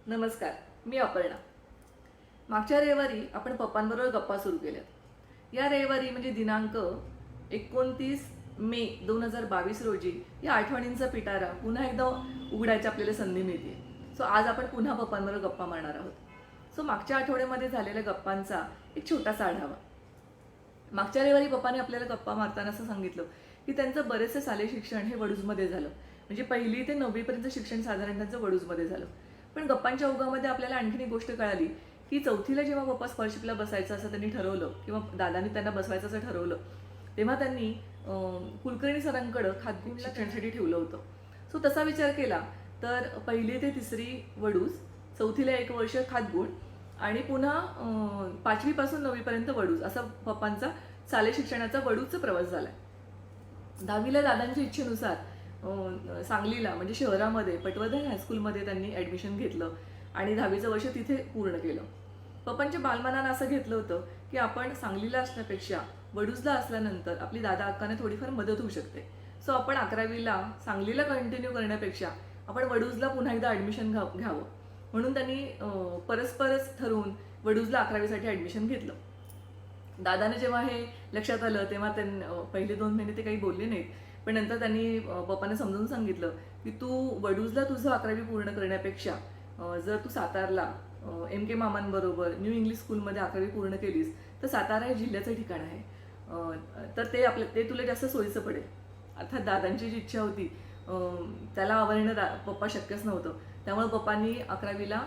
नमस्कार, मी अपर्णा. मागच्या रविवारी आपण पप्पांबरोबर गप्पा सुरू केल्यात. या रविवारी म्हणजे दिनांक 29 मे 2022 रोजी या आठवणींचा पिटारा पुन्हा एकदा उघडायची आपल्याला संधी मिळते. सो आज आपण पुन्हा पप्पांबरोबर गप्पा मारणार आहोत. सो मागच्या आठवड्यामध्ये झालेल्या गप्पांचा एक छोटासा आढावा. मागच्या रविवारी पप्पाने आपल्याला गप्पा मारताना असं सांगितलं की त्यांचं बरेचसे शालेय शिक्षण हे वडूजमध्ये झालं. म्हणजे 1ली ते 9वीपर्यंत शिक्षण साधारण त्यांचं वडूजमध्ये झालं. पण गप्पांच्या ओघामध्ये आपल्याला आणखीन एक गोष्ट कळाली की 4थीला जेव्हा पप्पा स्कॉलरशिपला बसायचं असं त्यांनी ठरवलं किंवा दादांनी त्यांना बसवायचं असं ठरवलं, तेव्हा त्यांनी कुलकर्णी सरांकडं खाजगी शिक्षणासाठी ठेवलं होतं. सो तसा विचार केला तर 1ली ते 3री वडूज, 4थीला 1 वर्ष खातगुण आणि पुन्हा 5वीपासून 9वीपर्यंत वडूज असा पप्पांचा शालेय शिक्षणाचा वडूजचा प्रवास झाला. 10वीला दादांच्या इच्छेनुसार सांगलीला म्हणजे शहरामध्ये पटवर्धन हायस्कूलमध्ये त्यांनी ॲडमिशन घेतलं आणि 10वीचं वर्ष तिथे पूर्ण केलं. पप्पांच्या बालमनानं असं घेतलं होतं की आपण सांगलीला असण्यापेक्षा वडूजला असल्यानंतर आपली दादा अक्काने थोडीफार मदत होऊ शकते. सो आपण 11वीला सांगलीला कंटिन्यू करण्यापेक्षा आपण वडूजला पुन्हा एकदा ॲडमिशन घ्यावं म्हणून त्यांनी परस्परच ठरवून वडूजला 11वीसाठी ॲडमिशन घेतलं. दादाने जेव्हा हे लक्षात आलं तेव्हा पहिले 2 महिने ते काही बोलले नाहीत. पण नंतर त्यांनी पप्पाने समजून सांगितलं की तू वडूजला तुझं 11वी पूर्ण करण्यापेक्षा जर तू सातारला MK मामांबरोबर न्यू इंग्लिश स्कूलमध्ये 11वी पूर्ण केलीस तर सातारा हे जिल्ह्याचं ठिकाण आहे. तर ते तुला जास्त सोयीचं पडेल. अर्थात दादांची जी इच्छा होती त्याला आवरणं पप्पा शक्यच नव्हतं. त्यामुळे पप्पांनी 11वीला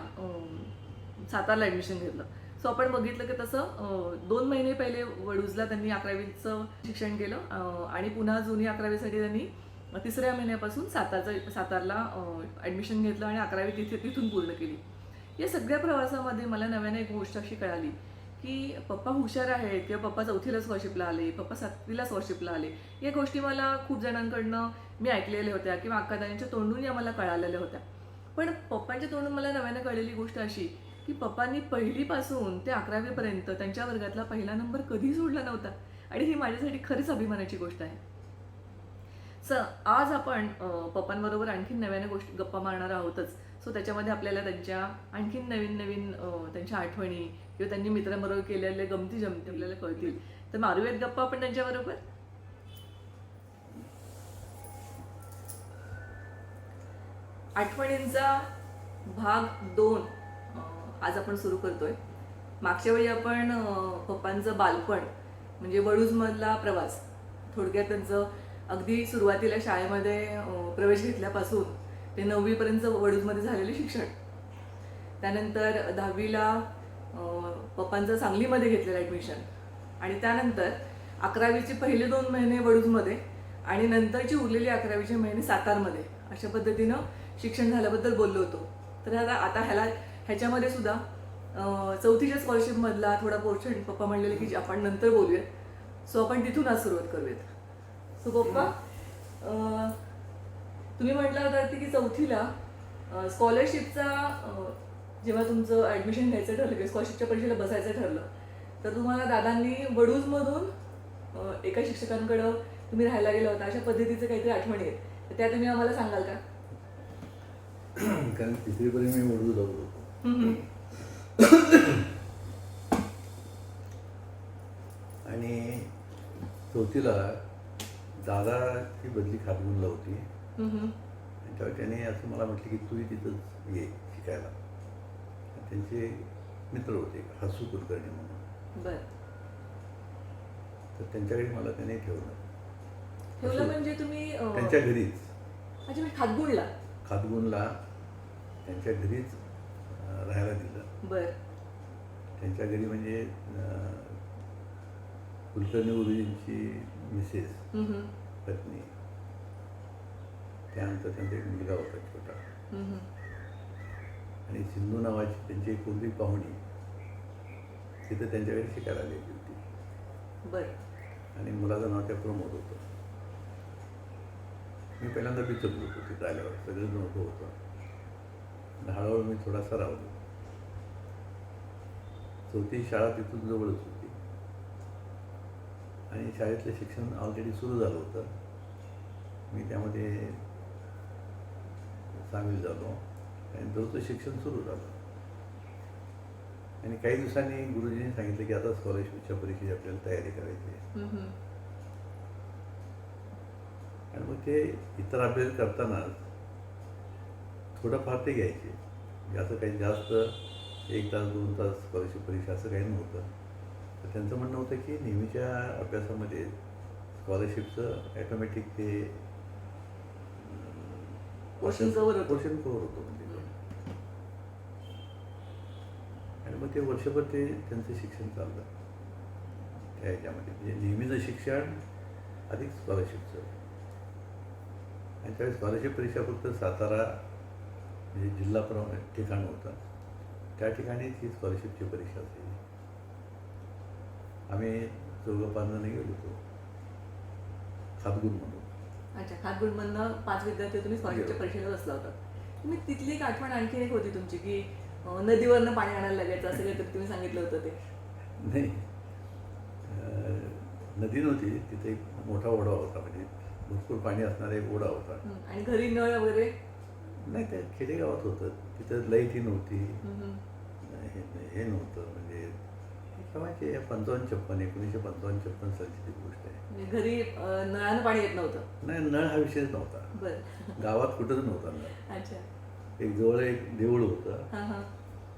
सातारला ॲडमिशन घेतलं. सो आपण बघितलं की तसं 2 महिने पहिले वडूजला त्यांनी 11वीचं शिक्षण केलं आणि पुन्हा जुनी 11वीसाठी त्यांनी 3ऱ्या महिन्यापासून सातारला ॲडमिशन घेतलं आणि 11वी तिथून पूर्ण केली. या सगळ्या प्रवासामध्ये मला नव्याने एक गोष्ट अशी कळाली की पप्पा हुशार आहेत किंवा पप्पा 4थीला स्कॉलरशिपला आले, पप्पा 7वीला स्कॉलरशिपला आले. या गोष्टी मला खूप जणांकडनं मी ऐकलेल्या होत्या किंवा अक्कादांच्या तोंडून या मला कळालेल्या होत्या. पण पप्पांच्या तोंडून मला नव्याने कळलेली गोष्ट अशी की पप्पांनी 1लीपासून ते 11वीपर्यंत त्यांच्या वर्गातला पहिला नंबर कधी सोडला नव्हता आणि ही माझ्यासाठी खरीच अभिमानाची गोष्ट आहे. आज आपण पप्पांबरोबर आणखीन नव्याने गप्पा मारणार आहोतच. सो त्याच्यामध्ये आपल्याला त्यांच्या आणखीन नवीन नवीन त्यांच्या आठवणी किंवा त्यांनी मित्रांबरोबर केलेले गमती जमती आपल्याला कळतील. तर मारूयात गप्पा आपण त्यांच्याबरोबर. आठवणींचा भाग 2 आज आपण सुरू करतोय. मागच्या वेळी आपण पप्पांचं बालपण म्हणजे वडूजमधला प्रवास, थोडक्यात त्यांचं अगदी सुरुवातीला शाळेमध्ये प्रवेश घेतल्यापासून ते 9वीपर्यंत वडूजमध्ये झालेले शिक्षण, त्यानंतर 10वीला पप्पांचं सांगलीमध्ये घेतलेलं ॲडमिशन आणि त्यानंतर 11वीचे पहिले 2 महिने वडूजमध्ये आणि नंतरची उरलेली 11वीचे महिने सातारमध्ये अशा पद्धतीनं शिक्षण झाल्याबद्दल बोललो होतो. तर आता ह्याच्यामध्ये सुद्धा 4थीच्या स्कॉलरशिपमधला थोडा पोर्शन पप्पा म्हणलेले की आपण नंतर बोलूयात. सो आपण तिथून आज सुरुवात करूयात. सो पप्पा, तुम्ही म्हटलं होता की 4थीला स्कॉलरशिपचा जेव्हा तुमचं ॲडमिशन घ्यायचं ठरलं किंवा स्कॉलरशिपच्या परीक्षेला बसायचं ठरलं तर तुम्हाला दादांनी वडूजमधून एका शिक्षकांकडं तुम्ही राहायला गेला होता अशा पद्धतीचं काहीतरी आठवणी आहेत, तर त्या तुम्ही आम्हाला सांगाल का? कारण 3रीपर्यंत मी वडूज होतो आणि 4थीला दादाची बदली खातगुणला होती आणि तेव्हा त्याने असं मला म्हटलं की तूही तिथंच ये शिकायला. त्यांचे मित्र होते हसू कुलकर्णी म्हणून. तर त्यांच्याकडे मला त्याने ठेवलं म्हणजे तुम्ही त्यांच्या घरीच खातगुणला त्यांच्या घरीच राहायला दिलं. त्यांच्या घरी म्हणजे कुलकर्णी गुरुजींची मिसेस पत्नी, त्यानंतर त्यांचा एक मुलगा होता छोटा आणि सिंधू नावाची त्यांची एक कोणती पाहुणी तिथं त्यांच्याकडे शिकायला आलेली होती. आणि मुलाचं नाव त्या प्रमोद होतं. मी पहिल्यांदा बिचकलो होतो तिथं आल्यावर, सगळं नव्हतं होतं. हळूहळू मी थोडासा राहतो. 4थी शाळा तिथून जवळच होती आणि शाळेतलं शिक्षण ऑलरेडी सुरू झालं होतं. मी त्यामध्ये सामील झालो आणि दररोजचं शिक्षण सुरू झालं. आणि काही दिवसांनी गुरुजींनी सांगितलं की आता स्कॉलरशिपच्या परीक्षेची आपल्याला तयारी करायची आहे. आणि मग ते इतर अभ्यास करताना थोडंफार ते घ्यायचे. म्हणजे असं काही जास्त 1 तास 2 तास स्कॉलरशिप परीक्षा असं काही नव्हतं. तर त्यांचं म्हणणं होतं की नेहमीच्या अभ्यासामध्ये स्कॉलरशिपचं ॲटोमॅटिक ते Portion cover होतं. पोर्शन कव्हर होतं म्हणजे ते. आणि मग ते वर्षभर ते त्यांचं शिक्षण चाललं त्या ह्याच्यामध्ये, म्हणजे नेहमीचं शिक्षण अधिक स्कॉलरशिपचं. आणि त्यावेळी स्कॉलरशिप परीक्षा फक्त सातारा म्हणजे जिल्हा ठिकाण होतं, त्या ठिकाणीच ही स्कॉलरशिपची परीक्षा असायची. आम्ही 4-5 जण गेलो होतो खातगुण म्हणून. अच्छा, खातगुणमधनं 5 विद्यार्थी तुम्ही स्कॉलरशिपच्या परीक्षेला बसला होता. तुम्ही तिथली एक आठवण आणखी एक होती तुमची की नदीवरनं पाणी आणायला लागायचं असं काहीतरी तुम्ही सांगितलं होतं ते. नाही, नदी नव्हती, तिथे एक मोठा ओढा होता, म्हणजे भरपूर पाणी असणारा एक ओढा होता. आणि घरी नळ वगैरे. नाही, त्या खेडेगावात होतं, तिथं लाईटही नव्हती, हे नव्हतं, म्हणजे केव्हाची 55-56 1955-56 सालची ती गोष्ट आहे. म्हणजे घरी नळानं पाणी येत नव्हतं. नाही, नळ हा विषयच नव्हता, बरं. गावात कुठंच नव्हता नळ. अच्छा. एक जवळ एक देऊळ होतं, हां हां.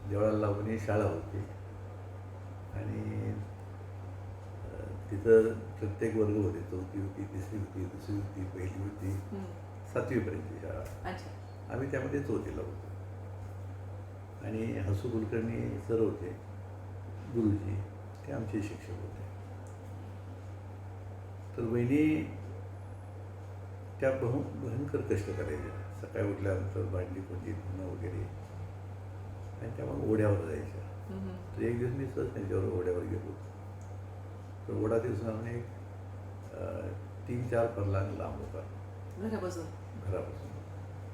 देवळाला लागून एक शाळा होती. आणि तिथं प्रत्येक वर्ग होते, 4थी होती, 3री होती, 2री होती, 1ली होती, 7वीपर्यंतची शाळा. अच्छा. आम्ही त्यामध्ये 4थीला होतो. आणि हसू कुलकर्णी सर होते गुरुजी, ते आमचे शिक्षक होते. तर वहिनी त्या भयंकर कष्ट करायच्या. सकाळी उठल्यानंतर भांडी कोंडी धुणं वगैरे, आणि त्या मग ओढ्यावर जायच्या. तर एक दिवस मी सहज त्यांच्यावर ओढ्यावर गेलो होतो. तर ओढा दिवसाने 3-4 फरलांग लांब होता घरापासून. घरापासून.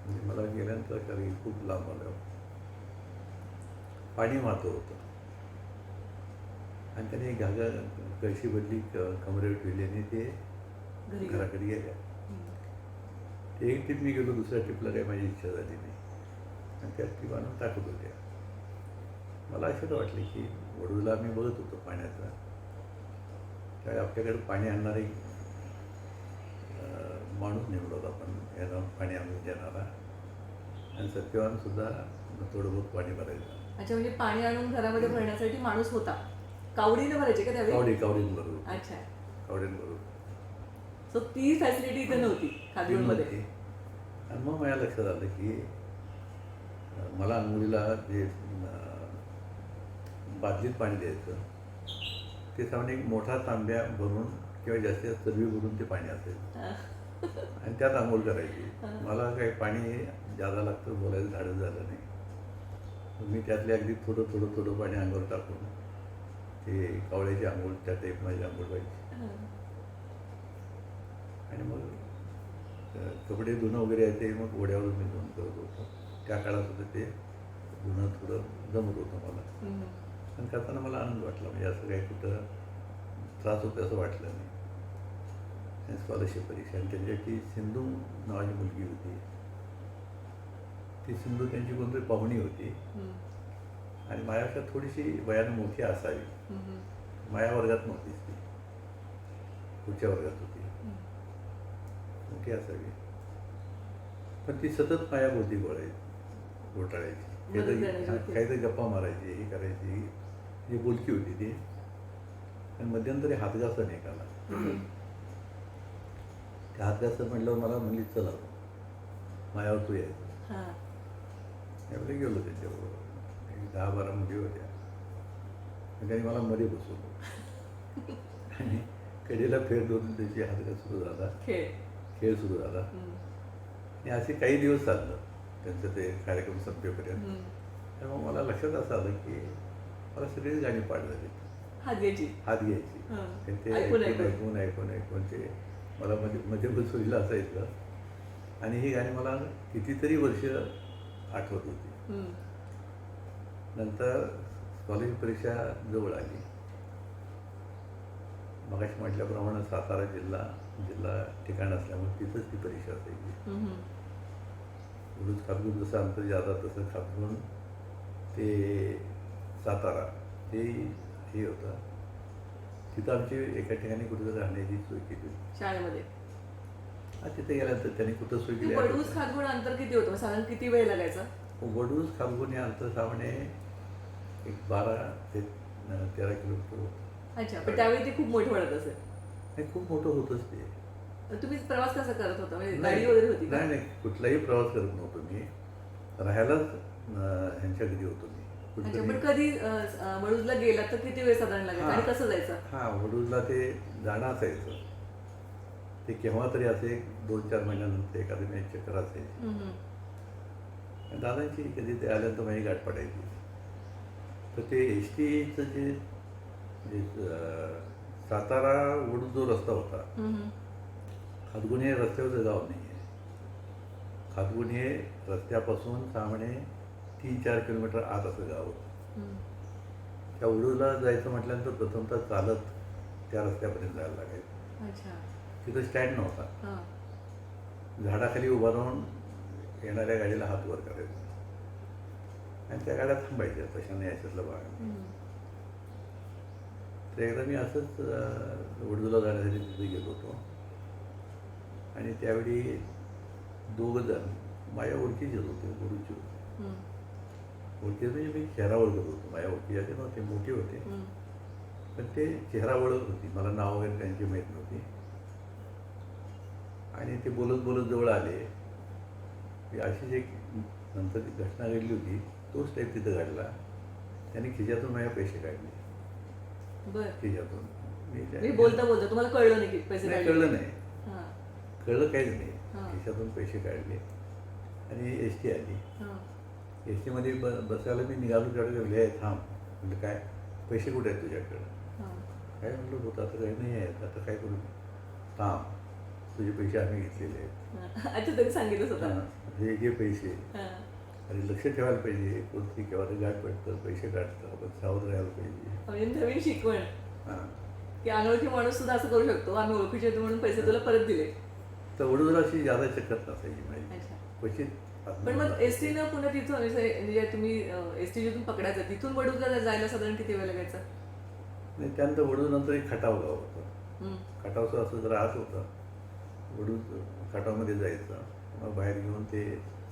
म्हणजे मला गेल्यानंतर काही खूप लांब आलं, पाणी मारत होतं. आणि त्याने कळशी बदली कमरेवर ठेवली आणि ते घरी घराकडे गेल्या. एक ट्रिप मी गेलो, दुसऱ्या ट्रिपला काही माझी इच्छा झाली नाही, आणि त्या ट्रिप आणून टाकत होत्या. मला असं वाटलं की वडूला मी बघत होतो पाण्याचा, त्यावेळी आपल्याकडे पाणी आणणारा एक माणूस नेमला होता, आपण याला पाणी आणून देणारा, आणि सत्यवानसुद्धा थोडं बहुत पाणी भरायचं. अच्छा, म्हणजे पाणी आणून घरामध्ये भरण्यासाठी माणूस होता. कावडीने भरायचे का त्यावेळी? कावडीन बरोबर. अच्छा. कावडीन बरोबर. सो ती फॅसिलिटी इथे नव्हती खातगुणमध्ये. आणि मग माझ्या लक्षात आलं की मला अंघोळीला जे बादलीत पाणी द्यायचं, ते सामान्य एक मोठा तांब्या भरून किंवा जास्तीत जास्त चरबी भरून ते पाणी असेल, आणि त्यात आंघोळ करायची. मला काही पाणी जादा लागतं बोलायचं धाडस झालं नाही. मी त्यातले अगदी थोडं थोडं थोडं पाणी अंगावर टाकून ते कावळ्याची आंघोळ त्या टाईप माझी आंघोळ व्हायची. आणि मग कपडे धुणं वगैरे आहे ते मग ओढ्यावरून मी धुणं करत होतो. त्या काळात होतं ते धुणं थोडं जमत होतं मला, आणि करताना मला आनंद वाटला. म्हणजे असं काही कुठं त्रास होतं असं वाटलं नाही. आणि स्कॉलरशिप परीक्षा, आणि त्यांच्याची सिंधू नावाची मुलगी होती, ती सिंधू त्यांची कोणतरी पाहुणी होती, आणि माझ्यापेक्षा थोडीशी वयानं मोठी असावी. माझ्या वर्गात नव्हतीच ती, पुढच्या वर्गात होती, मोठी असावी. पण ती सतत माझ्याभोवती घोटाळायची, काहीतरी गप्पा मारायची, हे करायची. जी बोलकी होती ती. आणि मध्यंतरी हातघासा निघाला. त्या हातघासा म्हटल्यावर मला म्हणली चला माझ्यावर तू यायचं. त्यावेळी गेलो त्याच्याबरोबर. 10-12 मुली होत्या, त्यांनी मला मध्ये बसवलं, आणि कडेला फेर दोन त्याची हातघास सुरू झाला, खेळ सुरू झाला. आणि असे काही दिवस चाललं त्यांचं ते कार्यक्रम संपेपर्यंत. आणि मग मला लक्षात असं आलं की मला सगळीच गाणी पाठ झाली, हात घ्यायची. ते ऐकून ते मला मध्ये बसवलेलं असायचं, आणि ही गाणी मला कितीतरी वर्ष आठवत होती. नंतर स्कॉलरशिप परीक्षा जवळ आली. मगाशी म्हटल्याप्रमाणे सातारा जिल्हा ठिकाण असल्यामुळे तिथंच ती परीक्षा असायची. वडूज खातगुण जसं अंतर जातात तसं खातगुण ते सातारा ते हे होतं. तिथं आमची एका ठिकाणी कुठेतरी राहण्याची सोय केली होती. शाळेमध्ये तिथे गेल्यानंतर त्यांनी कुठं सोय केली वडूज खातगुण अंतर किती होतं, साधारण किती वेळ लागायचा? वडूज खातगुण हे अंतर सामान्य एक 12 ते 13 किलोमीटर होतं. अच्छा, पण त्यावेळी ते खूप मोठं वाटत असेल. हे खूप मोठं होतंच ते. तुम्ही प्रवास कसा करत होता, म्हणजे नाही गाडी वगैरे होती का? नाही नाही, कुठलाही प्रवास करत नव्हतो मी. राहायलाच ह्यांच्या घरी होतो मी. अच्छा, पण कधी वडूजला गेला तर किती वेळ साधारण लागायचा आणि कसं जायचं? हां, वडूजला ते जाणं असायचं. ते केव्हा तरी असे 2-4 महिन्यानंतर एखादी माझी चक्कर असायची. आणि दादांची कधी ते आल्यानंतर माझी गाठ पडायची. तर ते एस टीचं जे सातारा वडूज जो रस्ता होता, खातगुण हे रस्त्यावरचं गाव नाही आहे. खातगुण हे रस्त्यापासून सामान्य 3-4 किलोमीटर आत असं गाव होतं. त्या वडूजला जायचं म्हटल्यानंतर प्रथमतः चालत त्या रस्त्यापर्यंत जायला लागायचं. अच्छा. तिथं स्टँड नव्हता. हां. झाडाखाली उभा राहून येणाऱ्या गाडीला हात वर करायचा आणि त्या गाड्या थांबायच्या तशाने याच्यातला भाग. तर एकदा मी असंच वडूजला जाण्यासाठी तिथे गेलो होतो आणि त्यावेळी 2 जण माझ्या ओळखीचे होते, वडूजचे होते. ओळखीचे म्हणजे मी चेहरा ओळखत होतो. माझ्या ओळखीचे नव्हते, मोठे होते, पण ते चेहरा ओळख होती. मला नाव वगैरे त्यांची माहीत नव्हती. आणि ते बोलत बोलत जवळ आले की अशीच एक नंतर ती घटना घडली होती. तोच टाईप तिथं घडला. त्यांनी खिशातून माझ्या पैसे काढले. बरं. खिशातून मी बोलता बोलता तुम्हाला कळलं नाही की पैसे नाही, काढले? कळलं नाही. हां. कळलं काहीच नाही. हां. खिशातून पैसे काढले आणि एस टी आली. हां. एस टीमध्ये बसायला मी निघालो त्यावेळेस म्हणले थांब. म्हटलं काय, पैसे कुठे आहेत तुझ्याकडं? हां. काय म्हटलं होतं आता काही नाही आहेत, आता काय करू? थांब, तुझे पैसे आम्ही घेतलेले आहेत. अच्छा, तरी सांगितलंच होतं. हे घे पैसे. हां. आणि लक्ष ठेवायला पाहिजे. कोणती केव्हा ते गाठ पडतं, पैसे काढतं, आपण सावध राहायला पाहिजे. म्हणजे नवीन शिकवण हां. की अनोळखी माणूस सुद्धा असं करू शकतो. आम्ही ओळखीचे होतो म्हणून पैसे तुला परत दिले. तर वडोदरा अशी जादा चक्कर नसायची माझी. अच्छा. क्वचित. पण मग एस टीनं पुन्हा तिथून म्हणजे तुम्ही एस टी जिथून पकडायचं तिथून वडूजला जायला साधारण किती वेळ लागायचा? नाही, त्यानंतर वडूजनंतर एक खटाव गाव होतं. खटावचं असं जरा आत होतं. वडूज खटावमध्ये जायचं. मग बाहेर घेऊन ते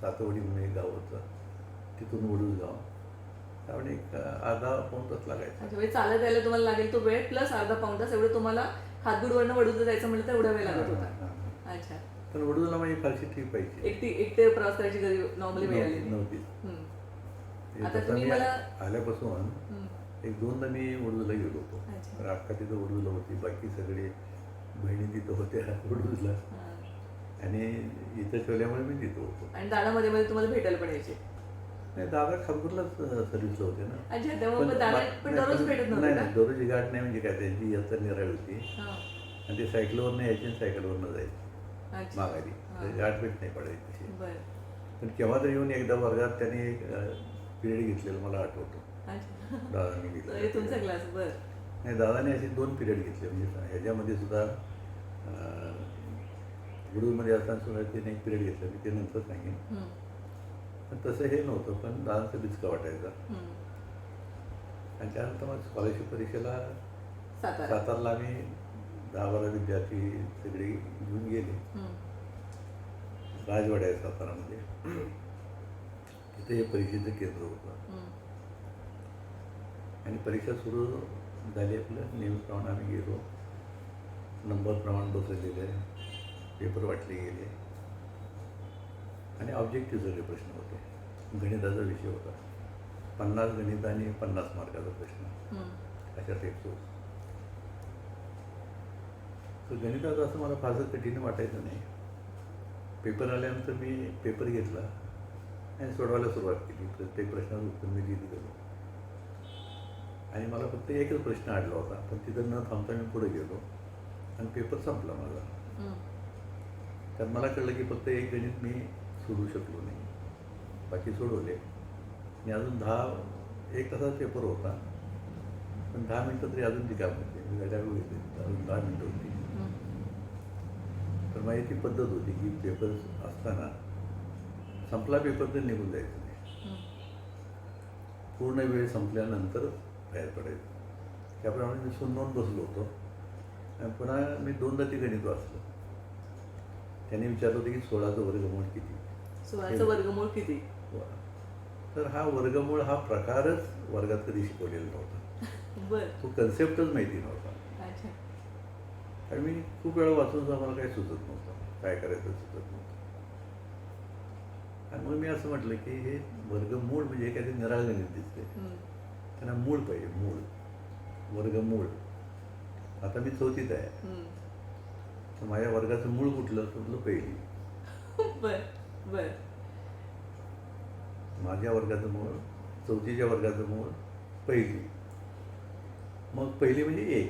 सातवडी म्हणून एक गाव होतं, तिथून वडूज गाव. त्यामुळे एक अर्धा-पाऊण तास लागायचा. अच्छा, म्हणजे चालत यायला तुम्हाला लागेल तो वेळ प्लस अर्धा-पाऊण तास एवढं तुम्हाला खातगुडवरनं वडूजला जायचं म्हटलं तर एवढा वेळ लागत होता. अच्छा. पण वडूजला माझी फारशी ट्रीप पाहिजे. एकटे प्रवास करायची गरज नॉर्मली मिळाली नव्हती. आता तुम्ही मला आल्यापासून एक 2दा मी वडूजला गेलो होतो. अच्छा. तर अक्का तिथं वडूजला होती, बाकी सगळे बहिणी तिथं होत्या वडूजला. आणि इथं ठेवल्यामुळे मी तिथं होतो. आणि दादा मध्ये मध्ये तुम्हाला भेटायला पण यायचे? नाही, दादा खातगुरलाच सर्व्हिसला होते ना. अच्छा, तेव्हा दादा पण दररोज भेटत नव्हते का? नाही, दररोजची गाठ नाही. म्हणजे काय, त्यांची यात्रा निराळ होती हां. आणि ते सायकलवरनं यायचे आणि सायकलवरनं जायचे अच्छा. माघारी. हां. गाठ भेट नाही पडायची तशी. बरं. पण केव्हा तरी येऊन एकदा वर्गात त्याने एक पिरियड घेतलेलं मला आठवतो. अच्छा. दादाने म्हणजे तुमचा घेतलं. क्लास. बरं. नाही, दादाने असे 2 पिरियड घेतले. म्हणजे ह्याच्यामध्ये सुद्धा वडूजमध्ये असताना सुद्धा त्याने एक पिरियड घेतलं. मी ते नंतर सांगेन. पण तसं हे नव्हतं, पण दादांचा बिचका वाटायचा. आणि त्यानंतर मग स्कॉलरशिप परीक्षेला सातारला आम्ही 10-12 विद्यार्थी सगळे घेऊन गेले. राजवाडा आहे सातारामध्ये. तिथे हे परीक्षेचं केंद्र होतं. आणि परीक्षा सुरू झाली. आपलं नेहमीप्रमाणे आम्ही गेलो. नंबर प्रमाण बसवलेले, पेपर वाटले गेले आणि ऑब्जेक्टिव्ह सगळे प्रश्न होते. गणिताचा विषय होता. 50 गणित आणि 50 मार्काचा प्रश्न, अशा टाईपचं होतं. तर गणिताचं असं मला फारसं कठीण वाटायचं नाही. पेपर आल्यानंतर मी पेपर घेतला आणि सोडवायला सुरुवात केली. प्रत्येक प्रश्नाचं उत्तर मी लिहित गेलो. आणि मला फक्त एकच प्रश्न अडला होता, पण तिथं न थांबता मी पुढे गेलो आणि पेपर संपला माझा. तर मला कळलं की फक्त एक गणित मी सोडवू शकलो नाही, बाकी सोडवले. आणि अजून 1 तासाचा पेपर होता, पण 10 मिनटं तरी अजून ती काम होते. मी गाड्या घेतली, अजून 10 मिनटं होती. तर माझी ती पद्धत होती की पेपर असताना संपला पेपर तर निघून जायचं नाही. पूर्ण वेळ संपल्यानंतर बाहेर पडायचं. त्याप्रमाणे मी सुनवून बसलो होतो आणि पुन्हा मी 2दा ते गणित वाचलं. त्याने विचारलं होतं की 16चं वर्गमूळ किती. 16चं वर्गमूळ किती? तर हा वर्गमूळ हा प्रकारच वर्गात कधी शिकवलेला नव्हता. बर. तो कन्सेप्टच माहिती नव्हता. अच्छा. आणि मी खूप वेळा वाचून सुद्धा मला काही सुचत नव्हतं, काय करायचं सुचत नव्हतं. आणि मग मी असं म्हटलं की हे वर्गमूळ म्हणजे काहीतरी निराळ गणित दिसते. त्यांना मूळ पाहिजे, मूळ, वर्गमूळ. आता मी 4थीत आहे, तर माझ्या वर्गाचं मूळ कुठलं? कुठलं? पहिली. बर बर. माझ्या वर्गाचं मूळ, 4थीच्या वर्गाचं मूळ पहिली. मग पहिली म्हणजे 1.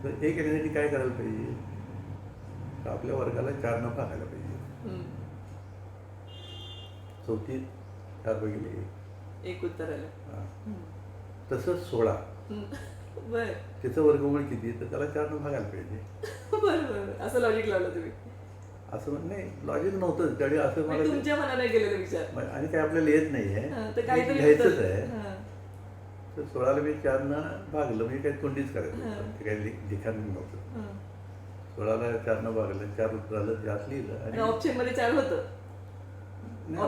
तर 1 येण्यासाठी काय करायला पाहिजे? तर आपल्या वर्गाला 4नं भागायला पाहिजे. 4थीत 4 भागिले 1. एक उत्तर आलं. हां. तसंच 16. बर. त्याचं वर्गमूळ किती? तर त्याला 4नं भागायला पाहिजे. बरं बरं, असं लॉजिक लावलं तुम्ही. असं म्हण नाही, लॉजिक नव्हतं त्यावेळी. असं म्हणजे मला तुमच्या मनाने गेलेले विचार. आणि काय आपल्याला येत नाही हां, आहे, तर काहीतरी घ्यायचंच उत्तर. आहे. हां. तर 16ला मी 4नं भागलं, म्हणजे काही तोंडीच करायचं हां. होतं, ते काही लिखाण नव्हतं. हां. 16ला 4नं भागलं, 4 उत्तर आलं, जास्त लिहिलं. आणि ऑप्शन मध्ये 4 होतं. नाही,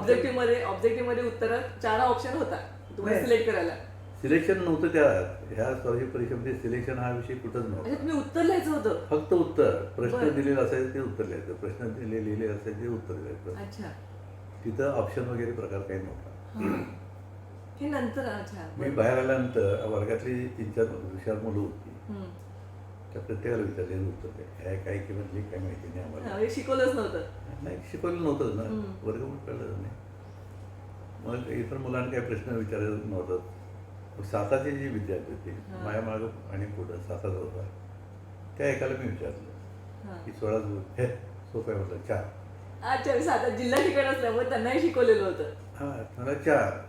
ऑब्जेक्टिव्ह मध्ये उत्तरात 4 ऑप्शन होता तुम्हाला नाही. सिलेक्ट करायला. सिलेक्शन नव्हतं त्यात. ह्या स्कॉलरशिप परीक्षेमध्ये सिलेक्शन हा विषय कुठंच अच्छा, नव्हता. तुम्ही उत्तर लिहायचं होतं. फक्त उत्तर. प्रश्न बरं. दिलेले असायचे ते उत्तर लिहायचं, प्रश्न लिहिलेले असायचे ते उत्तर लिहायचं. अच्छा. तिथं ऑप्शन वगैरे प्रकार काही नव्हता. हां. हे नंतर. अच्छा. मी बाहेर आल्यानंतर वर्गातली 3-4 हुशार मुलं होती. हम्म. त्या प्रत्येकाला विचारलेलं उत्तर काय काय की म्हणजे काय माहिती नाही हां, आम्हाला. हे शिकवलंच नव्हतं. नाही, शिकवलं नव्हतंच ना, हम्म. वर्गमूळ कळलं नाही. मग इतर मुलांना काही प्रश्न विचारायला नव्हतं. मग 7चे जे विद्यार्थी होते, हां. माझ्या मागं आणि पुढं 7चा होता, त्या एकाला मी विचारलं हां. की 16 हे सोपं आहे म्हटलं. 4. अच्छा, मी साधा जिल्हा ठिकाण असल्यामुळे त्यांनाही शिकवलेलं होतं. हां, मला 4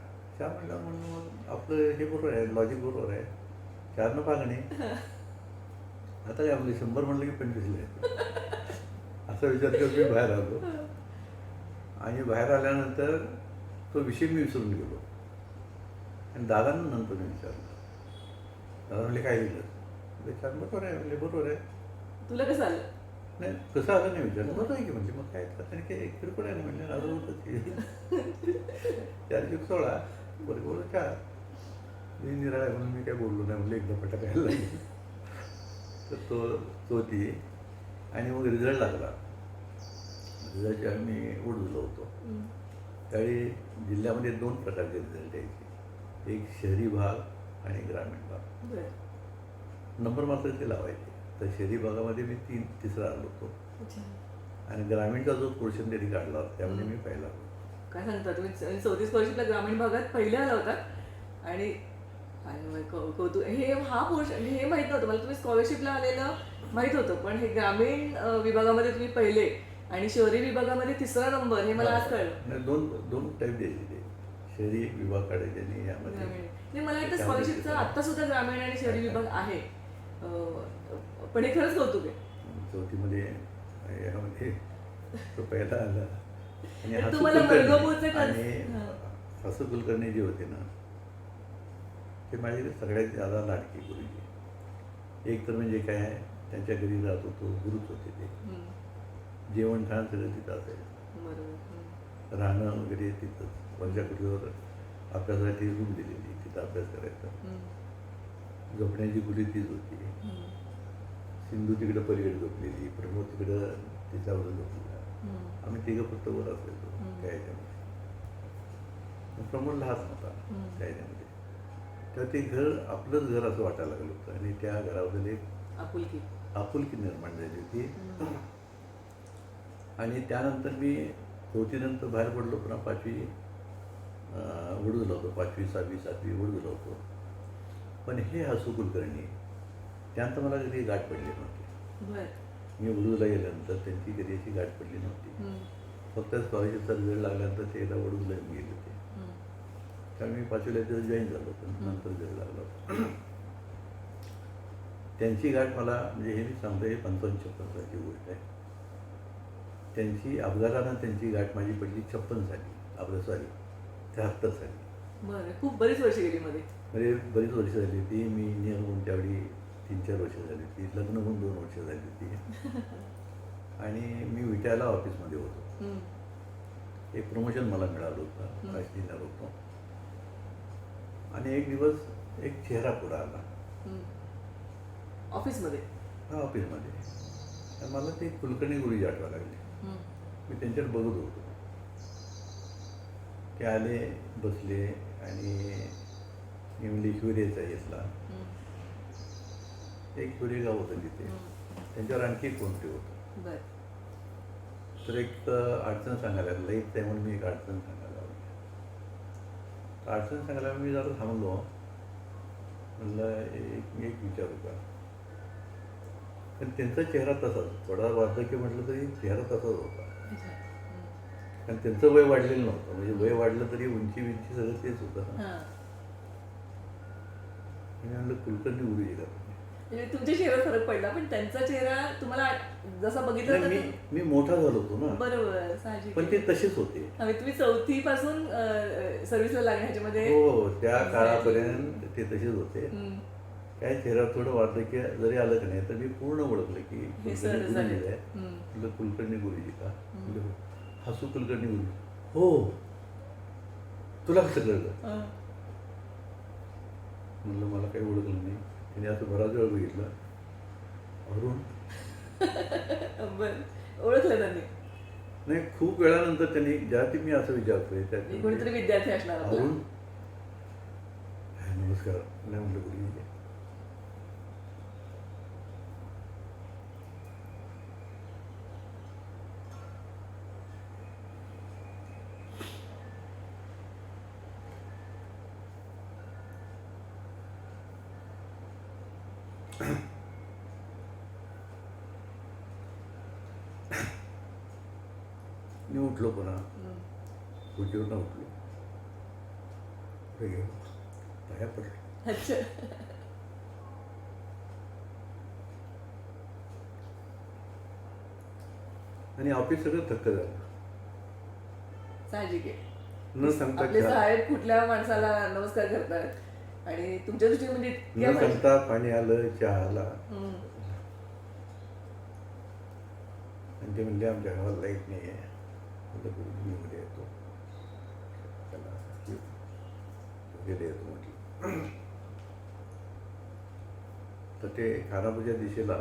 म्हणलं. म्हणून मग आपलं हे बरोबर आहे, लॉजिक बरोबर आहे. 4नं भागणे. आता काय आपलं 100 म्हणलं की 25 लिहायचं. असा विचार करत मी बाहेर आलो. आणि बाहेर आल्यानंतर तो विषय मी विसरून गेलो. आणि दादांना नंतर मी विचारलं. दादा म्हणले काय लिहिलं? म्हणजे 4 बरोबर आहे. म्हणले बरोबर आहे. तुला कसं आलं? नाही, कसं आलं नाही विचारलं. बरोबर आहे की म्हणजे मग काय त्याने काही किरकोळ आहे ना म्हणजे आलं होतं की 4-16 वर्गमूळ 4. मी निराळ आहे म्हणून मी काय बोललो नाही. म्हणजे एकदा पटा खायला लागली. तर तो ती. आणि मग रिझल्ट लागला. रिझल्ट जेव्हा मी उडवलो होतो त्यावेळी जिल्ह्यामध्ये 2 प्रकारचे रिझल्ट यायचे. एक शहरी भाग आणि ग्रामीण भाग. बरं. नंबर मात्र ते लावायचे. तर शहरी भागामध्ये मी 3रा आलो होतो. अच्छा. आणि ग्रामीणचा जो पोर्शन त्यांनी काढला होता त्यामध्ये मी पहिला आलो. काय सांगता तुम्ही? 34 स्कॉलरशिपला ग्रामीण भागात पहिले आला होता. आणि कौतुक. हे हा पोर्शन हे माहित नव्हतं मला. तुम्ही स्कॉलरशिपला आलेलं माहित होतं, पण हे ग्रामीण विभागामध्ये तुम्ही पहिले आणि शहरी विभागामध्ये 3रा नंबर हे मला आज कळलं. नाही, दोन टाईप द्यायचे ते. शहरी विभाग काढायचे आणि यामध्ये ग्रामीण नाही, मला वाटतं स्कॉलरशिपचा आत्ता सुद्धा ग्रामीण आणि शहरी विभाग आहे. पण हे खरंच कौतुक आहे. 4थीमध्ये यामध्ये तो पहिला आला. आणि तर हसू तुम्हाला कुलकर्णी वर्गमूळचं आणि हां. हसू कुलकर्णी जे होते ना, ते माझे सगळ्यात जादा लाडके गुरुजी. एक तर म्हणजे काय, त्यांच्या घरी राहत होतो, गुरुच होते ते. जेवण खाणं सगळं तिथं असायचं. बरोबर. राहणं वगैरे तिथंच. वरच्या कुठेवर अभ्यासासाठी रूम दिलेली, तिथं अभ्यास करायचा. झोपण्याची खोली तीच होती. सिंधू तिकडं पलीकडे झोपलेली, प्रमोद तिकडं तिच्यावर झोपलेला. आम्ही तिघं फक्त वर असायचो त्या ह्याच्यामध्ये. प्रमोद लहान होता त्या ह्याच्यामध्ये. तेव्हा ते घर आपलंच घर असं वाटायला लागलं होतं. आणि त्या घराबद्दल एक आपुलकी निर्माण झाली होती. आणि त्यानंतर मी 4थीनंतर बाहेर पडलो, पुन्हा 5वी वडूजला होतो. 5वी, 6वी, 7वी वडूजला होतो. पण हे हसू कुलकर्णी त्यानंतर मला कधी गाठ पडली नव्हती. मी वडूजला गेल्यानंतर त्यांची कधी अशी गाठ पडली नव्हती. फक्त स्कॉलरशिपचा रिझल्ट लागल्यानंतर ते एकदा वडूजला गेले होते. त्यामुळे मी 5वीला तिथं जॉईन झालो होतो. नंतर रिझल्ट लागला होता. त्यांची गाठ मला म्हणजे हे मी सांगतो, हे 55-56 सालची गोष्ट आहे. त्यांची अपघातानं त्यांची गाठ माझी पडली 56 साली. आपलं सॉरी 73 साली. बरं, खूप बरीच वर्ष गेली मध्ये. म्हणजे बरीच वर्ष झाली होती. मी इंजिनियर होऊन त्यावेळी 3-4 वर्ष झाली होती. लग्न होऊन 2 वर्ष झाली होती. आणि मी विटायला ऑफिसमध्ये होतो. हम्म. एक प्रमोशन मला मिळालं होतं, इंजिनियर होतो. आणि एक दिवस एक चेहरा पुढे आला ऑफिसमध्ये. हा ऑफिसमध्ये. तर मला ते कुलकर्णी गुरुजी आठवायला लागले. मी त्यांच्याकडे बघत होतो. ते आले, बसले आणि मी म्हणले हिवरेचा घेतला. एक हिवरे गाव होतं तिथे. त्यांच्यावर आणखी एक कोणते होतं. बर. तर एक अडचण सांगायला लाईट आहे म्हणून मी एक अडचण सांगायला लावली. अडचण सांगायला मी जरा थांबलो. म्हणलं एक विचारू का. पण त्यांचा चेहरा तसाच, थोडा वार्धक्य म्हटलं तरी चेहरा तसाच होता. कारण त्यांचं वय वाढलेलं नव्हतं. म्हणजे वय वाढलं तरी उंची विंची सगळं तेच होतं. मी म्हणलं कुलकर्णी गुरुजी का. म्हणजे तुमच्या चेहऱ्यावर फरक पडला, पण त्यांचा चेहरा तुम्हाला जसा बघितला नाही, मी मोठा झालो होतो ना. बरोबर, साहजिक. पण ते तसेच होते. तुम्ही 4थी पासून सर्व्हिसला लागण्याच्या मध्ये. हो, त्या काळापर्यंत ते तसेच होते. काय चेहरा थोडं वार्धक्य जरी आलं की नाही तर मी पूर्ण ओळखलं की कुलकर्णी गुरुजी आहे. म्हटलं कुलकर्णी गुरुजी का. हसू कुलकर्णी गुरुजी. हो, तुला कसं कळलं. म्हणलं मला काही ओळखलं नाही. त्याने असं बराच वेळ बघितलं. अरुण. ओळखलं त्यांनी. नाही, खूप वेळानंतर त्यांनी ज्या ती मी असं विचारतोय त्या कोणीतरी विद्यार्थी असणार. अरुण. नमस्कार. नाही म्हणलं गुरुजी. मी उठलो पुन्हा. खुर्चीवरनं उठलो. पाया पडलो. अच्छा. आणि ऑफिस सगळं थक्क झालं. साहजिक आहे. न सांगता आपले साहेब कुठल्या माणसाला नमस्कार करतात आणि तुमच्या दृष्टीने म्हणजे न सांगता पाणी आलं, चहा आला. आणि ते म्हणले आमच्या गावाला लाईट नाही आहे. म्हटलं गुरुजी मी उद्या येतो. त्याला उद्या येतो म्हटलं. तर ते खानापूरच्या दिशेला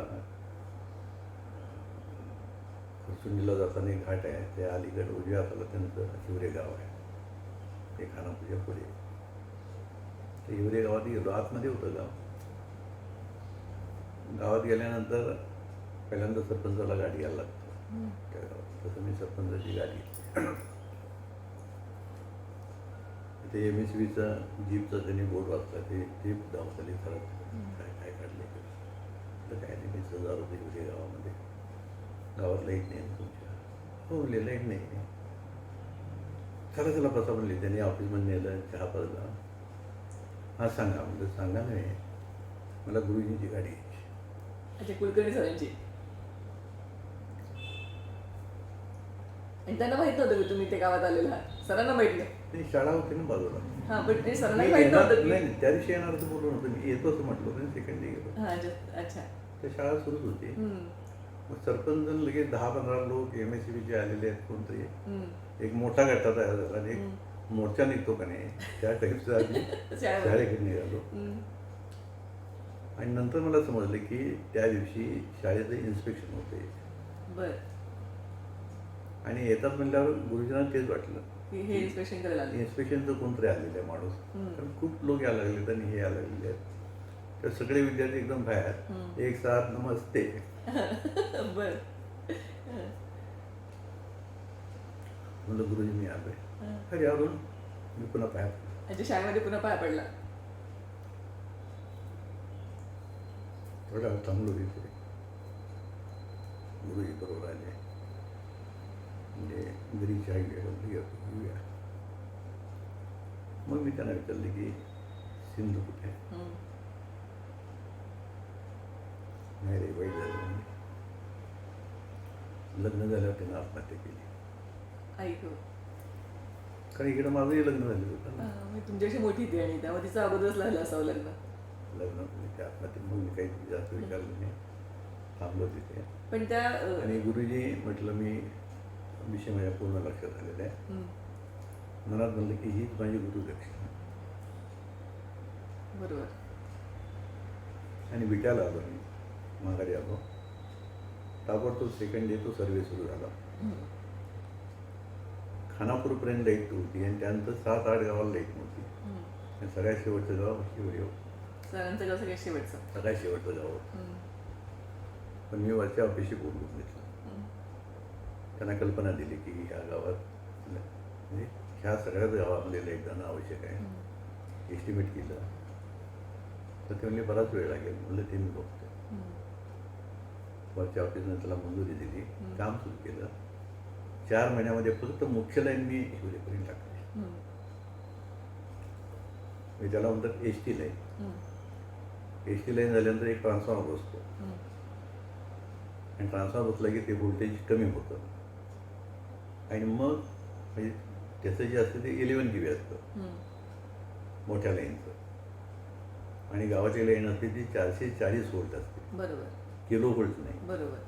खरसुंडीला जाताना एक घाट आहे. ते अलीकडे उजव्या हाताला त्यांचं हिवरे गाव आहे. ते खानापूरच्या पुढे. ते हिवरे गावात गेलो. आतमध्ये होतं गाव. गावात गेल्यानंतर पहिल्यांदा सरपंचाला गाडी यायला लागतं त्या गावात. तसं मी सरपंचाची गाडी घेतली. ते MSVचा जीपचा त्यांनी बोर्ड वाचला. ते जीप धावताली खरंच काय काय काढले तर काय नाही. 20,000 होते हिवरे गावामध्ये. गावात लाईट नाही तुमच्या. हो म्हणले लाईट नाही. चला चला बसा म्हणले. त्यांनी ऑफिसमध्ये नेलं, चहा पाजला. हा सांगा म्हणजे सांगा नाही मला गुरुजींची गाडी घ्यायची. अच्छा, कुलकर्णी सरांची. आणि त्यांना माहित नव्हतं की तुम्ही ते गावात आलेला आहात. सरांना माहित नाही. नाही, शाळा होती ना बाजूला. हा, पण ते सरांना माहित नव्हतं. नाही, त्या दिवशी येणार तर बोललो नव्हतं. मी येतो असं म्हटलं होतं. सेकंड डे गेलो. अच्छा. त्या शाळा सुरूच होती. मग सरपंच लगेच 10-15 लोक MSVचे आलेले आहेत. कोणतरी एक मोठा गट्टा तयार झाला आणि एक मोर्चा निघतो का नाही त्या टाईपचा आधी शाळेकडे निघालो. आणि नंतर मला समजलं की त्या दिवशी शाळेचं इन्स्पेक्शन होते. बर. आणि येतात म्हणल्यावर गुरुजींना तेच वाटलं हे इन्स्पेक्शन करायला. इन्स्पेक्शनचं कोणतरी आलेलं आहे माणूस. कारण खूप लोक यायला लागले आणि हे यायला लागलेले आहेत. तर सगळे विद्यार्थी एकदम बाहेर एक साथ नमस्ते. बर. म्हणलं गुरुजी मी आलोय. अरे अरुण. मी पुन्हा पाया अच्छा, शाळेमध्ये पुन्हा पाया पडला. थोडा वेळ थांबलो तिथे. गुरुजी बरोबर आले. म्हणजे घरी चहा घेऊया. मग मी त्यांना विचारले की सिंधू कुठे आहे. नाही रे, वाईट झालं म्हणजे. लग्न झाल्यावर त्यानं आत्महत्या केली. ऐक. कारण इकडे माझंही लग्न झालं होतं ना. म्हणजे तुमच्याशी मोठी ती आणि त्यामुळे तिचं अगोदरच झालं असावं लग्न. लग्न म्हणजे त्या आत्महत्या मग मी काही जास्त विचारलं नाही, थांबलो तिथे. पण त्या आणि गुरुजी म्हटलं, मी विषय माझ्या पूर्ण लक्षात आलेला आहे. हं, मनात म्हणलं की हीच माझी गुरुदक्षिणा. बरोबर. आणि विट्याला आलो मी, माघारी आलो. ताबडतोब सेकंड डे तो सर्वे सुरू झाला. हं, खानापूरपर्यंत लाईट होती आणि त्यानंतर 7-8 गावाला लाईट नव्हती. हं. आणि सगळ्यात शेवटचं गाव शिवरेव, सरांचं कसं काय शेवटचं. सगळ्यात शेवटचं गाव होतं. हं, पण मी वरच्या ऑफिसशी बोलून घेतलं. हं, त्यांना कल्पना दिली की ह्या गावात म्हणजे ह्या सगळ्याच गावामध्ये लाईट जाणं आवश्यक आहे. हं, एस्टिमेट केलं तर ते म्हणजे बराच वेळ लागेल. म्हणलं ते मी बघतो. हं, वरच्या ऑफिसने त्याला मंजुरी दिली, हं. काम सुरू केलं. 4 महिन्यामध्ये फक्त मुख्य लाईन मी हिवरेपर्यंत टाकली. हं, म्हणजे त्याला म्हणतात एस टी लाईन. हं, एस टी लाईन झाल्यानंतर एक ट्रान्सफॉर्मर बसतो हं. आणि ट्रान्सफॉर्मर बसला की ते व्होल्टेज कमी होतं आणि मग म्हणजे त्याचं जे असतं ते 11 KB असतं हं. मोठ्या लाईनचं. आणि गावाची लाईन असते ती 440 व्होल्ट असते, बरोबर, किलो व्होल्ट नाही. बरोबर.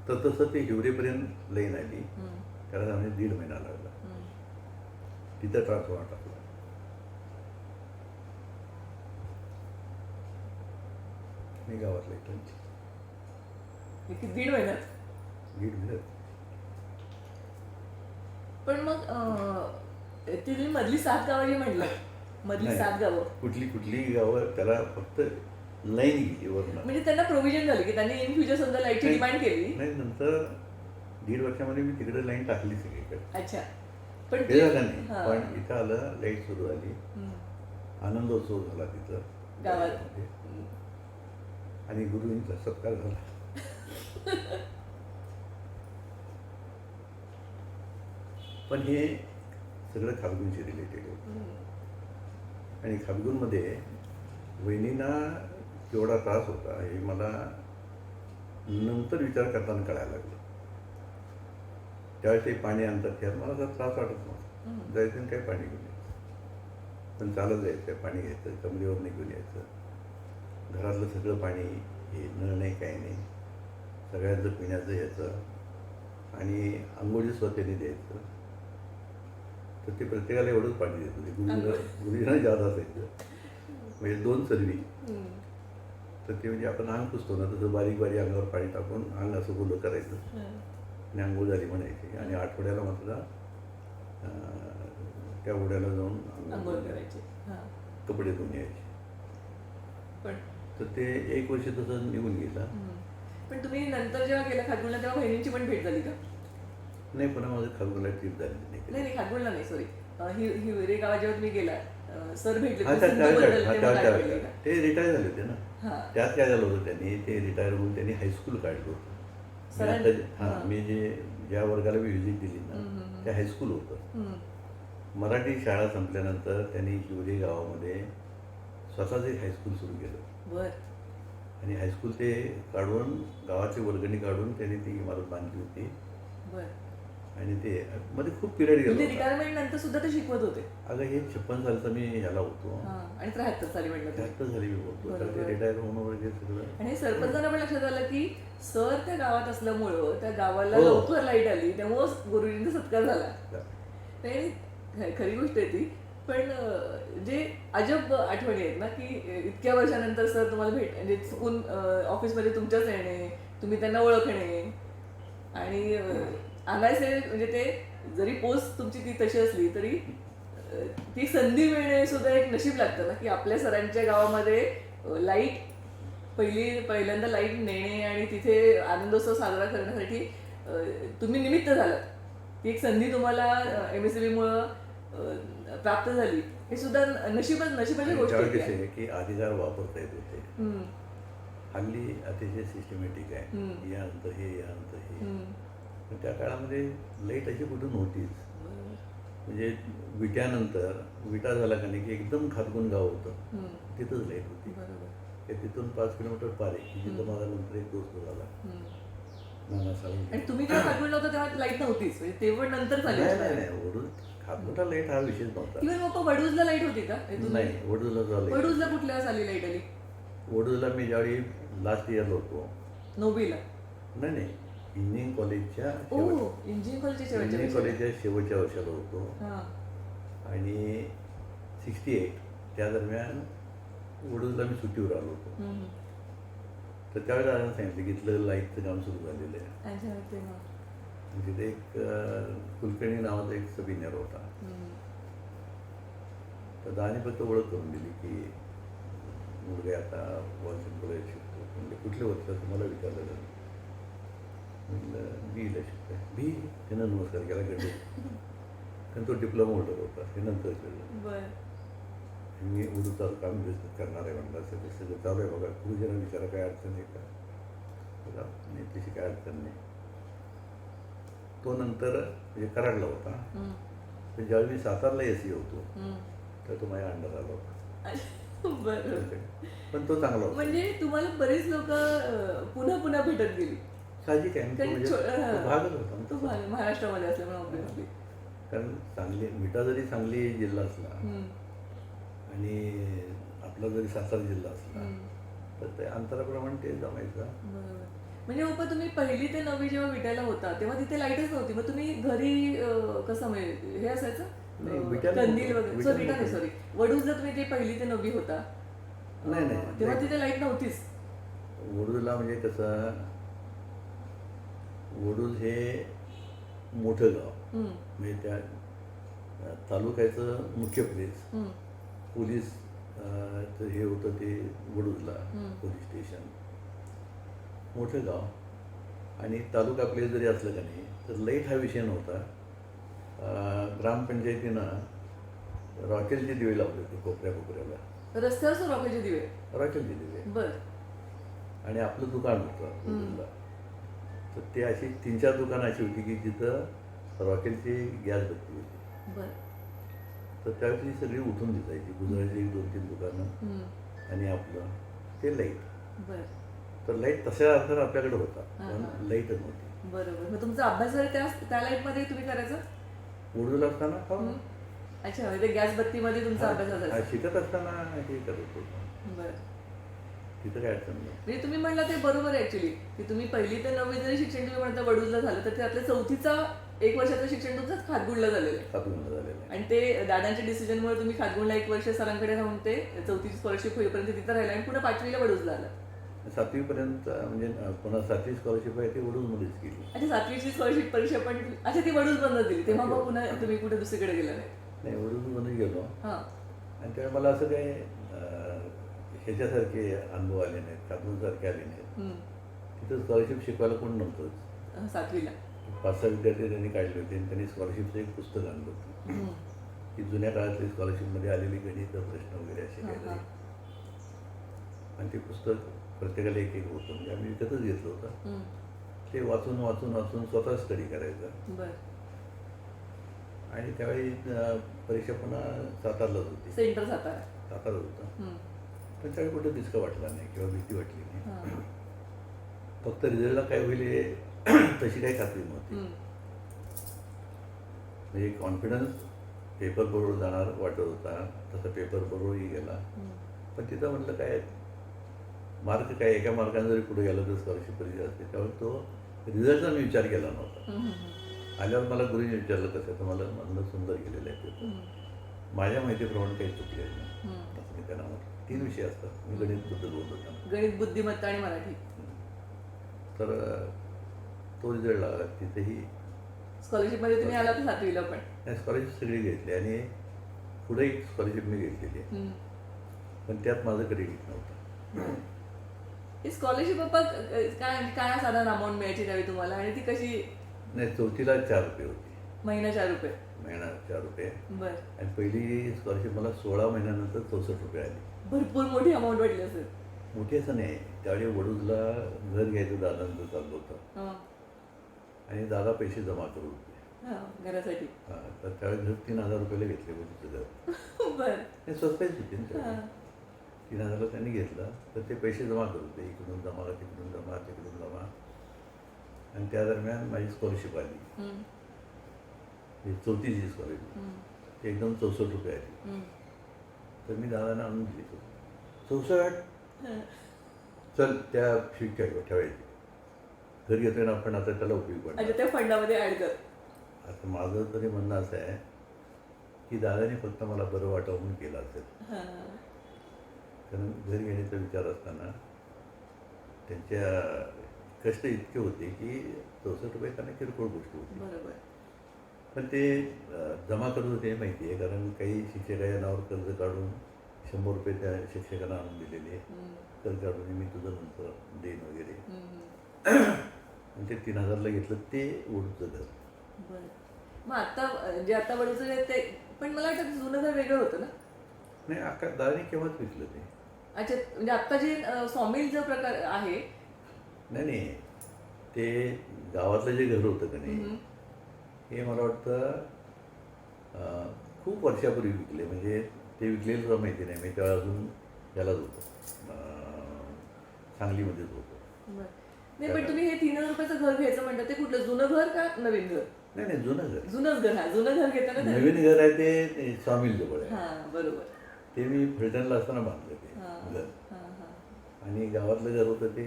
तर तसं ते हिवरेपर्यंत लाईन आली. हं, त्याला म्हणजे 1.5 महिना लागला. हं. तिथं ट्रान्सफॉर्मर टाकला. मी गावात लाईटांची हे किती 1.5 महिन्यात. 1.5 महिन्यात. पण मग ती तुम्ही मधली 7 गावं जी म्हटलं, मधली नाही. 7 गावं कुठली गावं त्याला फक्त लाईन गेली वरनं. म्हणजे त्यांना प्रोव्हिजन झालं की त्यांनी इन फ्युचर समजा लाईटची नाही. डिमांड केली. नाही, नंतर 1.5 वर्षामध्ये मी तिकडे लाईन टाकली सगळीकडे. अच्छा. पण ते झालं नाही, हां. पण इथं आलं, लाईट सुरू झाली, हं. आनंदोत्सव झाला तिथं गावात. गावामध्ये. आणि गुरुजींचा सत्कार झाला. पण हे सगळं खारगुनशी रिलेटेड होतं. हं. आणि खारगुनमध्ये वहिनींना केवढा त्रास होता हे मला नंतर विचार करताना कळायला लागलं. त्यावेळेस ते पाणी आणतात त्यात मला असा त्रास वाटत नव्हता. हं. जायचं आणि काही पाणी घेऊन यायचं. पण चालत जायचं, पाणी घ्यायचं, कमरेवर निघून यायचं. घरातलं सगळं पाणी, हे नळ नाही, काही नाही, सगळ्यांचं पिण्याचं यायचं. आणि आंघोळी स्वतःने द्यायचं. तर ते प्रत्येकाला एवढंच पाणी देत होते. गुरुजींना जादा असायचं, म्हणजे 2 सर्वी. हं. तर ते म्हणजे आपण अंग पुसतो ना, तसं बारीक बारीक अंगावर पाणी टाकून अंग असं गुलं करायचं हं. आणि आंघोळ झाली म्हणायची. आणि आठवड्याला मात्र त्या ओढ्याला जाऊन आंघोळ करायची. हां. कपडे धुवून यायचे. पण तर ते 1 वर्ष तसं निघून गेलं. हं. पण तुम्ही नंतर जेव्हा गेला खारगुनला तेव्हा बहिणींची पण भेट झाली का? नाही, पुन्हा माझं खारगुनला ट्रीप झाली नाही. नाही नाही, खारगुनला नाही, सॉरी. हिवरे गावात जेव्हा तुम्ही गेला, सर भेटले हा, तुम्ही सिंधुदुर्गला तेव्हा काय भेटले का? ते रिटायर झाले होते ना. हां. त्यात काय झालं होतं, त्यांनी ते रिटायर होऊन त्यांनी हायस्कूल काढलं होतं. मी आता हां, मी ज्या वर्गाला मी व्हिजिट दिली हं, ना, हं, हं. ते हायस्कूल होतं. हं. मराठी शाळा संपल्यानंतर त्यांनी हिवरे गावामध्ये स्वतःच एक हायस्कूल सुरू केलं. बरं. आणि हायस्कूल ते काढून, गावाची वर्गणी काढून त्यांनी ती इमारत बांधली होती. बरं. आणि ते मध्ये खूप पिरियड गेलो म्हणजे होता. रिटायरमेंट नंतर सुद्धा ते शिकवत होते. अगं हे 56 सालचा मी ह्याला होतो. हां. आणि 73 साली म्हटलं तुम्ही. 73 साली मी होतो. तर ते बरोबर. रिटायर होणं वगैरे सगळं. आणि सरपंचांना पण लक्षात आलं की सर त्या गावात असल्यामुळं त्या गावाला हो. लवकर लाईट आली, त्यामुळं गुरुजींचा सत्कार झाला. त्या- नाही, खरी गोष्ट आहे ती. पण जे अजब आठवणी आहेत ना की इतक्या वर्षानंतर सर तुम्हाला म्हणजे चुकून ऑफिसमध्ये तुमच्याच येणे, तुम्ही त्यांना ओळखणे आणि आणायचे, म्हणजे ते जरी पोस्ट तुमची ती तशी असली तरी ती संधी मिळणे सुद्धा एक नशीब लागतं ना की आपल्या सरांच्या गावामध्ये लाईट पहिल्यांदा लाईट नेणे आणि तिथे आनंदोत्सव साजरा करण्यासाठी तुम्ही निमित्त झालात. ती एक संधी तुम्हाला MSCB मुळे प्राप्त झाली. हे सुद्धा नशिबाची गोष्ट त्यावेळी कसं आहे. आहे की अधिकार वापरता येत होते. हम्म, हल्ली अतिशय सिस्टमॅटिक आहे. हम्म. यानंतर हे, यानंतर हे. हम्म. पण त्या काळामध्ये लाईट अशी कुठून नव्हतीच. बरोबर. म्हणजे विट्यानंतर, विटा झाला का नाही की एकदम खारगुन गाव होतं, हम्म. तिथंच लाईट होती. बरोबर. ते तिथून 5 किलोमीटर पार आहे की जिथं हम्म. माझा नंतर एक दोस्त झाला, हम्म. नाना आणि साळुंखे. तुम्ही जेव्हा खारगुनला होता तेव्हा लाईट नव्हतीच, म्हणजे तेव्हा नंतर झाली. नाही, ओढून खातगुटा लाईट हा विषय नव्हता. इव्हन पप्पा वडूजला लाईट होती का इथून? नाही, वडूजला झालं. वडूजला कुठल्या साली लाईट आली? वडूजला मी ज्यावेळी लास्ट इयरला होतो. नोबीला? नाही नाही, इंजिनिअरिंग कॉलेजच्या ओ, इंजिनिअरिंग कॉलेजच्या शेवटच्या इंजिनिअरिंग वर्षी. कॉलेजच्या शेवटच्या वर्षाला होतो. हां. आणि 68 त्या दरम्यान वडूजला मी सुट्टीवर आलो होतो. हम्म. तर त्यावेळेस दादांना सांगितलं की इथलं लाईटचं काम सुरू झालेलं आहे. अच्छा, तेव्हा. आणि तिथे एक कुलकर्णी नावाचा एक सब इंजिनियर होता. हम्म. तर दादाने फक्त ओळख करून दिली की मुलगा आता वॉशिंग कॉलेज शिकतो. म्हणजे कुठल्या वर्षात तुम्हाला विचारलं. म्हटलं बीला शिकतोय. बी त्यानं नमस्कार केला कडे. कारण तो डिप्लोमा होल्डर होता. हे नंतर कळलं. बरं. मी उडूचा काम बिझनेस करणार आहे म्हणलं. असं ते सगळं चालू आहे बघा. गुरुजींना विचारा काय अडचण आहे का? बघा नाही, तशी काय अडचण नाही. तो नंतर म्हणजे कराडला होता. हम्म. तर ज्यावेळी मी सातारला एसी होतो हम्म. तर तो माझ्या अंडर आला होता. बरं. पण तो चांगला होता. म्हणजे तुम्हाला बरीच लोक पुन्हा पुन्हा भेटत गेली. साहजिक आहे. तो कारण म्हणजे तो भागच होता ना. तो भाग महाराष्ट्रामध्ये असल्यामुळे ऑब्विसली. कारण सांगली विटा जरी सांगली जिल्हा असला आणि आपला जरी सातारा जिल्हा असला तर ते अंतराप्रमाणे ते जमायचं. बरोबर. म्हणजे पप्पा तुम्ही 1ली ते 9वी जेव्हा विटायला होता तेव्हा तिथे लाईटच नव्हती. मग तुम्ही घरी कसं म्हणजे हे असायचं? नाही, विट्याला कंदील नव्हतं. वगैरे. विट्याला नाही, सॉरी, वडूजला तुम्ही ते 1ली ते 9वी होता नाही नाही तेव्हा नाही. तिथे लाईट नव्हतीच. वडूजला म्हणजे कसं, वडूज हे मोठं गाव. हम्म. म्हणजे त्या तालुक्याचं मुख्य प्लेस हम्म. पोलीस तर हे होतं ते वडूजला हम्म. Police station. मोठं गाव. आणि तालुका प्लेस जरी असलं का नाही तर लाईट हा विषय नव्हता. ग्रामपंचायतीनं रॉकेलचे दिवे लावले होते कोपऱ्या कोपऱ्याला. रस्त्यावर रॉकेलचे दिवे? रॉकेलचे दिवे. बर. आणि आपलं दुकान होतं वडूजला. तर ते अशी 3-4 दुकानं अशी होती की जिथं रॉकेलची गॅस बत्ती होती. बर. तर त्यावेळी ती सगळी उठून दिसायची. गुजराची 1-2-3 दुकानं आणि आपलं ते लाईट. बर. तर लाईट तशा अर्थात आपल्याकडे होता हां, पण हां. लाईटच नव्हती. बरोबर. मग तुमचा अभ्यास जरी त्या लाईटमध्ये तुम्ही करायचा? वडूजला असताना अच्छा, म्हणजे ते गॅस बत्तीमध्ये तुमचा अभ्यास असायचा? शिकत असताना हे करत होतो. बरं. तिथं काय अडचण नाही. म्हणजे तुम्ही म्हणला ते बरोबर आहे ऍक्च्युली की तुम्ही 1ली ते 9वी जरी शिक्षण तुम्ही म्हणता वडूजला झालं तर त्यातलं 4थीचा 1 वर्षाचं शिक्षण तुमचं खातगुडला झालेलं आहे. खातगुंड झालेलं आहे. आणि ते दादांच्या डिसिजनमुळे तुम्ही खातगुडला 1 वर्ष सरांकडे राहून ते 4थीची स्कॉलरशिप होईपर्यंत तिथं राहिला आणि पुन्हा 5वीला वडूजला आला. 7वीपर्यंत म्हणजे पुन्हा 7वी स्कॉलरशिप आहे ती वडूजमध्येच केली. अच्छा, 7वीची स्कॉलरशिप परीक्षा पण अच्छा ती वडूज बंद दिली तेव्हा मग पुन्हा तुम्ही कुठे दुसरीकडे गेला नाही? नाही, वडूजमध्ये गेलो. हां. आणि त्यावेळी मला असं काही ह्याच्यासारखे अनुभव आले नाहीत, खातगुंडसारखे आले नाहीत. तिथं स्कॉलरशिप शिकवायला कोण नव्हतंच. 7वीला 5-6 विद्यार्थी त्यांनी काढले होते आणि त्यांनी स्कॉलरशिपचं एक पुस्तक आणलं होतं की जुन्या काळातली स्कॉलरशिपमध्ये आलेली गणित प्रश्न वगैरे असे काहीतरी. आणि ते पुस्तक प्रत्येकाला एक एक होतं. म्हणजे आम्ही विकतच घेतलं होतं. ते वाचून वाचून वाचून स्वतः स्टडी करायचं. बरं. आणि त्यावेळी परीक्षा पुन्हा सातारलाच होती. सेंटर सातारा. सातारात होतं. पण त्यावेळी कुठं दिसकं वाटलं नाही किंवा भीती वाटली नाही. फक्त रिझल्टला काय होईल हे तशी काही खात्री नव्हती. म्हणजे कॉन्फिडन्स पेपर बरोबर जाणार वाटत होता. तसा पेपर बरोबरही गेला. पण तिथं म्हटलं काय मार्क काय एका मार्काने जरी पुढे गेला तर स्कॉलरशिप परीक्षा असते. त्यामुळे तो रिझल्टचा मी विचार केला नव्हता. आल्यावर मला गुरुजीने विचारलं कसं, तर मला म्हणलं सुंदर गेलेलं आहे पेपर. माझ्या माहितीप्रमाणे काही चुकलेलं नाही असं मी त्यांना म्हटलं. 3 विषय असतात. मी गणितबद्दल बोलत होता. गणित, बुद्धिमत्ता आणि मराठी. तर तो रिझल्ट लागला. तिथेही स्कॉलरशिपमध्ये तुम्ही आला तर 7वीला पण? स्कॉलरशिप सगळी घेतली आणि पुढे एक स्कॉलरशिप मी घेतलेली आहे. पण त्यात माझं क्रेडिट नव्हतं. ही स्कॉलरशिप बाबा काय काय साधारण अमाऊंट मिळायची त्यावेळी तुम्हाला आणि ती कशी? नाही, 4थीला 4 रुपये होती. महिना 4 रुपये? महिना 4 रुपये. बरं. आणि पहिली स्कॉलरशिप मला 16 महिन्यानंतर 64 रुपये आली. भरपूर मोठी अमाऊंट वाटली असेल. मोठी असं नाही. त्यावेळी वडूजला घर घ्यायचं दादांचं चाललं होतं आणि दादा पैसे जमा करत होते घरासाठी. तर त्यावेळी घर 3,000 रुपयाला घेतले वडूजचं घर. बरं. हे स्वस्ताच होते ना त्यावेळी. 3,000ला त्यांनी घेतलं तर ते पैसे जमा करत होते. इकडून जमा, तिकडून जमा, तिकडून जमा. आणि त्या दरम्यान माझी स्कॉलरशिप आली. ही चौथीची स्कॉलरशिप हम्म. ती एकदम 64 आली. हम्म. तर मी दादांना आणून दिली 64. हं. चल त्या शीट ठेवायची. घरी येतोय ना आपण आता त्याला उपयोग अच्छा, पडणार. त्या फंडामध्ये ऍड कर. आता माझं तरी म्हणणं असं आहे की दादाने फक्त मला बरं वाटावं म्हणून केलं असेल. हां. कारण घरी येण्याचा विचार असताना त्यांच्या कष्ट इतके होते की 64 त्यांना किरकोळ गोष्ट होती. बरोबर. पण ते जमा करत होते माहिती आहे, कारण काही शिक्षकाच्या नावावर कर्ज काढून 100 रुपये त्या शिक्षकांना आणून दिलेले. हम्म. कर्ज काढून मी तुझं नंतर देईन वगैरे. हम्म. आणि ते 3,000ला घेतलं ते ओढूचं घर. बरं. मग आता जे आता वडूचं आहे ते, पण मला वाटतं जुनं घर वेगळं होतं ना. नाही अख्खा दादाने केव्हाच विकलं ते. अच्छा, म्हणजे आता जे सॉमिल जो प्रकार आहे. नाही नाही, ते गावातलं जे घर होतं का नाही, हम्म. हे मला वाटतं खूप वर्षापूर्वी विकले. म्हणजे ते विकलेलं सुद्धा माहिती नाही. मी तेव्हा अजून यालाच होतो, सांगलीमध्येच होतो. बरं. नाही, पण तुम्ही हे 3,000 रुपयाचं घर घ्यायचं म्हणतात ते कुठलं, जुनं घर का नवीन घर? नाही नाही, जुनं घर. जुनंच घर. हा, जुनं घर घेताना नवीन घर आहे ते स्वामील जवळ आहे. हां, बरोबर. ते मी फलटणला असताना बांधलं ते हां, घर. हां, हां. आणि गावातलं घर होतं ते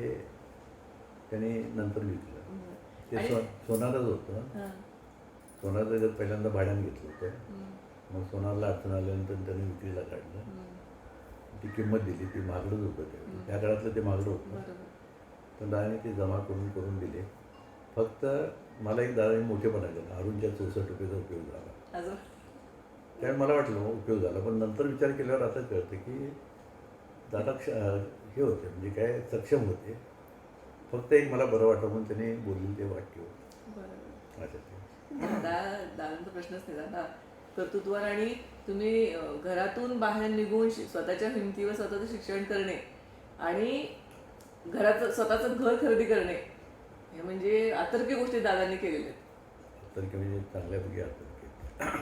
त्याने नंतर विकलं. बरं. ते आणि सोनारच होतं. हां. सोनारचं घर पहिल्यांदा भाड्यानं घेतलं होतं. हम्म. मग सोनारला अडचण आल्यानंतर त्याने विक्रीला काढलं. हम्म. ती किंमत दिली, ती महागडच होतं त्यावेळी. त्या काळातलं ते महागडं होतं. बरोबर. तर दादाने ते जमा करून दिले. फक्त मला एक दादाने मोठेपणा केला, अरुणच्या 64 रुपयेचा उपयोग झाला. अजून त्यावेळी मला वाटलं उपयोग झाला, पण नंतर विचार केल्यावर असं कळतं की दादा हे होते, म्हणजे काय सक्षम होते. फक्त एक मला बरं वाटलं म्हणून त्याने बोलले ते वाक्य होतं. बरोबर. अच्छा ते दादांचा प्रश्नच नाही. दादा कर्तृत्वावर आणि तुम्ही घरातून बाहेर निघून स्वतःच्या हिमतीवर स्वतःचं शिक्षण करणे आणि घराचं स्वतःचं घर खरेदी करणे, हे म्हणजे अतर्क्य गोष्टी दादांनी केलेल्या आहेत. तर म्हणजे चांगल्यापैकी आता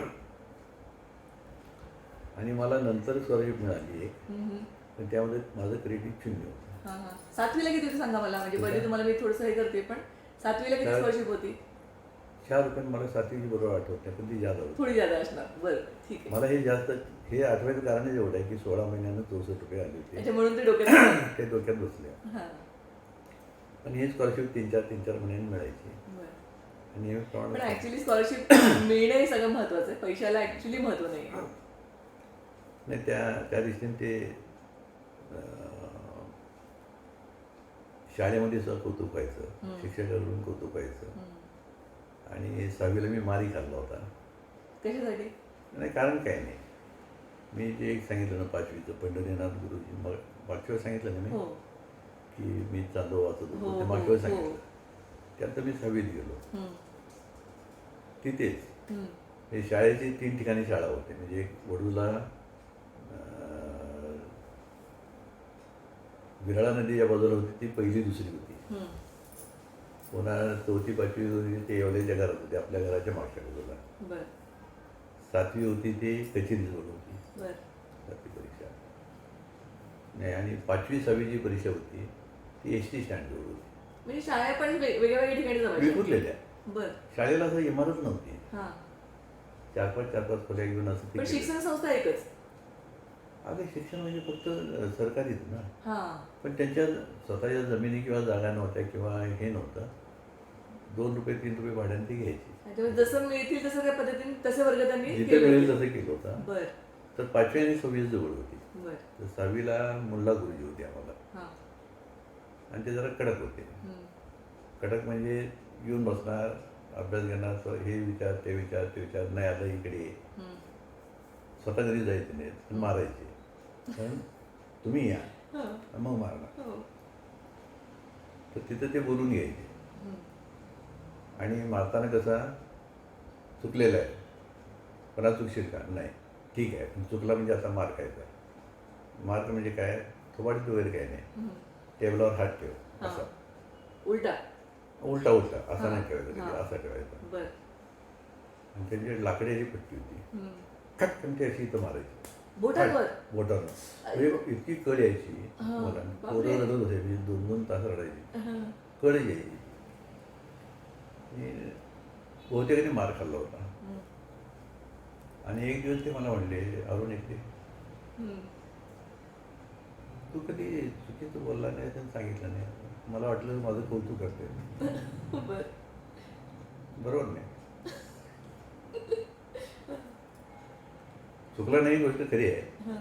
आणि मला नंतर स्कॉलरशिप मिळाली एक. हम्म. पण त्यामध्ये माझं क्रेडिट 0 होतं. हां, हां. 7वीला किती होती सांगा मला, म्हणजे पहिले तुम्हाला मी थोडंसं हे करते, पण 7वीला किती तर- स्कॉलरशिप होती? 4 रुपये मला 7वीची बरोबर आठवत नाही, पण ती जादा होती. थोडी जादा असणार. बरं, ठीक आहे. मला हे जास्त हे आठवायचं कारणच एवढं आहे की 16 महिन्यानं 64 रुपये आले होते. अच्छा, म्हणून ते डोक्यात. ते डोक्यात बसले. हां. पण ही स्कॉलरशिप 3-4 महिन्यांनी मिळायची. बरं. आणि पण नेहमीप्रमाणे ऍक्च्युली स्कॉलरशिप मिळणं हे सगळं महत्वाचं आहे. पैशाला ऍक्च्युली महत्व नाही. नाही त्या दृष्टीने ते शाळेमध्ये सुद्धा कौतुक व्हायचं, हम्म. शिक्षकाकडून कौतुक व्हायचं. हम्म. आणि 6वीला मी मारी खाल्ला होता. कशासाठी? नाही कारण काय नाही, मी जे एक सांगितलं ना 5वीचं पंढरीनाथ गुरुजी, मग मागच्या वेळेस सांगितलं ना मी हो. की मी चांदो वाचत हो, होतो, ते हो, मागच्या वेळेस हो. सांगितलं. त्यानंतर मी 6वीत गेलो. हम्म. तिथेच हम्म. हे शाळेची 3 ठिकाणी शाळा होते. म्हणजे एक वडूला विराळा नदीच्या बाजूला होती, ती पहिली दुसरी होती. हम्म. पुन्हा 4थी 5वी होती ते येवल्याच्या घरात होते, आपल्या घराच्या मागच्या बाजूला. बरं. 7वी होती ती कचेरीजवळ होती, बरं. 7वी परीक्षा. नाही, आणि 5वी 6वीची परीक्षा होती ती SD स्टँडजवळ होती. म्हणजे शाळा पण वेगळ्या वेगळ्या ठिकाणी जमायच्या. विखुरलेल्या. बरं. शाळेला असं इमारत नव्हती. हां. 4-5 खोल्या घेऊन असं ते पण केलं. शिक्षण संस्था एकच. अगं शिक्षण म्हणजे फक्त सरकारीच ना. हां. पण त्यांच्या स्वतःच्या जमिनी किंवा जागा नव्हत्या किंवा हे नव्हतं. 2 रुपये 3 रुपये भाड्याने ती घ्यायची. त्याच्यामुळे जसं मिळतील तसं त्या पद्धतीने तसे वर्ग त्यांनी जिथे केले मिळेल होते. तसं केलं होतं. बरं. तर 5वी आणि 6वी जवळ होती. बरं. तर 6वीला मुल्ला गुरुजी होते आम्हाला, हां. आणि ते जरा कडक होते. हम्म. कडक म्हणजे येऊन बसणार, अभ्यास घेणार, हे विचार ते विचार ते विचार, नाही आलं इकडे ये. हम्म. स्वतः घरी जायचे नाहीत, पण मारायचे. पण तुम्ही या, हो. मग मारणार. हो. तर तिथं ते बोलून यायचे. हम्म. आणि मारताना कसा चुकलेला आहे, पण आज चुकशील का, नाही ठीक आहे, पण चुकला म्हणजे आता मार खायचा. मार्क म्हणजे काय, थोबाडीत वगैरे काय नाही, हम्म. टेबलावर हात ठेव हां. असा, उलटा. उलटा उलटा असा हां. नाही ठेवायचा, कधी हां. असा ठेवायचा. बरं. आणि त्यांची लाकडाची पट्टी होती, हम्म. खटकन ती अशी इथं मारायची बोटांवर. बोटानं. म्हणजे इतकी कळ यायची हां. मला, बापरे. पोरं रडत बसायची, 2-2 तास रडायची, हां. कळ यायची. आणि बहुतेकाने मार खाल्ला होता. हम्म. आणि एक दिवस ते मला म्हणले, अरुण एकटे हम्म. तू कधी चुकीचं बोलला नाही आणि सांगितलं नाही. मला वाटलं माझं कौतुक करते. बर. बरोबर नाही. चुकलं नाही गोष्ट खरी आहे, हा.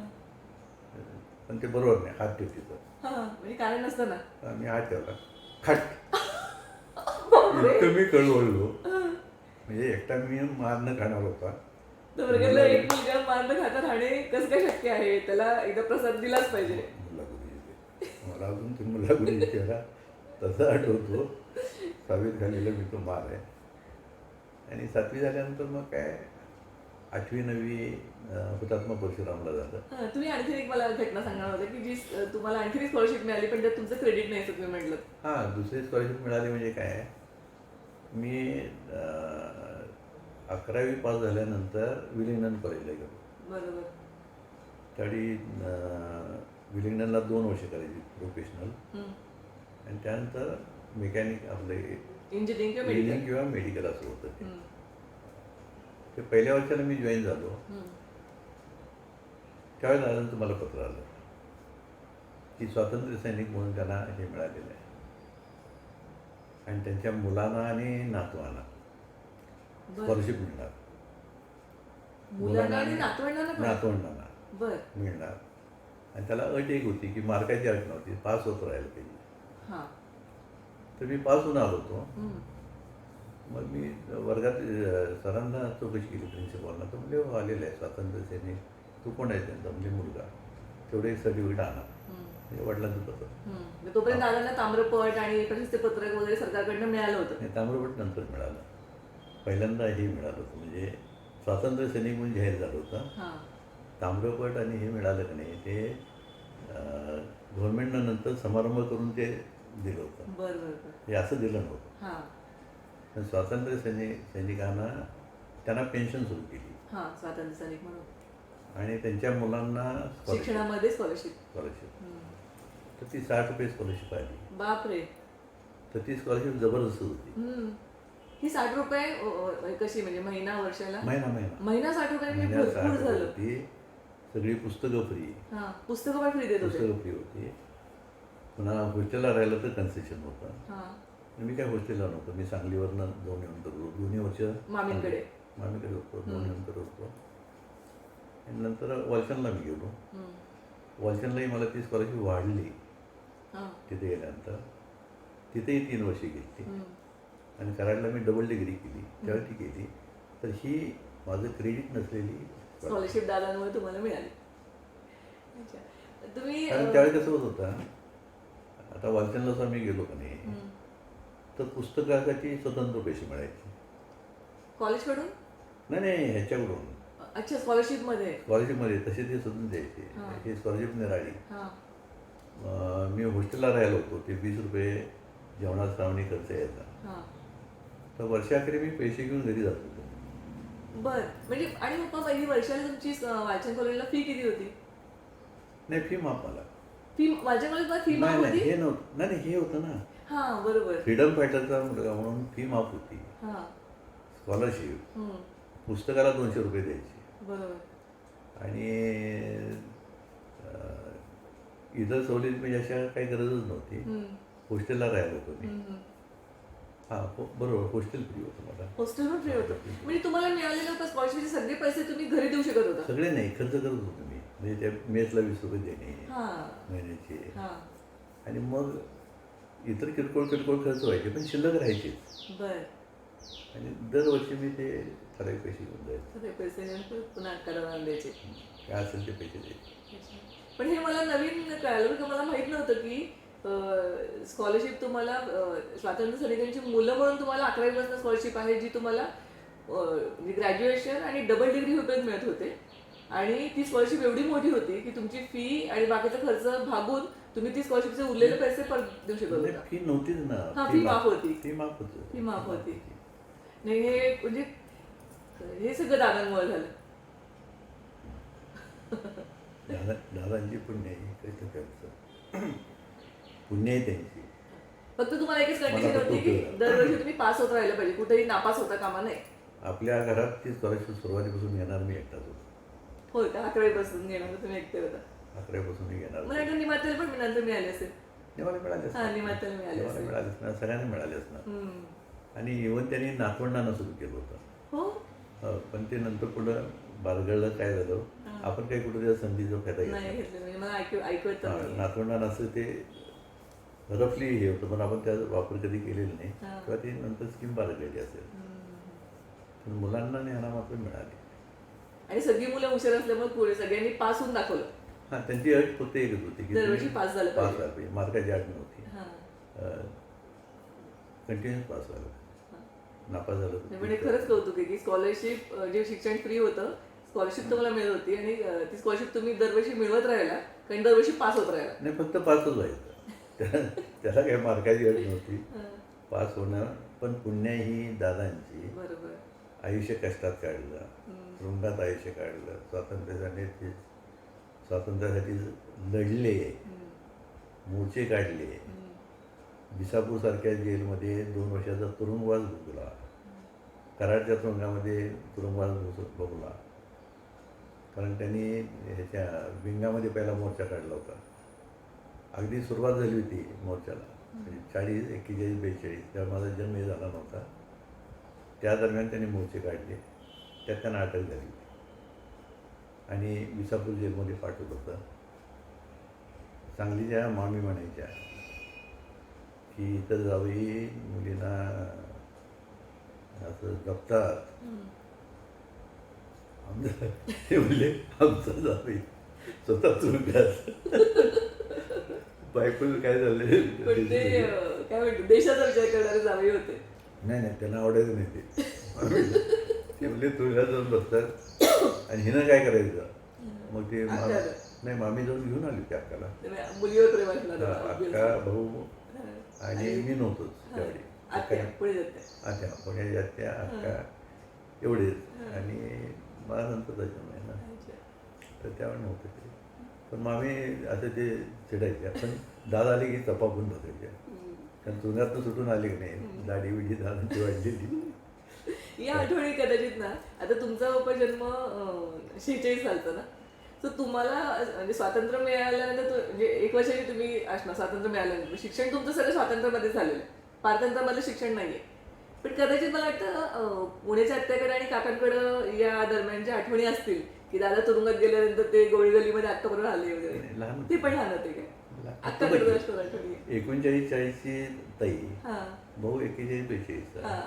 पण ते बरोबर नाही. हात ठेव तिथं. हा, म्हणजे कारण नसतं ना. मी हात ठेवला, खट. बापरे. इतकं मी कळवळलो, म्हणजे एकटा मी मार खाणार होता. तर वर्गातला एक मुलगा मारलं खाता राहणे कसं काय शक्य आहे? त्याला एकदा प्रसाद दिलाच पाहिजे. मुल्ला गुरुजी, मला अजून ते मुल्ला गुरुजी चेहरा तसा आठवतो. 6वीत घालेला मी तो मार आहे. आणि 7वी झाल्यानंतर मग काय 8वी 9वी हुतात्मा परशुरामला झालं. हा, तुम्ही आणखी एक मला घटना सांगणार होते की जी तुम्हाला आणखी स्कॉलरशिप मिळाली पण त्यात तुमचं क्रेडिट नाही असं तुम्ही म्हटलं. हां, दुसरी स्कॉलरशिप मिळाली म्हणजे काय, मी 11वी पास झाल्यानंतर विलिंग्डन कॉलेजला गेलो. बरोबर. त्यावेळी विलिंग्डनला 2 वर्ष करायची प्रोफेशनल, हम्म. आणि त्यानंतर मेकॅनिक आपले इंजिनिअरिंग किंवा इंजिनिअरिंग मेडिकल. किंवा मेडिकल असं होतं ते. हम्म. ते पहिल्या वर्षाला मी जॉईन झालो. हम्म. त्यावेळेस आल्यानंतर मला पत्र आलं की स्वातंत्र्य सैनिक म्हणून त्यांना हे मिळालेलं आहे, आणि त्यांच्या मुलांना आणि नातवांना बरं. स्कॉलरशिप मिळणार. मुलांना आणि नातवंडांना पण? नातवंडांना बर. मिळणार. आणि त्याला अट एक होती की मार्काची अट नव्हती, पास होत राहायला पाहिजे. हा. तर मी पास होऊन आलो होतो. हम्म. मग मी वर्गात सरांना चौकशी केली प्रिन्सिपॉलला. तर म्हणजे हो आलेलं आहे स्वातंत्र्य सैनिक. तू कोण आहे त्यांचा? म्हणजे मुलगा. तेवढे सर्टिफिकेट आणा. हम्म. म्हणजे वडिलांचं पत्र. हम्म. तोपर्यंत दादांना ताम्रपट आणि प्रशस्तीपत्रक वगैरे सरकारकडनं मिळालं होतं. आणि ताम्रपट नंतर मिळालं. पहिल्यांदा हे मिळालं होतं, म्हणजे स्वातंत्र्य सैनिक म्हणून जाहीर झालं होतं. हा. ताम्रपट आणि हे मिळालं की नाही, ते गव्हर्नमेंटनं नंतर समारंभ करून ते दिलं होतं. बर बर बर. हे असं दिलं नव्हतं. हा. पण स्वातंत्र्य सैनिकांना त्यांना पेन्शन सुरू केली, हा, स्वातंत्र्य सैनिक म्हणून आणि त्यांच्या मुलांना शिक्षणामध्ये स्कॉलरशिप. स्कॉलरशिप. तर ती 60 रुपये स्कॉलरशिप आली. बापरे. तर ती स्कॉलरशिप जबरदस्त होती. ही 60 रुपये कशी म्हणजे महिना वर्षाला? महिना 60 रुपये म्हणजे महिन्यात भरपूर 60 रुपये झालं. होती. सगळी पुस्तकं फ्री. हा, पुस्तकं पण फ्री देत होते. पुस्तकं फ्री होती. पुन्हा हॉस्टेलला राहिलं तर कन्सेशन होतं. हा. मी काय हॉस्टेलला नव्हतो, मी सांगलीवरनं जाऊन येऊन करतो. दोन्ही वर्ष मामींकडे होतो, जाऊन येऊन करत होतो. आणि नंतर वॉल्चनला मी गेलो. वॉल्चनलाही मला ती स्कॉलरशिप वाढली. हा. तिथे गेल्यानंतर तिथेही 3 वर्षे गेली. हम्म. आणि कराडला मी डबल डिग्री केली, तेव्हा ती केली. तर ही माझं क्रेडिट नसलेली स्कॉलरशिप दादांमुळे तुम्हाला मिळाली. अच्छा. तुम्ही कारण त्यावेळी कसं होत होतं, आता वाचनला जर मी गेलो का नाही, तर पुस्तकासाठी स्वतंत्र पैसे मिळायचे. कॉलेजकडून? नाही, ह्याच्याकडून. अच्छा, स्कॉलरशिपमध्ये? स्कॉलरशिपमध्ये तसे ते स्वतंत्र द्यायचे. हां. हे स्कॉलरशिप निराळी. हां. मी हॉस्टेलला राहिलो होतो. ते 20 रुपये जेवणाचा श्रावणी खर्च यायचा. हां. तर वर्षाखेरी मी पैसे घेऊन घरी जात होतो. बर. म्हणजे आणि पप्पा पहिली वर्षाला तुमची वाचन कॉलेजला फी किती होती? नाही, फी माफ मला. फी वाचन कॉलेजला फी माफ नाही, होती? हे नव्हतं. नाही, हे होतं ना, हां, बरोबर. फ्रीडम फायटरचा मुलगा म्हणून फी माफ होती. हां. स्कॉलरशिप हम्म. पुस्तकाला 200 रुपये द्यायची. बरोबर. आणि इतर सवलती म्हणजे अशा काही गरजच नव्हती. हॉस्टेलला राहिलो होतो मी. हां, बरोबर, हॉस्टेल फ्री होतं मला. हॉस्टेल पण फ्री होतं. म्हणजे तुम्हाला मिळालेले स्कॉलरशिपचे सगळे पैसे तुम्ही घरी देऊ शकत होता? सगळे नाही, खर्च करत होतो मी. म्हणजे त्या मेसला 20 रुपये देणे हां. महिन्याचे. हां. आणि मग इतर किरकोळ खर्च व्हायचे, पण शिल्लक राहायचे. बर. आणि दरवर्षी मी ते ठराविक पैसे घेऊन जायचे. सगळे पैसे घेऊन पुन्हा करायला द्यायचे. काय असेल ते पैसे द्यायचे. पण हे मला नवीन कळालं की मला माहित नव्हतं की स्कॉलरशिप तुम्हाला स्वातंत्र्य सैनिकांची मुलं म्हणून तुम्हाला 11वी स्कॉलरशिप आहे, जी तुम्हाला ग्रॅज्युएशन आणि डबल डिग्री होईपर्यंत मिळत होते. आणि ती स्कॉलरशिप एवढी मोठी होती की तुमची फी आणि बाकीचा खर्च भागून तुम्ही ती स्कॉलरशिपचे उरलेले पैसे परत देऊ शकत होता. फी नव्हतीच ना. हां, फी माफ होती. फी माफ होती. फी माफ होती. नाही, हे म्हणजे हे सगळं दादांमुळे झालं. दादांची पुण्य आहे, काही त्यांचं पुण्य आहे त्यांची. फक्त तुम्हाला एकच कंडिशन होती की दरवर्षी तुम्ही पास होत राहिलं पाहिजे, कुठेही नापास होता कामा नये. आपल्या घरात ती स्कॉलरशिप सुरुवातीपासून घेणार मी एकटाच होतो. होय का? 11वी पासून घेणार तुम्ही एकटे होता? 11वीपासून मी घेणार मला होतो. वाटतं निमात्याला पण नंतर मिळाली असेल. मला मिळाले हा, निमात्याला मिळाले मला असेल. मिळाले असणार, सगळ्यांना मिळाले असणार. हम्म. आणि इव्हन त्यांनी नातवंडांना सुरू केलं होतं. हो. पण ते नंतर पुढं बारगळलं, काय झालं, हा. आपण काही कुठं त्या संधीचा फायदा नाही घेतला. घेतलं म्हणजे मला ऐकत हा, नातवंडांना असं ते रफली हे होतं, पण आपण त्याचा वापर कधी केलेला नाही हा. किंवा ती नंतर स्कीम बारगळली असेल. पण मुलांना आणि ह्यांना मात्र मिळाली. आणि सगळी मुलं हुशार असल्यामुळे पुढे सगळ्यांनी पास होऊन दाखवलं. हां, त्यांची अट फक्त एकच होती की दरवर्षी तुम्ही पास झालं पास पाहिजे. व्हायला पाहिजे. मार्काची अट नव्हती. हा. कंटिन्युअस पास व्हायला पाहिजे. नापास झालं तर म्हणजे खरंच कौतुक आहे की स्कॉलरशिप जे शिक्षण फ्री होतं, स्कॉलरशिप तुम्हाला मिळत होती आणि ती स्कॉलरशिप तुम्ही दरवर्षी मिळवत राहिला कारण दरवर्षी पास होत राहिला. नाही, फक्त पासच व्हायचं. त्याला काही मार्काची अट नव्हती. हा. पास होणं. पण पुण्य ही दादांची बरोबर. आयुष्य कष्टात काढलं, तुरुंगात आयुष्य काढलं, स्वातंत्र्यासाठी लढले, मोर्चे काढले, विसापूरसारख्या जेलमध्ये 2 वर्षाचा तुरुंगवास भोगला, कराडच्या तुरुंगामध्ये तुरुंगवास भोगला, कारण त्यांनी ह्याच्या विंगामध्ये पहिला मोर्चा काढला होता. अगदी सुरुवात झाली होती मोर्चाला, म्हणजे 40, 41, 42, तेव्हा माझा जन्मही झाला नव्हता. त्या दरम्यान त्यांनी मोर्चे काढले, त्यात त्यांना अटक झाली होती आणि विसापूर जेलमध्ये पाठवलं होतं. सांगलीच्या मामी म्हणायच्या की इथं जाऊही मुलींना असं जपतात. आमचं ते म्हणले आमचं जावई स्वतः तुरुंगात. बायकोचं काय झालं पण ते काय म्हणतो देशाचा विचार करणारे जावई होते. नाही नाही, त्यांना आवडायचं नाही ते. ते म्हणले तुरुंगात जाऊन बसतात आणि हिनं काय करायचं. मग ते नाही, मामी जाऊन घेऊन आली होती अक्काला. मुलीवर प्रेम असणार. अक्का, भाऊ आणि मी नव्हतोच त्यावेळी. पुढे जाते अच्छा, पुणे त्या अक्का एवढेच. आणि मला नंतरचा जन्म आहे ना, तर त्यावेळी नव्हतं ते. पण मामी असं ते चिडायच्या, पण दादा आले की चपापून बसायच्या. कारण तुरुंगातनं सुटून आले की नाही, दाढी बिडी दादांची वाढलेली. या आठवणी कदाचित ना, आता तुमचा जन्म 46 सालचा ना, तर तुम्हाला म्हणजे स्वातंत्र्य मिळाल्यानंतर म्हणजे 1 वर्षाची तुम्ही असणार स्वातंत्र्य मिळाल्यानंतर शिक्षण तुमचं सगळं स्वातंत्र्यामध्ये झालेलं आहे. पारतंत्र्यामधलं शिक्षण नाहीये. पण कदाचित मला वाटतं पुण्याच्या आत्याकडे आणि काकांकडं या दरम्यानच्या आठवणी असतील की दादा तुरुंगात गेल्यानंतर ते गोळी गलीमध्ये आत्ताबरोबर आले वगैरे. लहान ते पण लहान होते काय? आत्ताकडे असतो आठवणी. 39-40ची ताई, हा. भाऊ 41-42चा. हा.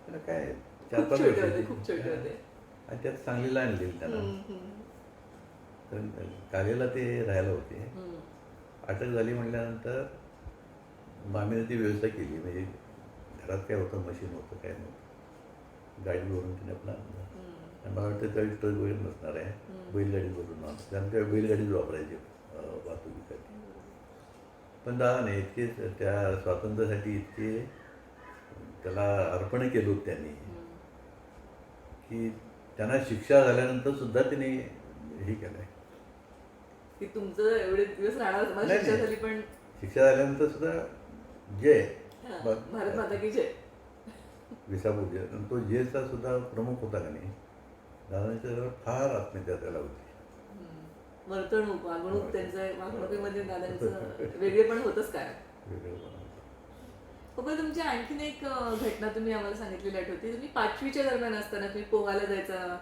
त्याला काय खूप 4-5 छोटे होते, वर्षाचे. खूप छोटे होते. आणि त्यात सांगलीला आणलेली त्याला. तर कालेला ते राहायला होते. अटक झाली म्हटल्यानंतर मामीने ती व्यवस्था केली. म्हणजे घरात काय होतं, मशीन होतं, काय नव्हतं. गाडीवरून तिने आपला आणलं. आणि मला वाटतं त्यावेळी ट्रक वगैरे नसणार आहे, बैलगाडी भरून आणलं. कारण त्या बैलगाडीच वापरायची वाहतुकीसाठी. पण दादाने इतके त्या स्वातंत्र्यासाठी इतके त्याला अर्पण केलं होतं त्यांनी की त्यांना शिक्षा झाल्यानंतर सुद्धा त्यांनी हे केलं आहे की तुमचं एवढे दिवस राहणार. मला नाही, शिक्षा नाही. झाली पण शिक्षा झाल्यानंतर सुद्धा जय भारत माता की जय. विसापूर जेल, आणि तो जेलचा सुद्धा प्रमुख होता का नाही, दादांच्या जवळ फार आत्मीयता त्याला होती. वर्तणूक वागणूक त्यांचं वागणुकीमध्ये दादांचं वेगळे पण होतच काय. वेगळं बनवलं. पण तुमची आणखीन एक घटना तुम्ही आम्हाला सांगितलेली आठवते. तुम्ही 5वीच्या दरम्यान असताना तुम्ही पोहायला जायचा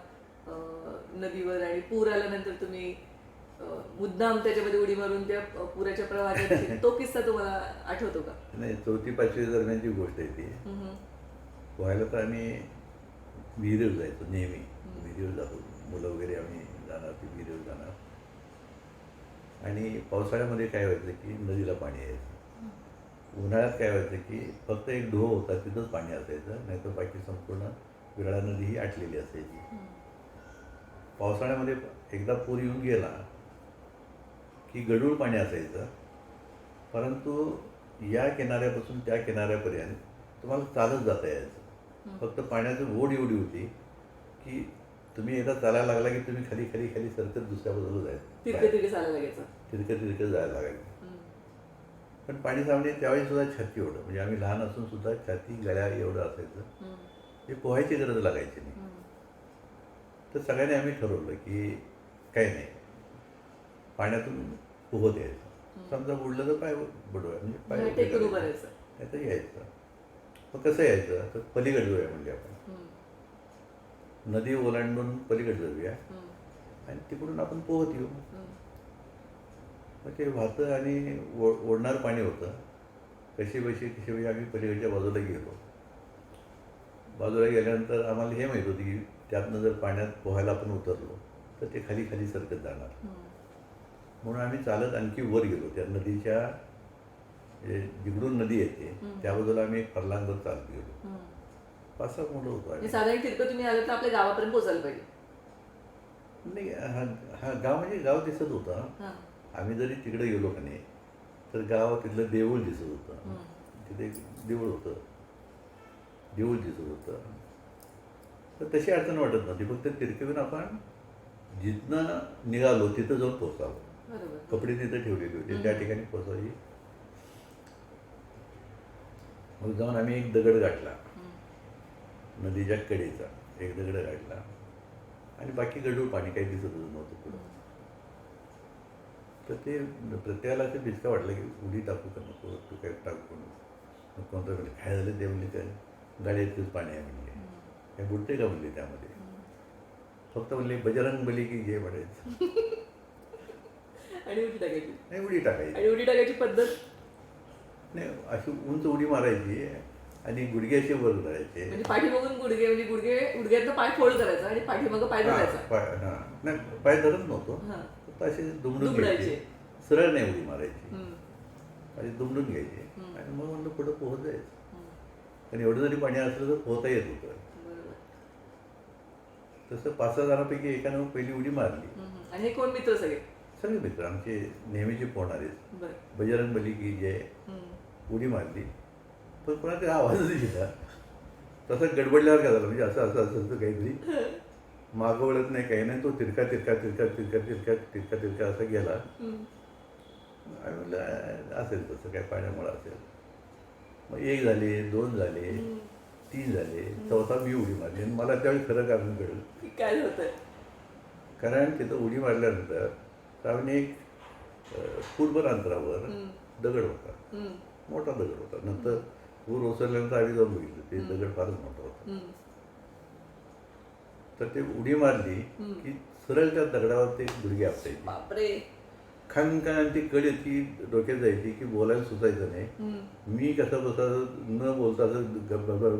नदीवर आणि पूर आल्यानंतर तुम्ही मुद्दाम त्याच्यामध्ये उडी मारून त्या पुराच्या प्रवाहात तो किस्सा तुम्हाला आठवतो का? नाही, 4थी-5वी दरम्यानची गोष्ट आहे ती. पोहायला तर आम्ही विहिरीवर जायचो नेहमी. विहिरीवर जातो, मुलं वगैरे आम्ही जाणार, ती विहिरीवर जाणार. आणि पावसाळ्यामध्ये काय व्हायचं की नदीला पाणी यायचं. उन्हाळ्यात काय व्हायचं की फक्त एक ढोह होता, तिथंच पाणी असायचं, नाहीतर बाकी संपूर्ण विरळा नदी ही आटलेली असायची. पावसाळ्यामध्ये एकदा पूर येऊन गेला की गढूळ पाणी असायचं, परंतु या किनाऱ्यापासून त्या किनाऱ्यापर्यंत तुम्हाला चालत जाता यायचं. फक्त पाण्याची ओढ एवढी होती की तुम्ही एकदा चालायला लागला की तुम्ही खाली खाली खाली सरकत दुसऱ्या बाजूला जायचं, तिरके चालायला लागायचं, तिरकं जायला लागायचं. पण पाणी सावणे त्यावेळी सुद्धा छाती एवढं, म्हणजे आम्ही लहान असून सुद्धा छाती गळ्या एवढं असायचं. हे पोहायची गरज लागायची नाही. तर सगळ्यांनी आम्ही ठरवलं की काही नाही, पाण्यातून पोहत यायचं. समजा बुडलं तर पाय बुडवाय, म्हणजे पाय म्हणजे उभे टेकून उभं करायचे. राहायचं. नाही तर यायचं. मग कसं यायचं, तर पलीकडे जाऊया म्हणजे आपण नदी ओलांडून पलीकडे जाऊया आणि तिकडून आपण पोहत येऊ. मग ते वाहतं आणि ओढणार पाणी होतं. कशी आम्ही पलीकडच्या बाजूला गेलो. बाजूला गेल्यानंतर आम्हाला हे माहीत होतं की त्यातनं जर पाण्यात पोहायला आपण उतरलो तर ते खाली खाली सरकत जाणार. म्हणून आम्ही चालत आणखी वर गेलो. त्या नदीच्या जिकडून नदी येते त्या बाजूला आम्ही एक फरलांगभर चालत गेलो. 5-6 मुलं होतो आम्ही. साधारण तिरकं तुम्ही आलं तर आपल्या गावापर्यंत पोहोचायला पाहिजे. नाही, हा गाव म्हणजे गाव दिसत होतं. हां. आम्ही जरी तिकडे गेलो का नाही तर गाव तिथलं देऊळ दिसत होतं. तिथे देऊळ होतं, देऊळ दिसत होतं. तर तशी अडचण वाटत नव्हती. फक्त तिरकवीन आपण जिथनं निघालो तिथं जाऊन पोहोचावं. बरोबर. कपडे तिथं ठेवलेले होते, त्या ठिकाणी पोहोचायची. मग जाऊन आम्ही एक दगड गाठला, नदीच्या कडेचा एक दगड गाठला आणि बाकी गढूळ पाणी काही दिसतच नव्हतं पुढं. तर ते प्रत्येकाला ते भिजका वाटलं की उडी टाकू का नको, तू काय टाकू नको. मग कोणतं म्हणले काय झालं, ते म्हणले काय गाड्यातच पाणी आहे म्हणले, काय बुडते का म्हणले त्यामध्ये. फक्त म्हणले बजरंग बली की जे म्हणायचं आणि उडी टाकायची. नाही, उडी टाकायची. आणि उडी टाकायची पद्धत नाही, अशी उंच उडी मारायची आणि गुडघे असे वर धरायचे. म्हणजे पाठीमागून गुडघे, म्हणजे गुडघ्यातनं पाय फोल्ड करायचा आणि पाठीमागं पाय धरायचा. नाही, पाय धरत नव्हतो, हां. फक्त असे दुमडून दुमडायचे. घ्यायचे. सरळ नाही उडी मारायची, हम्म. आणि दुमडून घ्यायचे. आणि मग म्हणलं पुढं पोहत जायचं. हम्म. आणि एवढं जरी पाणी असलं तर पोहता येत होतं. बरोबर. तसं 5-6 जणांपैकी एकानं पहिली उडी मारली. आणि हे कोण मित्र सगळे? सगळे मित्र आमचे नेहमीचे पोहणारे. बरं. बजरंग बली की जय उडी मारली, पण कोणाचा आवाजच दिला. तसं गडबडल्यावर काय झालं, म्हणजे असं असं असं असं काहीतरी मागं वळत नाही, काही नाही. तो तिरका तिरका तिरका तिरका तिरका तिरका तिरका असा गेला. आणि म्हटलं असेल तसं काय पाण्यामुळं असेल. मग 1 झाले, 2 झाले, 3 झाले, 4था मी उडी मारली. आणि मला त्यावेळी खरं कारण कळलं काय होतंय. कारण तिथं उडी मारल्यानंतर आम्ही एक फूटभर अंतरावर दगड होता, मोठा दगड होता. नंतर पूर ओसरल्यानंतर आम्ही जाऊन बघितलं, ते दगड फारच मोठा होता. तर ते उडी मारली की सरळ त्या दगडावर ते गुडघे आपटायचे. बापरे. खान ती कड ती डोक्यात जायची की बोलायला सुचायचं नाही. मी कसं बसायचं न बोलता असं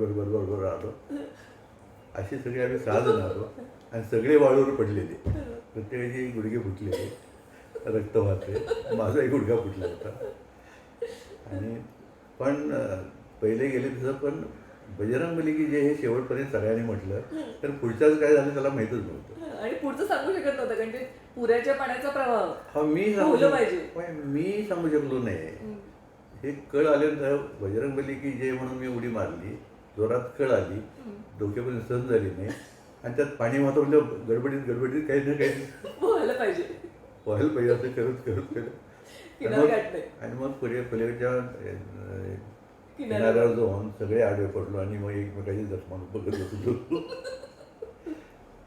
गडबड आलो. अशी सगळी आम्ही 6 जण आलो आणि सगळे वाळूवर पडलेले, प्रत्येकाचे गुडघे फुटलेले, रक्त वाहते. माझाही गुडघा फुटला होता. आणि पण पहिले गेले तसं, पण बजरंग बली की जे हे शेवटपर्यंत सगळ्यांनी म्हटलं, तर पुढच्याच काय झालं त्याला माहीतच नव्हतं. आणि पुढचं सांगू शकत नव्हतं, कारण ते पुराच्या पाण्याचा प्रवाह. हा मी सांगू शकलो नाही. हे कळ आल्यानंतर बजरंग बली की जे म्हणून मी उडी मारली, जोरात कळ आली, डोक्यापर्यंत सहन झाली नाही. आणि त्यात पाणी मात्र म्हणजे गडबडीत काही ना काही व्हायला पाहिजे असं करत आणि मग पलीकडच्या किनाऱ्यावर जाऊन सगळे आडवे पडलो आणि मग एकमेकाची जखमा बघत होतो.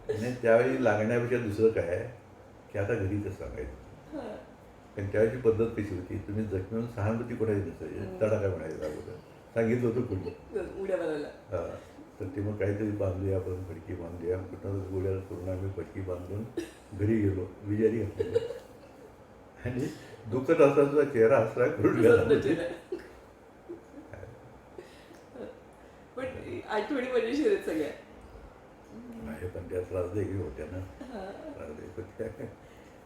आणि त्यावेळी लागण्यापेक्षा दुसरं काय की आता घरी कसं सांगायचं. कारण त्यावेळी पद्धत कशी होती, तुम्ही जखमीहून सहानुभूती कोणाची नसायची, तडा काय म्हणायचं अगोदर सांगितलं होतं कोणी उड्या मारायला. हां. तर ते मग काहीतरी बांधूया, आपण फडकी बांधूया, कुठं गोळ्या करून आम्ही फडकी बांधून घरी गेलो, विजारी घातलेली. आणि दुखत असताना चेहरा हसरा करून गेला. पण आठवणी मजेशीर आहेत सगळ्या. आहे, पण त्या त्रासदायी होत्या ना, त्रासदायक होत्या.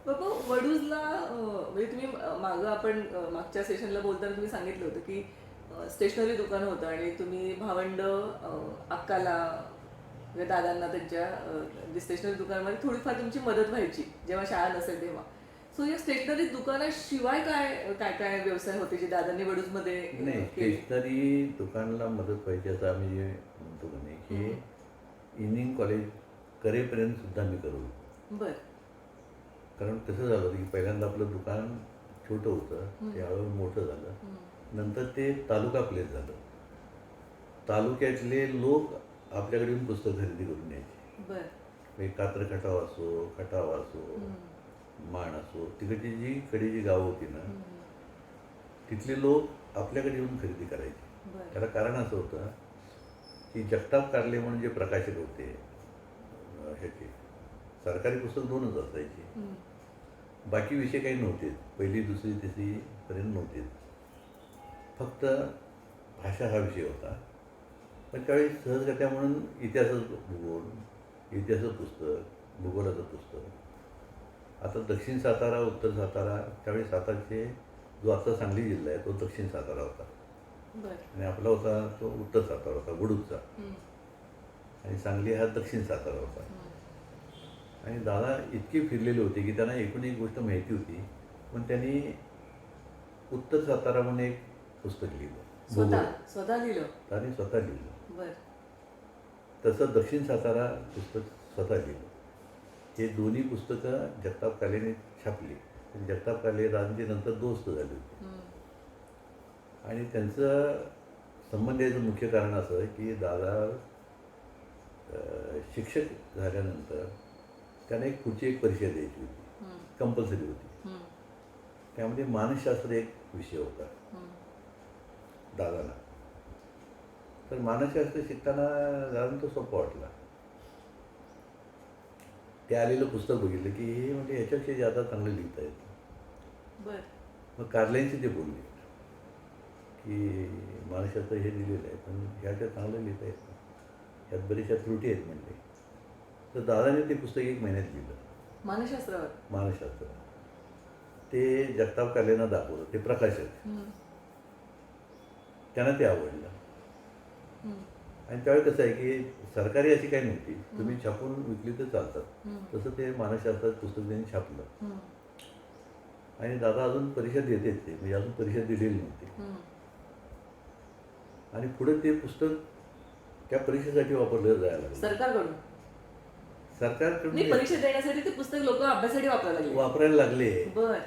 बाबा वडूजला म्हणजे तुम्ही मागं आपण मागच्या सेशनला बोलताना तुम्ही सांगितलं होतं की स्टेशनरी दुकान होतं आणि तुम्ही भावंड अक्काला म्हणजे दादांना त्यांच्या स्टेशनरी दुकानामध्ये थोडीफार तुमची मदत व्हायची जेव्हा शाळा नसेल तेव्हा. सो या स्टेशनरी दुकानाशिवाय काय काय काय व्यवसाय होते जे दादांनी वडूजमध्ये नाही, स्टेशनरी दुकानाला मदत व्हायची असं आम्ही जे म्हणतो का नाही की इंजिनिअरिंग कॉलेज करेपर्यंत सुद्धा मी करू. बरं. कारण कसं झालं की पहिल्यांदा आपलं दुकान छोटं होतं, ते हळूहळू मोठं झालं. नंतर ते तालुका प्लेस झालं. तालुक्यातले लोक आपल्याकडे येऊन पुस्तक खरेदी करून न्यायचे. बर. म्हणजे कात्र खटाव असो, खटाव असो, हम्म. माण असो, तिकडची जी कडेची गावं होती ना, हम्म. तिथले लोक आपल्याकडे येऊन खरेदी करायचे. बर. त्याला कारण असं होतं की जगताप कारले म्हणून जे प्रकाशक होते ह्याचे सरकारी पुस्तक 2च असायचे. हम्म. बाकी विषय काही नव्हतेच. पहिली, दुसरी, तिसरीपर्यंत नव्हतेच. फक्त भाषा हा विषय होता. पण त्यावेळी सहजगत्या म्हणून इतिहासाचं भूगोल, इतिहासाचं पुस्तक, भूगोलाचं पुस्तक. आता दक्षिण सातारा, उत्तर सातारा, त्यावेळी सातारचे जो आता सांगली जिल्हा आहे तो दक्षिण सातारा होता बर. आणि आपला होता तो उत्तर सातारा होता, वडूदचा. हम्म. आणि सांगली हा दक्षिण सातारा होता. हम्म. आणि दादा इतके फिरलेले होते की त्यांना एकूण एक गोष्ट माहिती होती. पण त्यांनी उत्तर सातारा म्हणून एक पुस्तक लिहिलं, भूगोल. स्वतः लिहिलं. त्यांनी स्वतः लिहिलं. बर. तसं दक्षिण सातारा पुस्तक स्वतः लिहिलं. हे दोन्ही पुस्तकं जगताप कालेने छापली. जगताप काले दादांचे नंतर दोस्त झाले होते. हम्म. आणि त्यांचं संबंध याचं मुख्य कारण असं की दादा शिक्षक झाल्यानंतर त्यांना एक पुढची एक परीक्षा द्यायची होती, हम्म. कंपल्सरी होती. हम्म. त्यामध्ये मानसशास्त्र एक विषय होता हम्म. दादाला. तर मानसशास्त्र शिकताना दादांना तो सोपा वाटला. ते आलेलं पुस्तक बघितलं की हे म्हणजे ह्याच्यापेक्षा जादा चांगलं लिहिता येतं. बर. मग कारल्यांशी ते बोलले की मानसशास्त्र हे दिलेलं आहे पण ह्याच्या चांगलं लिहिता येतं, ह्यात बऱ्याचशा त्रुटी आहेत म्हणले. तर दादाने ते पुस्तक 1 महिन्यात लिहिलं, मानसशास्त्रावर. मानसशास्त्र. ते जगताप कालेंना दाखवलं, ते प्रकाशक. हम्म. त्यांना ते आवडलं. हम्म. आणि त्यावेळी कसं आहे की सरकारी अशी काही नव्हती, तुम्ही छापून विकली तर चालतात. हम्म. तसं ते मानसशास्त्राचं पुस्तक त्यांनी छापलं. हम्म. आणि दादा अजून परीक्षा देतेच ते, म्हणजे अजून परीक्षा दिलेली नव्हती. हम्म. आणि पुढे ते पुस्तक त्या परीक्षेसाठी वापरलं जायला लागलं. सरकारकडून सरकारकडून नाही, परीक्षा देण्यासाठी ते पुस्तक लोक अभ्यासासाठी वापरायला लागले. वापरायला लागले. बर.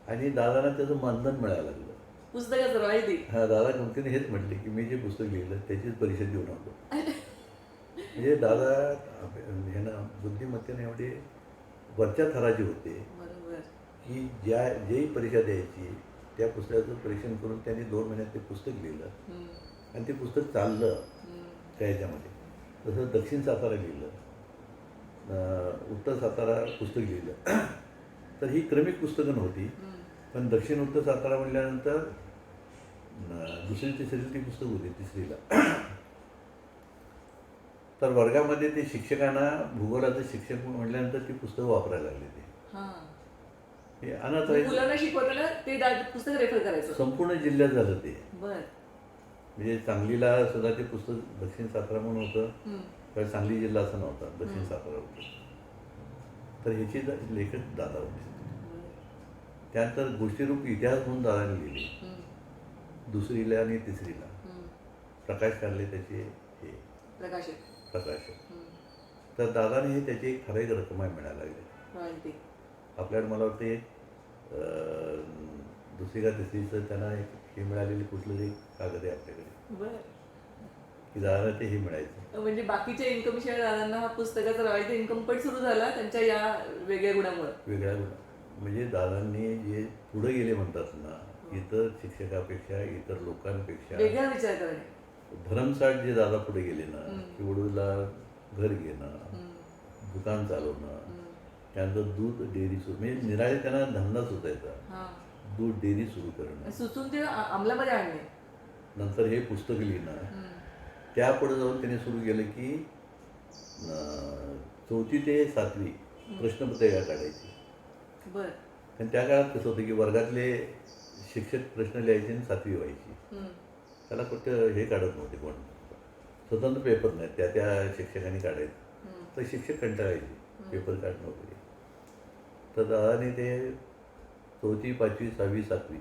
आणि दादाला त्याचं मानधन मिळायला लागलं. पुस्तकाचं माहिती. हा, दादा गमतीने हेच म्हटले की मी जे पुस्तक लिहिलं त्याचीच परीक्षा देऊन आलो. म्हणजे दादा हे ना बुद्धिमत्तेने एवढे वरच्या थराचे होते बरोबर. की जेही परीक्षा द्यायची त्या पुस्तकाचं परीक्षण करून त्यांनी 2 महिन्यात ते पुस्तक लिहिलं. हम्म. आणि ते पुस्तक चाललं हम्म. त्या ह्याच्यामध्ये. तसं दक्षिण सातारा लिहिलं, उत्तर सातारा पुस्तक लिहिलं. तर ही क्रमिक पुस्तकं नव्हती. हम्म. पण दक्षिण उत्तर सातारा म्हटल्यानंतर दुसरी तिसरी ती पुस्तक होती, तिसरीला. तर वर्गामध्ये ते शिक्षकांना भूगोलाचं शिक्षक म्हटल्यानंतर ती पुस्तकं वापरायला लागली. ते हा. हे अनाथ मुलांना शिकवताना ते पुस्तक रेफर करायचं. संपूर्ण जिल्ह्यात झालं ते. बर. म्हणजे सांगलीला सुद्धा ते पुस्तक दक्षिण सातारा म्हणून होतं. हम्म. कारण सांगली जिल्हा असा नव्हता, दक्षिण हम्म. सातारा होतं. तर ह्याची लेखक दादा होते. बर. त्यानंतर गोष्टीरूप इतिहास म्हणून दादाने लिहिले, हम्म. दुसरीला आणि तिसरीला. हम्म. प्रकाश कारले त्याचे हे प्रकाशक. प्रकाशक. हम्म. तर दादाने हे त्याची एक ठराविक रक्कम मिळायला लागली. माहिती. आपल्याला मला वाटते दुसरी का तिसरीचं त्यांना एक हे मिळालेली कुठलं तरी कागद आहे आपल्याकडे बर. की दादाला ते हे मिळायचं. म्हणजे बाकीच्या इन्कम शिवाय दादांना हा पुस्तकाचा रवायचा इन्कम पण सुरू झाला त्यांच्या या वेगळ्या गुणामुळे. वेगळ्या म्हणजे दादांनी जे पुढे गेले म्हणतात ना, इतर शिक्षकापेक्षा, इतर लोकांपेक्षा वेगळा विचार करणे. भरमसाठ जे दादा पुढे गेले ना, हम्म. की वडूला घर घेणं, हम्म. दुकान चालवणं, हम्म. त्यानंतर दूध डेअरी सुरू, म्हणजे निराळे त्यांना धंदा सुचायचा, हा. दूध डेअरी सुरू करणं, सुचून ते अंमलामध्ये आणणे. नंतर हे पुस्तक लिहिणं. हम्म. त्यापुढे जाऊन त्याने सुरू केलं की 4थी ते 7वी प्रश्नपत्रिका काढायची. बर. आणि त्या काळात कसं होतं की वर्गातले शिक्षक प्रश्न लिहायचे आणि 7वी व्हायची. हम्म. त्याला कुठं हे काढत नव्हते कोण, स्वतंत्र पेपर नाही, त्या त्या शिक्षकांनी काढायचं. हम्म. तर शिक्षक कंटाळायचे पेपर काढणं वगैरे. तर दादाने ते 4थी, 5वी, 6वी, 7वी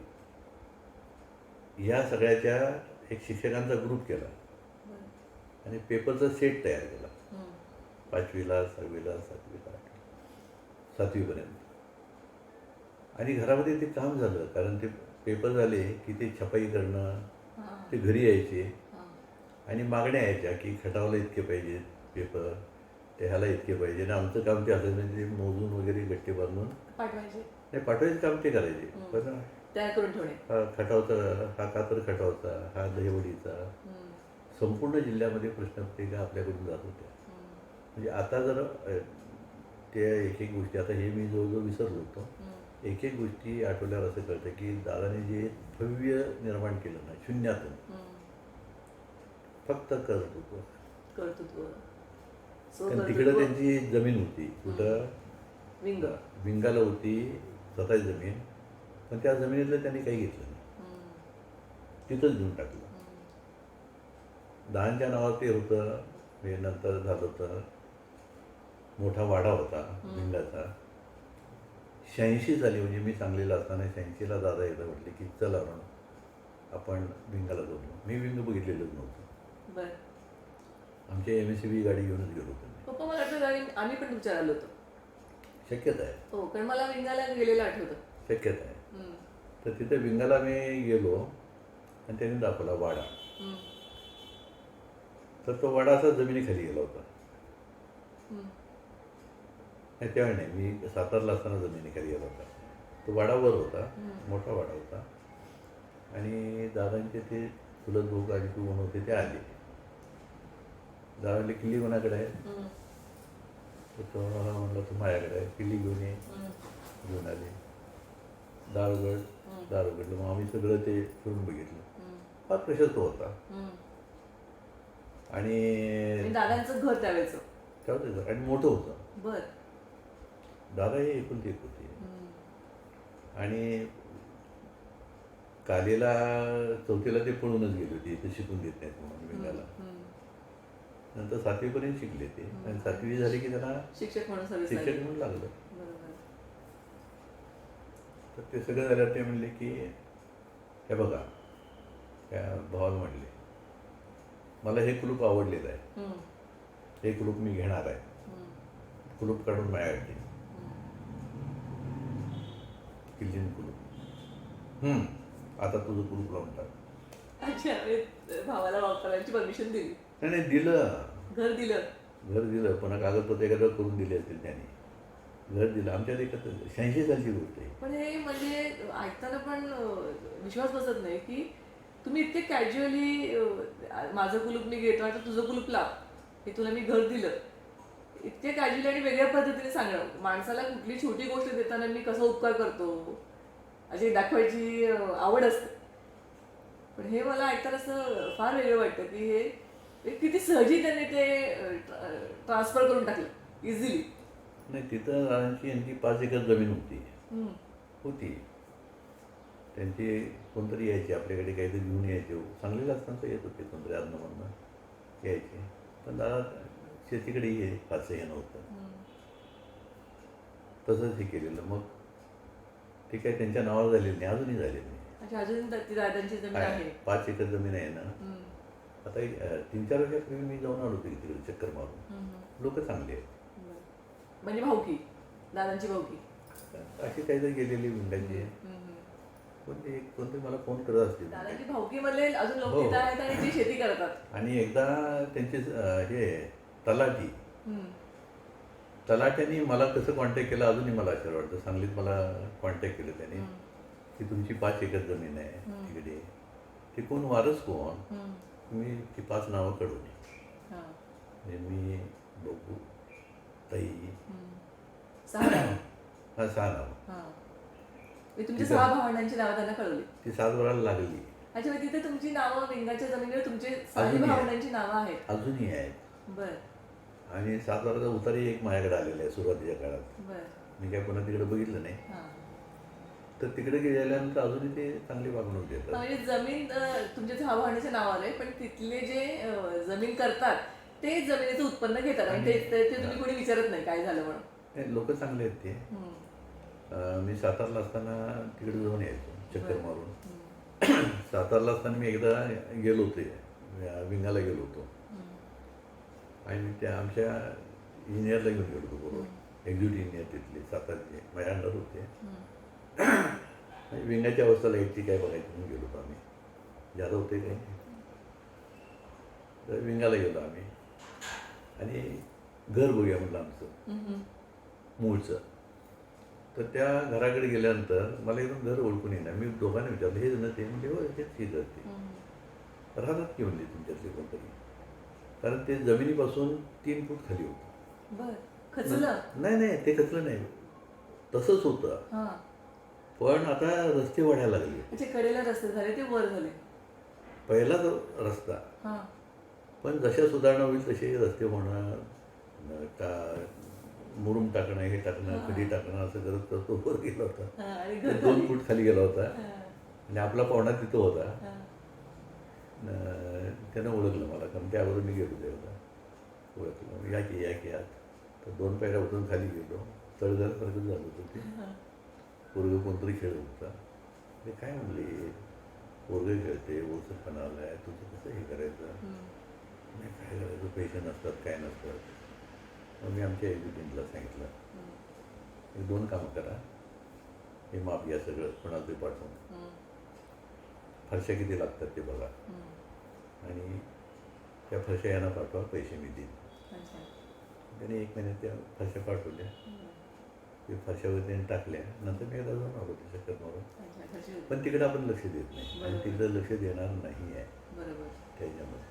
ह्या सगळ्याच्या एक शिक्षकांचा ग्रुप केला बर. आणि पेपरचा सेट तयार केला. हम्म. 5वीला, 6वीला, 7वीला, 8वी, 7वीपर्यंत. आणि घरामध्ये ते काम झालं, कारण ते पेपर झाले की ते छपाई करणं, हा. ते घरी यायचे हा. आणि मागण्या यायच्या की खटावला इतके पाहिजे पेपर, ते ह्याला इतके पाहिजे. आणि आमचं काम ते असायचं म्हणजे मोजून वगैरे गट्टे बांधून पाठवायचे नाही पाठवायचं काम ते करायचे. पण तयार करून ठेवणे. हा खटावचा, हा कातर खटावचा, हा दहिवडीचा, संपूर्ण जिल्ह्यामध्ये प्रश्नपत्रिका आपल्याकडून जात होत्या. म्हणजे आता जर त्या एक एक गोष्टी, आता हे मी जवळजवळ विसरलो होतो, एक एक गोष्टी आठवल्यावर असं कळतं की दादाने जे भव्य निर्माण केलं ना शून्यातून, फक्त कर्तृत्व. कर्तृत्व. कारण तिकडं त्यांची जमीन होती कुठं, विंग. विंगाला होती स्वतःची जमीन, पण त्या जमिनीतलं त्यांनी काही घेतलं नाही, तिथंच घेऊन टाकलं. दादांच्या नावावर ते होतं. हे नंतर झालं होतं, मोठा वाडा होता विंगाचा. 86 झाली, म्हणजे मी सांगलीला असताना 86ला दादा एकदा म्हटले की चल अरुण आपण विंगाला जाऊ. मी विंग बघितलेलंच नव्हतं. बरं. आमच्या MSCB गाडी घेऊनच गेलो होतो. पप्पा मला वाटतं आम्ही पण तुमच्यावर आलो होतो. शक्यता आहे. हो, कारण मला विंगाला गेलेलं आठवतं. शक्यता आहे. तर तिथे विंगाला मी गेलो आणि त्यांनी दाखवला वाडा. तर तो वाडा असा जमिनीखाली गेला होता. नाही त्यावेळी नाही, मी सातारला असताना जमिनीखाली गेला होता. तो वाडा वर होता, मोठा वाडा होता. आणि दादांचे ते चुलत भाऊ गाडीतून म्हणून होते, ते आले. दादाले किल्ली कोणाकडे आहे, तर तो मला म्हणला तू माझ्याकडे आहे, किल्ली घेऊन ये. घेऊन आले. दार उघडलं. मग आम्ही सगळं ते फिरून बघितलं. फार प्रशस्त होता. आणि दादांचं घर त्यावेळेचं त्यावेळेस आणि मोठं होतं. बर. दादा हे एकुलती एक होते. आणि कालेला चौथीला ते पळूनच गेले होते, इथे शिकून देत नाहीत म्हणून विंगाला. नंतर 7वीपर्यंत शिकले ते. आणि 7वी झाली की त्यांना शिक्षक म्हणून शिक्षक म्हणून लागलं. तर ते सगळं झाल्यावर ते म्हणले की हे बघा, त्या भावाला म्हणले मला हे कुलूप आवडलेलं आहे, हे कुलूप मी घेणार आहे, कुलूप काढून माझ्याकडे किल्लीन कुलूप, आता तुझं कुलूप लावून टाक. अच्छा, भावाला वापरायची परमिशन दिली. नाही दिलं, घर दिलं. घर दिलं. पण कागदपत्र एखादं करून दिले असतील त्यांनी. घर दिलं. आमच्यात एकत्र 86 सालची गोष्ट आहे. पण हे म्हणजे ऐकताना पण विश्वास बसत नाही की तुम्ही इतके कॅज्युअली माझं कुलूप मी घेतो आता तुझं कुलूप लाव, हे तुला मी घर दिलं, इतके कॅज्युअली आणि वेगळ्या पद्धतीने सांगणं. माणसाला कुठली छोटी गोष्ट देताना मी कसा उपकार करतो अशी दाखवायची आवड असते. पण हे मला ऐकताना असं फार वेगळं वाटतं की हे किती सहजी त्यांनी ते ट्रान्सफर करून टाकलं इझिली. नाही, तिथं यांची 5 एकर जमीन होती. त्यांची कोणतरी यायचे आपल्याकडे, काहीतरी घेऊन यायचे. सांगलीला असताना येत होते कोणतरी आजनमधनं यायचे. पण दादा शेतीकडे ये फारसं हे नव्हतं. तसंच हे केलेलं. मग ते काही त्यांच्या नावावर झालेलं नाही, अजूनही झालेलं नाही. अच्छा, अजून दादांची जमीन आहे. 5 एकर जमीन आहे ना. आता 3-4 वर्षापूर्वी मी जाऊन आलो होतो तिकडे चक्कर मारून. लोक चांगले आहेत. म्हणजे भाऊकी, दादांची भाऊकी अशी काहीतरी गेलेली विंडांची. कोणते मला फोन करत असतील. दादांची भाऊकी मधले अजून लोक तिथं आहेत आणि जे शेती करतात. आणि एकदा त्यांचे हे तलाट्याने मला कसं कॉन्टॅक्ट केला अजूनही मला आश्चर्य वाटतं. सांगलीत मला कॉन्टॅक्ट केलं त्याने की तुमची 5 एकर जमीन आहे तिकडे, ते कोण वारस कोण, तुम्ही ती 5 नावं काढून ये. मी बघू ताई 6 नावं. हा 6 नावं. तुमच्या 6 भावंडांची नावं त्यांना कळवली. ती 7 वराला लागली. अच्छा, तिथे तुमची नावं विंगाच्या जमिनीवर तुमचे 6 भावंडांची नावं आहेत. अजूनही आहेत. बर. आणि 7 वराचा उतारही एक माझ्याकडे आलेला आहे सुरुवातीच्या काळात. बर. मी काय पुन्हा तिकडे बघितलं नाही. तर तिकडे गेल्यानंतर अजूनही ते चांगली वागणूक देतात. म्हणजे जमीन तुमच्या 6 भावंडांच्या नावावर आहे, पण तिथले जे जमीन करतात ते जमिनीचं उत्पन्न घेतात आणि ते तुम्ही कोणी विचारत नाही काय झालं म्हणून. लोक चांगले आहेत ते. मी सातारला असताना तिकडे जाऊन यायचो चक्कर मारून. सातारला असताना मी एकदा गेलो होते, विंगाला गेलो होतो. आणि त्या आमच्या इंजिनियरला घेऊन गेलो होतो बरोबर. एक्झिक्युटिव्ह इंजिनियर तिथले सातारचे माझ्या अंडर होते. विंगाची अवस्था लाईटची काय बघायची म्हणून गेलो होतो आम्ही. जादा होते काही. तर विंगाला गेलो आम्ही आणि घर बघूया म्हटलं आमचं मूळचं. तर त्या घराकडे गेल्यानंतर मला एकदम घर ओळखून येणार. मी दोघांना विचारलं हेच ना ते म्हणजे हो हेच ही घर ते राहतात की म्हणले तुमच्यातले कोणतरी. कारण ते जमिनीपासून 3 फूट खाली होतं. बर खचलं. नाही नाही ते खचलं नाही, तसंच होतं. हा पण आता रस्ते वाढायला लागले. अच्छा कडेला रस्ते झाले ते वर झाले. पहिला जो रस्ता, हा पण जशा सुधारणा होईल तसे रस्ते होणं, मुरुम टाकणं, हे टाकणं, खडी टाकणं असं करत करत तो वर गेला होता. हा, आणि ते घर 2 खाली. फूट खाली गेला होता हा, आणि आपला पाहुणा तिथं होता. हा. त्यानं ओळखलं मला, कारण त्याबरोबर मी गेलो तेव्हा. ओळखलं, या की आत. तर 2 पायऱ्या उतरून खाली गेलो. तळघरसारखं झालं होतं ते. पोरगं कोणतरी खेळत होता. ते काय म्हणले, पोरगं खेळते, ओळखपणा आला आहे, तुझं कसं हे करायचं. नाही काय करायचं, पैसे नसतात काय नसतात. मग मी आमच्या एज्युकेशनला सांगितलं, हे 2 कामं करा, हे माप घ्या सगळं कोणाला ते पाठवून, फरशा किती लागतात ते बघा, आणि त्या फरशा यांना पाठवा, पैसे मी देईन. त्याने 1 महिन्यात त्या फरशा पाठवल्या. ते फरशावर त्यांनी टाकल्या. नंतर मी एकदा जाऊन आलो त्या चक्कर मारून. पण तिकडे आपण लक्ष देत नाही आणि तिकडे लक्ष देणार नाही आहे त्याच्यामध्ये.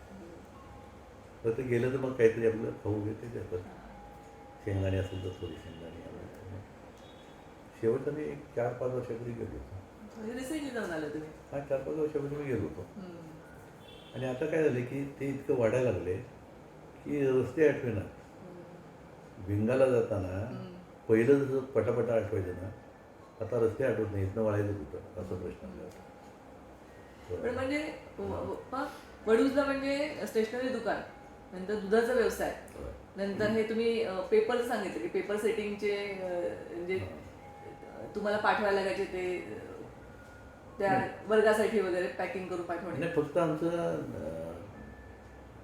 फक्त गेलं तर मग काहीतरी आपलं खाऊ घेते त्याच्यात. शेंगदाणे असेल तर थोडी शेंगदाणे आवडतं. शेवटचं मी एक 4-5 वर्षापूर्वी गेलो होतो. रिसेंटली जाऊन आलं तुम्ही. हा 4-5 वर्षापूर्वी मी गेलो होतो. आणि आता काय झालं की ते इतकं वाढायला लागले की रस्ते आठवेना. भिंगाला जाताना पहिलं जसं पटापटा आठवायचं ना, आता रस्ते आठवत नाही. इथनं वळायचं कुठं असा प्रश्न आला होता. पण म्हणजे वडूजला म्हणजे स्टेशनरी दुकान, नंतर दुधाचा व्यवसाय, नंतर हे तुम्ही पेपर सांगितलं की पेपर सेटिंगचे म्हणजे तुम्हाला पाठवायला लागायचे ते त्या वर्गासाठी वगैरे पॅकिंग करून पाठवणे. नाही, फक्त आमचं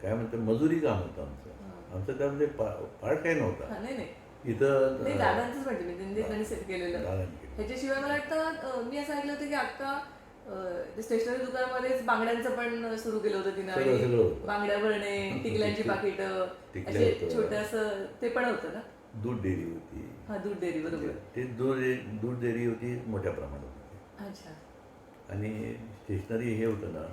काय म्हणतं मजुरी काम होतं आमचं. आमचं त्यामध्ये पार्ट काही नव्हता. नाही नाही इथं नाही दादांचंच म्हणते मी, त्यांनी त्यांनी सेट केलेलं. दादांनी केलं. ह्याच्याशिवाय मला वाटतं मी असं ऐकलं होतं की अक्का स्टेशनरी दुकानामध्येच बांगड्यांचं पण सुरू केलं होतं तिनं. सगळं आणि होतं. बांगड्या भरणे, टिकल्यांची पाकिटं, टिकल्या असे होतं. छोटंसं ते पण होतं ना. दूध डेअरी होती. हा दूध डेअरी बरोबर. ते दूध डेअरी होती मोठ्या प्रमाणात होती. अच्छा. आणि स्टेशनरी हे होतं ना.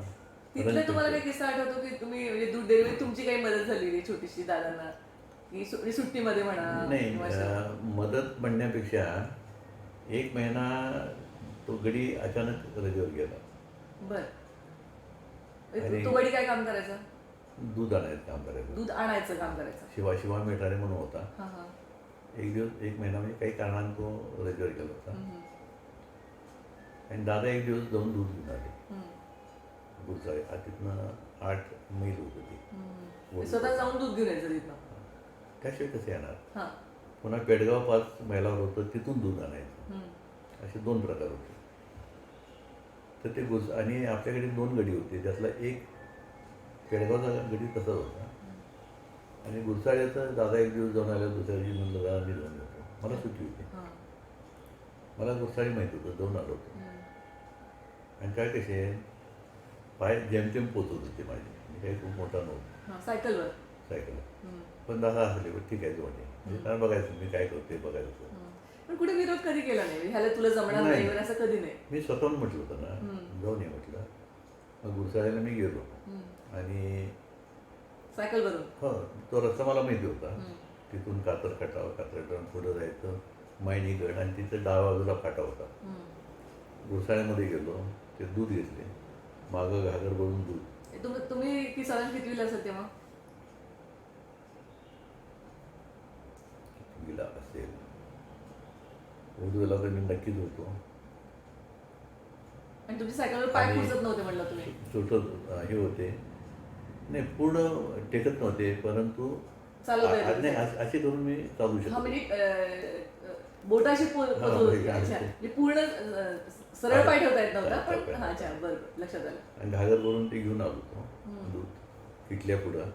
तिथलं तुम्हाला काही किस्सा आठवतो की तुम्ही म्हणजे दूध डेअरीमध्ये तुमची काही मदत झाली छोटीशी दादांना, की सुट्टीमध्ये म्हणा? नाही, मदत म्हणण्यापेक्षा 1 महिना तो गडी अचानक रजेवर गेला. बर. आणि तो गडी काय काम करायचा? दूध आणायचं काम करायचं. दूध आणायचं काम करायचं. शिवा मेठारे म्हणून होता. हा हा. एक महिना म्हणजे काही कारणाने तो रजेवर गेला होता. आणि दादा एक दिवस जाऊन दूध घेऊन आले. गुरुसाळे तिथनं 8 मैल होत होती. स्वतः जाऊन दूध घेऊन यायचं तिथनं. त्याशिवाय कसं येणार. हा. पुन्हा पेडगाव 5 मैलावर होतं, तिथून दूध आणायचं. असे 2 प्रकार होते. तर ते आणि आपल्याकडे 2 गडी होते. त्यातला एक पेडगावचा गडी तसाच होता. आणि गुरसाळ्याचं दादा एक दिवस जाऊन आल्या, दुसऱ्या दिवशी म्हणलं दादा मी जाऊन येतो. मला सुट्टी होती. मला गुरसाळी माहीत होतं, जाऊन आलो होतो. आणि काय कसे पाय जेमतेम पोचत होते माझे. मी काही खूप मोठा नव्हतो. सायकलवर. पण दादा असले ठीक आहे जोडे. म्हणजे कारण बघायचं मी काय करते बघायचं. पण कुठे विरोध कधी केला नाही, ह्याला तुला जमणार नाही असं कधी नाही? मी स्वतःहून म्हटलं होतं ना, जाऊन ये म्हटलं. मग गुरसाळ्याला मी गेलो आणि सायकलवरून. हो, तो रस्ता मला माहिती होता. तिथून कातर कातरटावून पुढं जायचं, मायनीगड, आणि तिथं डावा बाजूला फाटा होता. गुरसाळ्यामध्ये गेलो, ते दूध घेतले, मागं घागर भरून दूध. तुम्ही की साधारण कितवीला असेल तेव्हा? कितवीला असेल उर्दूला तर मी नक्कीच होतो. आणि तुमची सायकलवर पाय पुजत नव्हते म्हणलं तुम्ही? छोटं हे होते, नाही पूर्ण टेकत नव्हते, परंतु चालवता नाही असे करून मी चालू शकतो. म्हणजे बोटाशी पूर्ण सरळ पाय ठेवता येत नव्हता, पण हा अच्छा बरं लक्षात आलं. आणि घागर भरून ते घेऊन आलो होतो दूध किटल्या पुढं.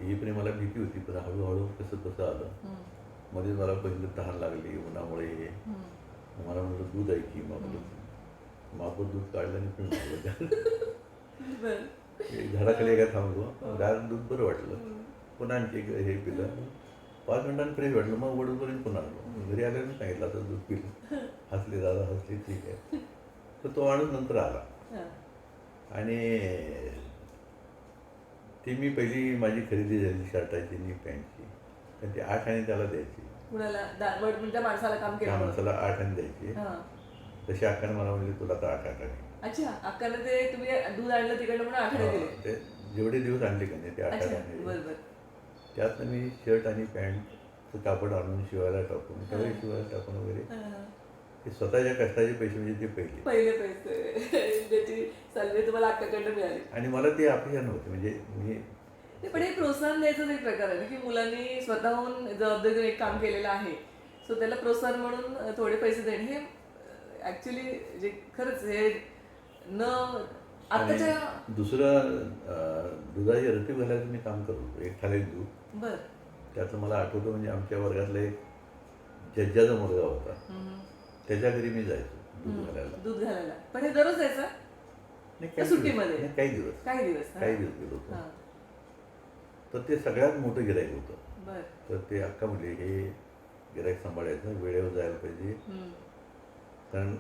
येईपर्यंत मला भीती होती, पण हळूहळू कसं आलं. मध्ये मला पहिलं तहान लागली उन्हामुळे. मला म्हणलं दूध आहे की, मग मापं दूध काढलं आणि पिऊन. झाडाखाली एका थांबलो, गार दूध बरं वाटलं. पुन्हा आणखी एक हे पिलं. 5 मिनिटांनी फ्रेश वाटलं, मग वडूपर्यंत पुन्हा आलो. घरी आल्यानं सांगितलं आता दूध पिलं. हसले दादा, हसले, ठीक आहे. तर तो माणूस नंतर आला हां. आणि ती मी पहिली माझी खरेदी झाली शर्टाची आणि पॅन्टची. तर ती 8 आणे त्याला द्यायची. कुणाला म्हणजे माणसाला काम त्या केलं माणसाला 8 आणे द्यायची. हां. तशी अक्काने मला म्हणली तुला तर 8 आणे. अच्छा, अक्काला ते तुम्ही दूध आणलं तिकडनं म्हणून आठवडे दिले. ते जेवढे दिवस आणले का नाही ते 8 अच्छा, आणे. बरोबर. त्यात मी शर्ट आणि पॅन्टचं कापड आणून शिवायला टाकून सगळे शिवायला टाकून वगैरे हां. ते स्वतःच्या कष्टाचे पैसे म्हणजे ते पहिले. पहिले पैसे त्याची सॅलरी तुम्हाला अक्काकडनं मिळाली. आणि मला ते अपेक्षा नव्हती म्हणजे मी ते पण एक प्रोत्साहन द्यायचं एक प्रकार आहे ना, की मुलांनी स्वतःहून जबाबदारी घेऊन एक काम केलेलं आहे, सो त्याला प्रोत्साहन म्हणून थोडे पैसे देणे हे ऍक्च्युली जे खरंच हे न आताच्या. आणि दुसरं दुधाची रतीब घालायचं मी काम करत होतो. एक थालीत दूध. बर. त्यातलं मला आठवतं म्हणजे आमच्या वर्गातला एक जज्जाचा मुलगा होता. त्याच्या घरी मी जायचो दूध घालायला. दूध घालायला पण हे दररोज जायचं नाही, का सुट्टीमध्ये? नाही, काही दिवस काही दिवस. काही दिवस गेलो होतो. हां. तर ते सगळ्यात मोठं गिराईक होतं. बर. तर ते अक्का म्हणले हे गिराईक सांभाळायचं, वेळेवर जायला पाहिजे. कारण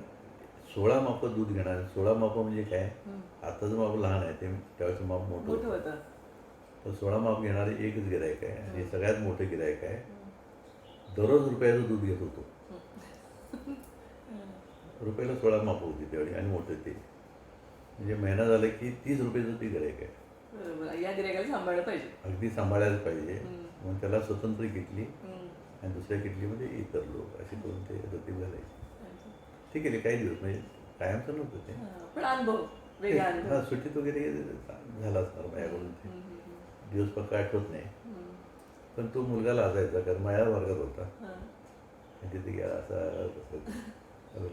16 मापं दूध घेणार. 16 मापं म्हणजे काय, आताचं माप लहान आहे ते त्यावेळेचं माप मोठं मोठं होतं. होतं. तर 16 माप घेणारे एकच गिराईक आहे आणि सगळ्यात मोठं गिराईक आहे. दररोज रुपयाचं दूध घेत होतो. रुपयाला 16 मापं होती त्यावेळी आणि मोठं ते. म्हणजे महिना झाला की 30 रुपयाचं ते गिराईक आहे. बरोबर. या गिऱ्हाईकाला सांभाळलं पाहिजे. अगदी सांभाळायला पाहिजे. मग त्याला स्वतंत्र किटली आणि दुसऱ्या किटलीमध्ये इतर लोक असे करून ते रतीब घालायचे. ते केले काही दिवस म्हणजे कायमचं नव्हतं ते. पण अनुभव वेगळा अनुभव. हा सुट्टीत वगैरे झाला असणार माझ्याकडून ते. दिवस पक्का आठवत नाही. पण तो मुलगा लाजायचा कारण माझ्या वर्गात होता. आणि तिथे गेला असा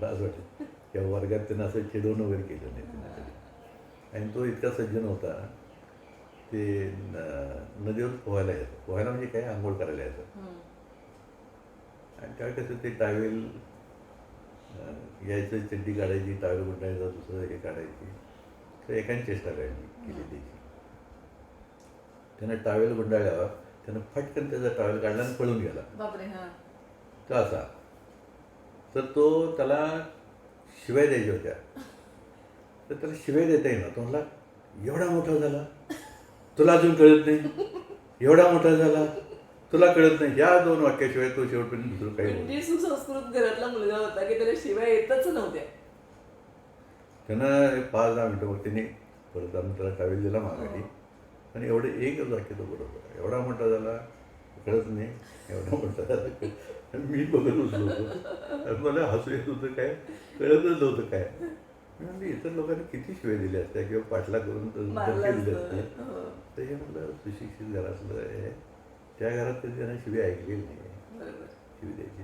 लाज वाटत. त्या वर्गात त्यानं असं चिडवून वगैरे केलं नाही त्यांना कधी. आणि तो इतका सज्जन होता ते नदीवर पोहायला यायचं. पोहायला म्हणजे काय, आंघोळ करायला यायचं. आणि त्यावेळी कसं ते टावेल यायचं, चड्डी काढायची, टावेल गुंडायचं, दुसरं हे काढायची. तर एकाने चेष्टा केली त्याची. त्यानं टावेल गुंडाळल्यावर त्यानं फटकन त्याचा टावेल काढला आणि पळून गेला. बापरे. हां. तो असा. तर तो त्याला शिवाय द्यायच्या होत्या. तर त्याला शिवाय देता येईना. तो म्हणला एवढा मोठा झाला तुला अजून कळत नाही, एवढा मोठा झाला तुला कळत नाही. या 2 वाक्याशिवाय तो शेवटपर्यंत दुसरं काही बोलला. म्हणजे सुसंस्कृत घरातला मुलगा होता की त्याला शिवाय येतच नव्हत्या. त्यानं 5-10 मिनटं मग त्याने परत आम्ही त्याला टावेल दिला माघारी. आणि एवढं एकच वाक्य तो बरोबर, एवढा मोठा झाला कळत नाही, एवढा मोठा झाला. आणि मी बघत बसलो होतो आणि मला हसू येत होतं, काय कळतच नव्हतं काय. म्हणजे इतर लोकांनी किती शिवाय दिल्या असत्या किंवा पाठला करून धमकी दिली असते. तर हे म्हटलं सुशिक्षित घरातलं आहे, त्या घरात कधी त्यांना शिवी ऐकलेली नाही. शिवी द्यायची.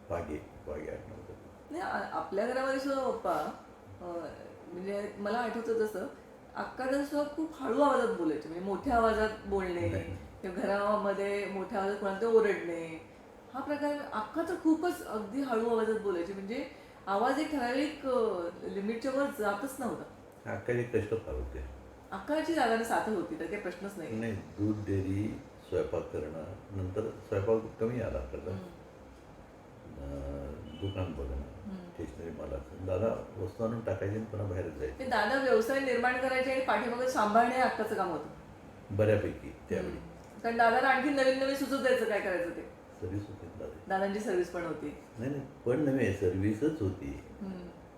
बागे आठवण होतं. नाही आपल्या घरामध्ये सुद्धा पप्पा म्हणजे मला आठवतं जसं अक्काला सुद्धा खूप हळू आवाजात बोलायचे. म्हणजे मोठ्या आवाजात बोलणे किंवा घरामध्ये मोठ्या आवाजात कोणाला ओरडणे हा प्रकार. अक्का तर खूपच अगदी हळू आवाजात बोलायचे. म्हणजे आवाज एक ठराविक लिमिटच्या वर जातच नव्हता. अक्काचे कष्ट फार होते. अक्काची जागाने साथ होती तर काही प्रश्नच नाही. नाही, दूध डेअरी, स्वयंपाक करणं, नंतर स्वयंपाक कमी आला आपल्याला. दुकान बघणं, स्टेशनरी मालाचं. दादा वस्तू आणून टाकायची आणि पुन्हा बाहेर जायचे. दादा व्यवसाय निर्माण करायचे आणि पाठीमागे सांभाळणे हे अक्काचं काम होतं बऱ्यापैकी त्यावेळी. कारण दादाला आणखी नवीन नवीन सुचत द्यायचं काय करायचं ते. सर्व्हिस होती दादा. दादांची सर्व्हिस पण होती. नाही पण नव्हे, सर्व्हिसच होती.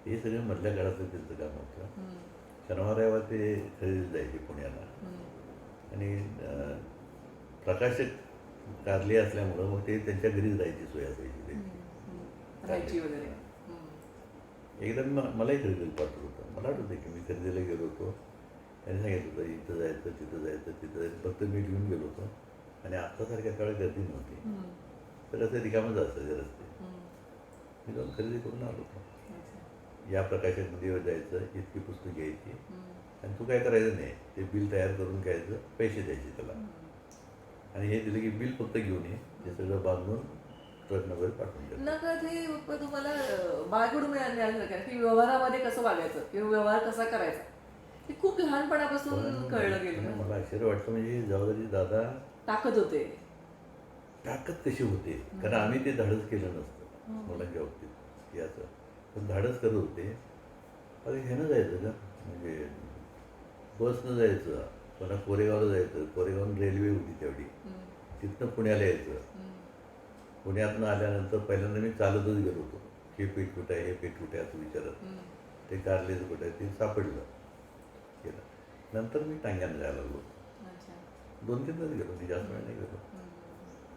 हे सगळं मधल्या काळातलं त्यांचं काम होतं. शनिवार ते खरेदी जायचे पुण्याला. आणि प्रकाशक कारली असल्यामुळं मग ते त्यांच्या घरीच जायची सोय असायची त्यांची राहायची वगैरे. एकदा मलाही खरेदीला पाठवलं होतं. मला आठवतं की मी खरेदीला गेलो होतो. त्यांनी सांगितलं होतं इथं जायचं, तिथं जायचं, तिथं जायचं. फक्त मी घेऊन गेलो होतो. आणि आत्तासारख्या काळात गर्दी नव्हती. तर असं रिकामच असायचे रस्ते. मी जाऊन खरेदी करून आलो होतो. या प्रकाशकमध्ये जायचं, इतकी पुस्तकं घ्यायची आणि तू काय करायचं नाही, ते बिल तयार करून घ्यायचं, पैसे द्यायचे त्याला. आणि हे दिलं की बिल फक्त घेऊन ये, हे सगळं बांधून ट्रक वगैरे पाठवून द्यायचं. नकळत हे तुम्हाला बाळकडून मिळाल्यासारखं की व्यवहारामध्ये कसं वागायचं किंवा व्यवहार कसा करायचा ते खूप लहानपणापासून कळलं गेलं पण ना. मला आश्चर्य वाटतं म्हणजे जबाबदारी दादा ताकद होते. ताकद कशी होते कारण आम्ही ते धाडस केलं नसतं मुलांच्या बाबतीत याचं पण धाडस करत होते. अरे ह्यानं जायचं का म्हणजे बसनं जायचं पुन्हा कोरेगावला जायचं कोरेगावून रेल्वे होती तेवढी तिथनं पुण्याला यायचं. पुण्यातनं आल्यानंतर पहिल्यांदा मी चालतच गेलो होतो. हे पीठ कुठं आहे हे पीठ कुठे आहे असं विचारत ते कारलेचं कुठं आहे ते सापडलं केलं नंतर मी टांग्यानं जायला लागलो. अच्छा. 2-3 तास गेलो मी जास्त वेळ नाही गेलो.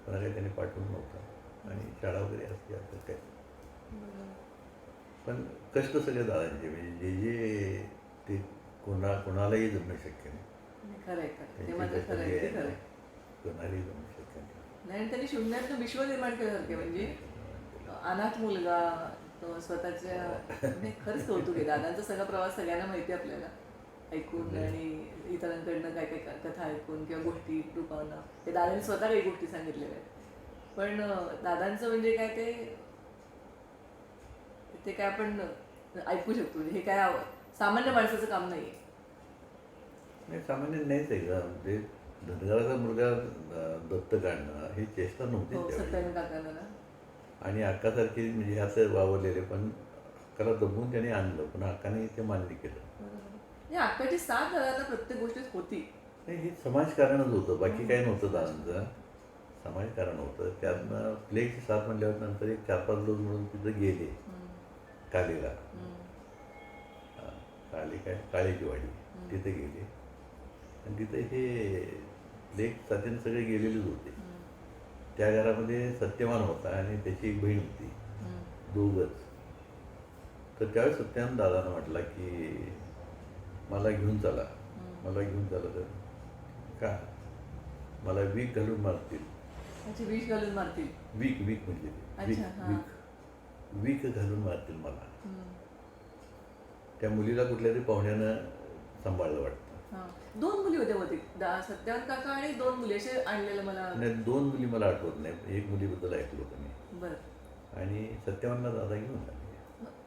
मला काही त्याने पाठवून नव्हतं आणि शाळा वगैरे असते असं काय पण कष्ट सगळे दादांचे म्हणजे जे जे ते कोणालाही जमणं शक्य नाही. खरंय खरं ते त्यांचे मात्र कष्ट खरंय जे ते आहे खरंय. ना, कोणालाही जमणं शक्य नाही. नाही आणि त्यांनी शून्यातनं विश्व निर्माण केल्यासारखे म्हणजे अनाथ मुलगा तो स्वतःच्या म्हणजे खरंच कौतुक आहे. दादांचा सगळा प्रवास सगळ्यांना माहिती आहे आपल्याला ऐकून आणि इतरांकडनं काय काय कथा ऐकून किंवा गोष्टी रूपावनं ते दादांनी स्वतः काही गोष्टी सांगितलेल्या आहेत. पण दादांचं म्हणजे काय ते काय आपण ऐकू शकतो हे काय सामान्य माणसाचं काम नाही आहे. नाही सामान्य नाहीच आहे का म्हणजे धनगराचा मुलगा दत्तक आणणं ही चेष्टा नव्हती हो त्यावेळी. सत्याने काकांना ना. आणि अक्कासारखी म्हणजे ह्यात वावरलेले पण अक्काला दबवून त्याने आणलं पण अक्काने ते मान्य केलं. म्हणजे अक्काची साथ दादांना प्रत्येक गोष्टीत होती. नाही हे समाजकारणच होतं बाकी काही नव्हतं दादांचं समाजकारण होतं. त्यातनं प्लेची साथ म्हणल्यावर नंतर एक 4-5 लोक म्हणून तिथं गेले कालीला काली काय काळीची वाडी तिथे गेले आणि तिथे हे लेख साथीने सगळे गेलेलेच होते. त्या घरामध्ये सत्यवान होता आणि त्याची एक बहीण होती दोघंच. तर त्यावेळेस सत्यान दादानं म्हटलं की मला घेऊन चला तर का मला वीक घालून मारतील. त्याची विष घालून मारतील. वीक म्हणजे अच्छा, हां. वीक घालून मारतील मला. त्या मुलीला कुठल्या तरी पाहुण्यानं सांभाळलं वाटतं. हां. 2 मुली होत्या होती सत्यावान काका आणि 2 मुली असे आणलेलं मला. आणि 2 मुली मला आठवत नाही एक मुलीबद्दल ऐकलं होतं मी बरं. आणि सत्यवानला दादा घेऊन आले.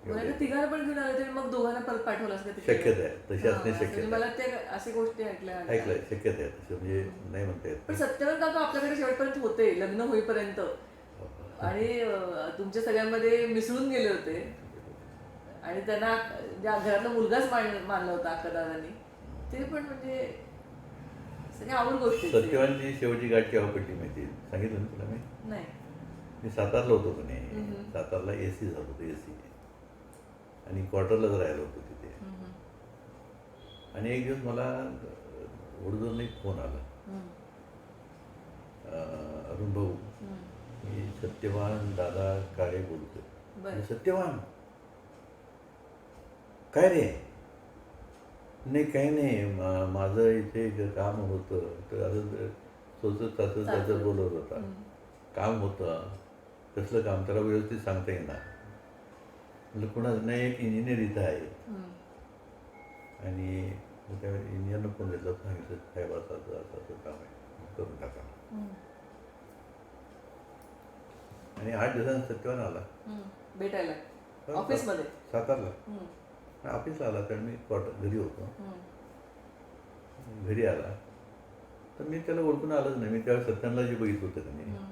मला तिघांना पण घेऊन आले तरी मग दोघांना परत पाठवलं असतं तिकडे. शक्यता आहे तशी हां, असणे म्हणजे शक्यता मला ते अशी गोष्टी ऐकल्या. ऐकलंय शक्यता आहे तसं म्हणजे नाही म्हणता येत. पण सत्यवान काका आपल्याकडे शेवटपर्यंत होते लग्न होईपर्यंत आणि तुमच्या सगळ्यांमध्ये मिसळून गेले होते आणि त्यांना ज्या घरातला मुलगाच मानला होता अक्कादादांनी ते पण म्हणजे सगळ्या आवड गोष्टी आहेत. सत्यवानची शेवटची गाठ केव्हा पडली माहिती सांगितलं ना तुला मी. नाही. मी सातारला होतो की नाही सातारला AC झालं होतं AC आणि क्वार्टरलाच राहिलो होतो तिथे. आणि एक दिवस मला वडूजवरून एक फोन आला अरुण भाऊ मी सत्यवान दादा काळे बोलतोय. बरं. सत्यवान काय रे नाही काही नाही माझं इथे एक काम होतं तर असं सोचत त्याचं बोलत होता. काम होतं कसलं काम त्याला व्यवस्थित सांगता येणार म्हटलं कुणाचं नाही एक इंजिनियर इथं आहे आणि त्या इंजिनियरनं फोन घेतला सांगितलं साहेब असं काम आहे करून टाका. आणि 8 दिवसांनी सत्यवान आला भेटायला ऑफिसमध्ये सातारला ऑफिसला आला कारण मी घरी होतो. घरी आला तर मी त्याला ओळखून आलंच नाही. मी त्यावेळेस सत्यानला जे बघितलं होतं का नाही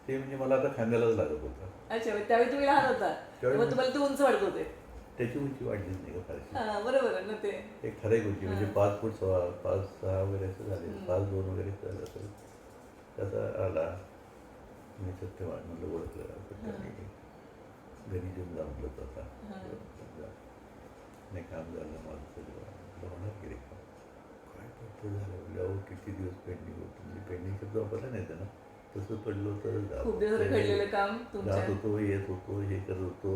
ते म्हणजे मला आता खांद्यालाच लागत होतं. अच्छा त्यावेळी तुम्ही लहान होता तेव्हा तुम्हाला ते उंच वाढत होते. त्याची उंची वाढलीच नाही का फारशी. बरोबर आहे ना ते एक ठराविक उंची म्हणजे 5 फूट 5-6 वगैरे असं झाले 5-2 वगैरे झालं असेल. त्याचा आला मी सत्यवान म्हणलं ओळखलं सत्याने घरी जेवून जा म्हटलं आता नाही काम झालं माझं सगळं होणार की रे काय पडतं झालं म्हणजे किती दिवस पेंडिंग होतं म्हणजे पेंडिंग शब्द वापरला नाही त्यानं तसं पडलं तर खूप दिवस घडलेलं काम जात होतो येत होतो हे करत होतो.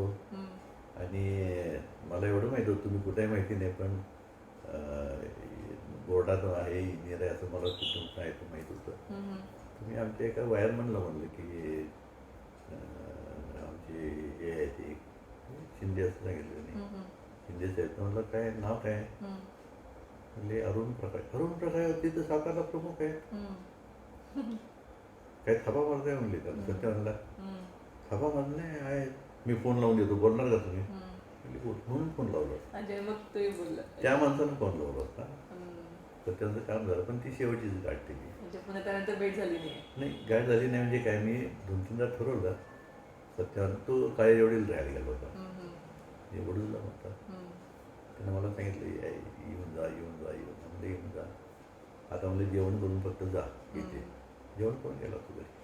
आणि मला एवढं माहीत होतं तुम्ही कुठेही माहिती नाही पण बोर्डात आहे इंजिनियर आहे असं मला कुठून आहे ते माहीत होतं. तुम्ही आमच्या एका वायरमनला म्हणलं की आमचे हे आहे ते शिंदे असं सांगितलं नाही शिंदे साहेब म्हटलं काय नाव काय म्हणले अरुण प्रकाश तिथं सातारला प्रमुख आहे. काय थापा मारताय म्हणले त्याला सत्यावनला थापा मारत नाही आहे मी फोन लावून देतो बोलणार का तुम्ही म्हटली बोल म्हणून फोन लावला होता. अच्छा मग तुम्ही बोलला. त्या माणसानं फोन लावला होता. हम्म. तर त्यांचं काम झालं पण ती शेवटचीच गाठ केली. म्हणजे पुन्हा त्यानंतर भेट झाली नाही. नाही गाठ झाली नाही म्हणजे काय मी 2-3दा ठरवलं सत्यावर तो काय एवढील राहायला गेला होता. हम्म. मी वडूला होता. हम्म. त्यानं मला सांगितलं येऊन जा म्हणजे येऊन जा. आता म्हणजे जेवण करून फक्त जा इथे. जेवण करून गेला तू घरी.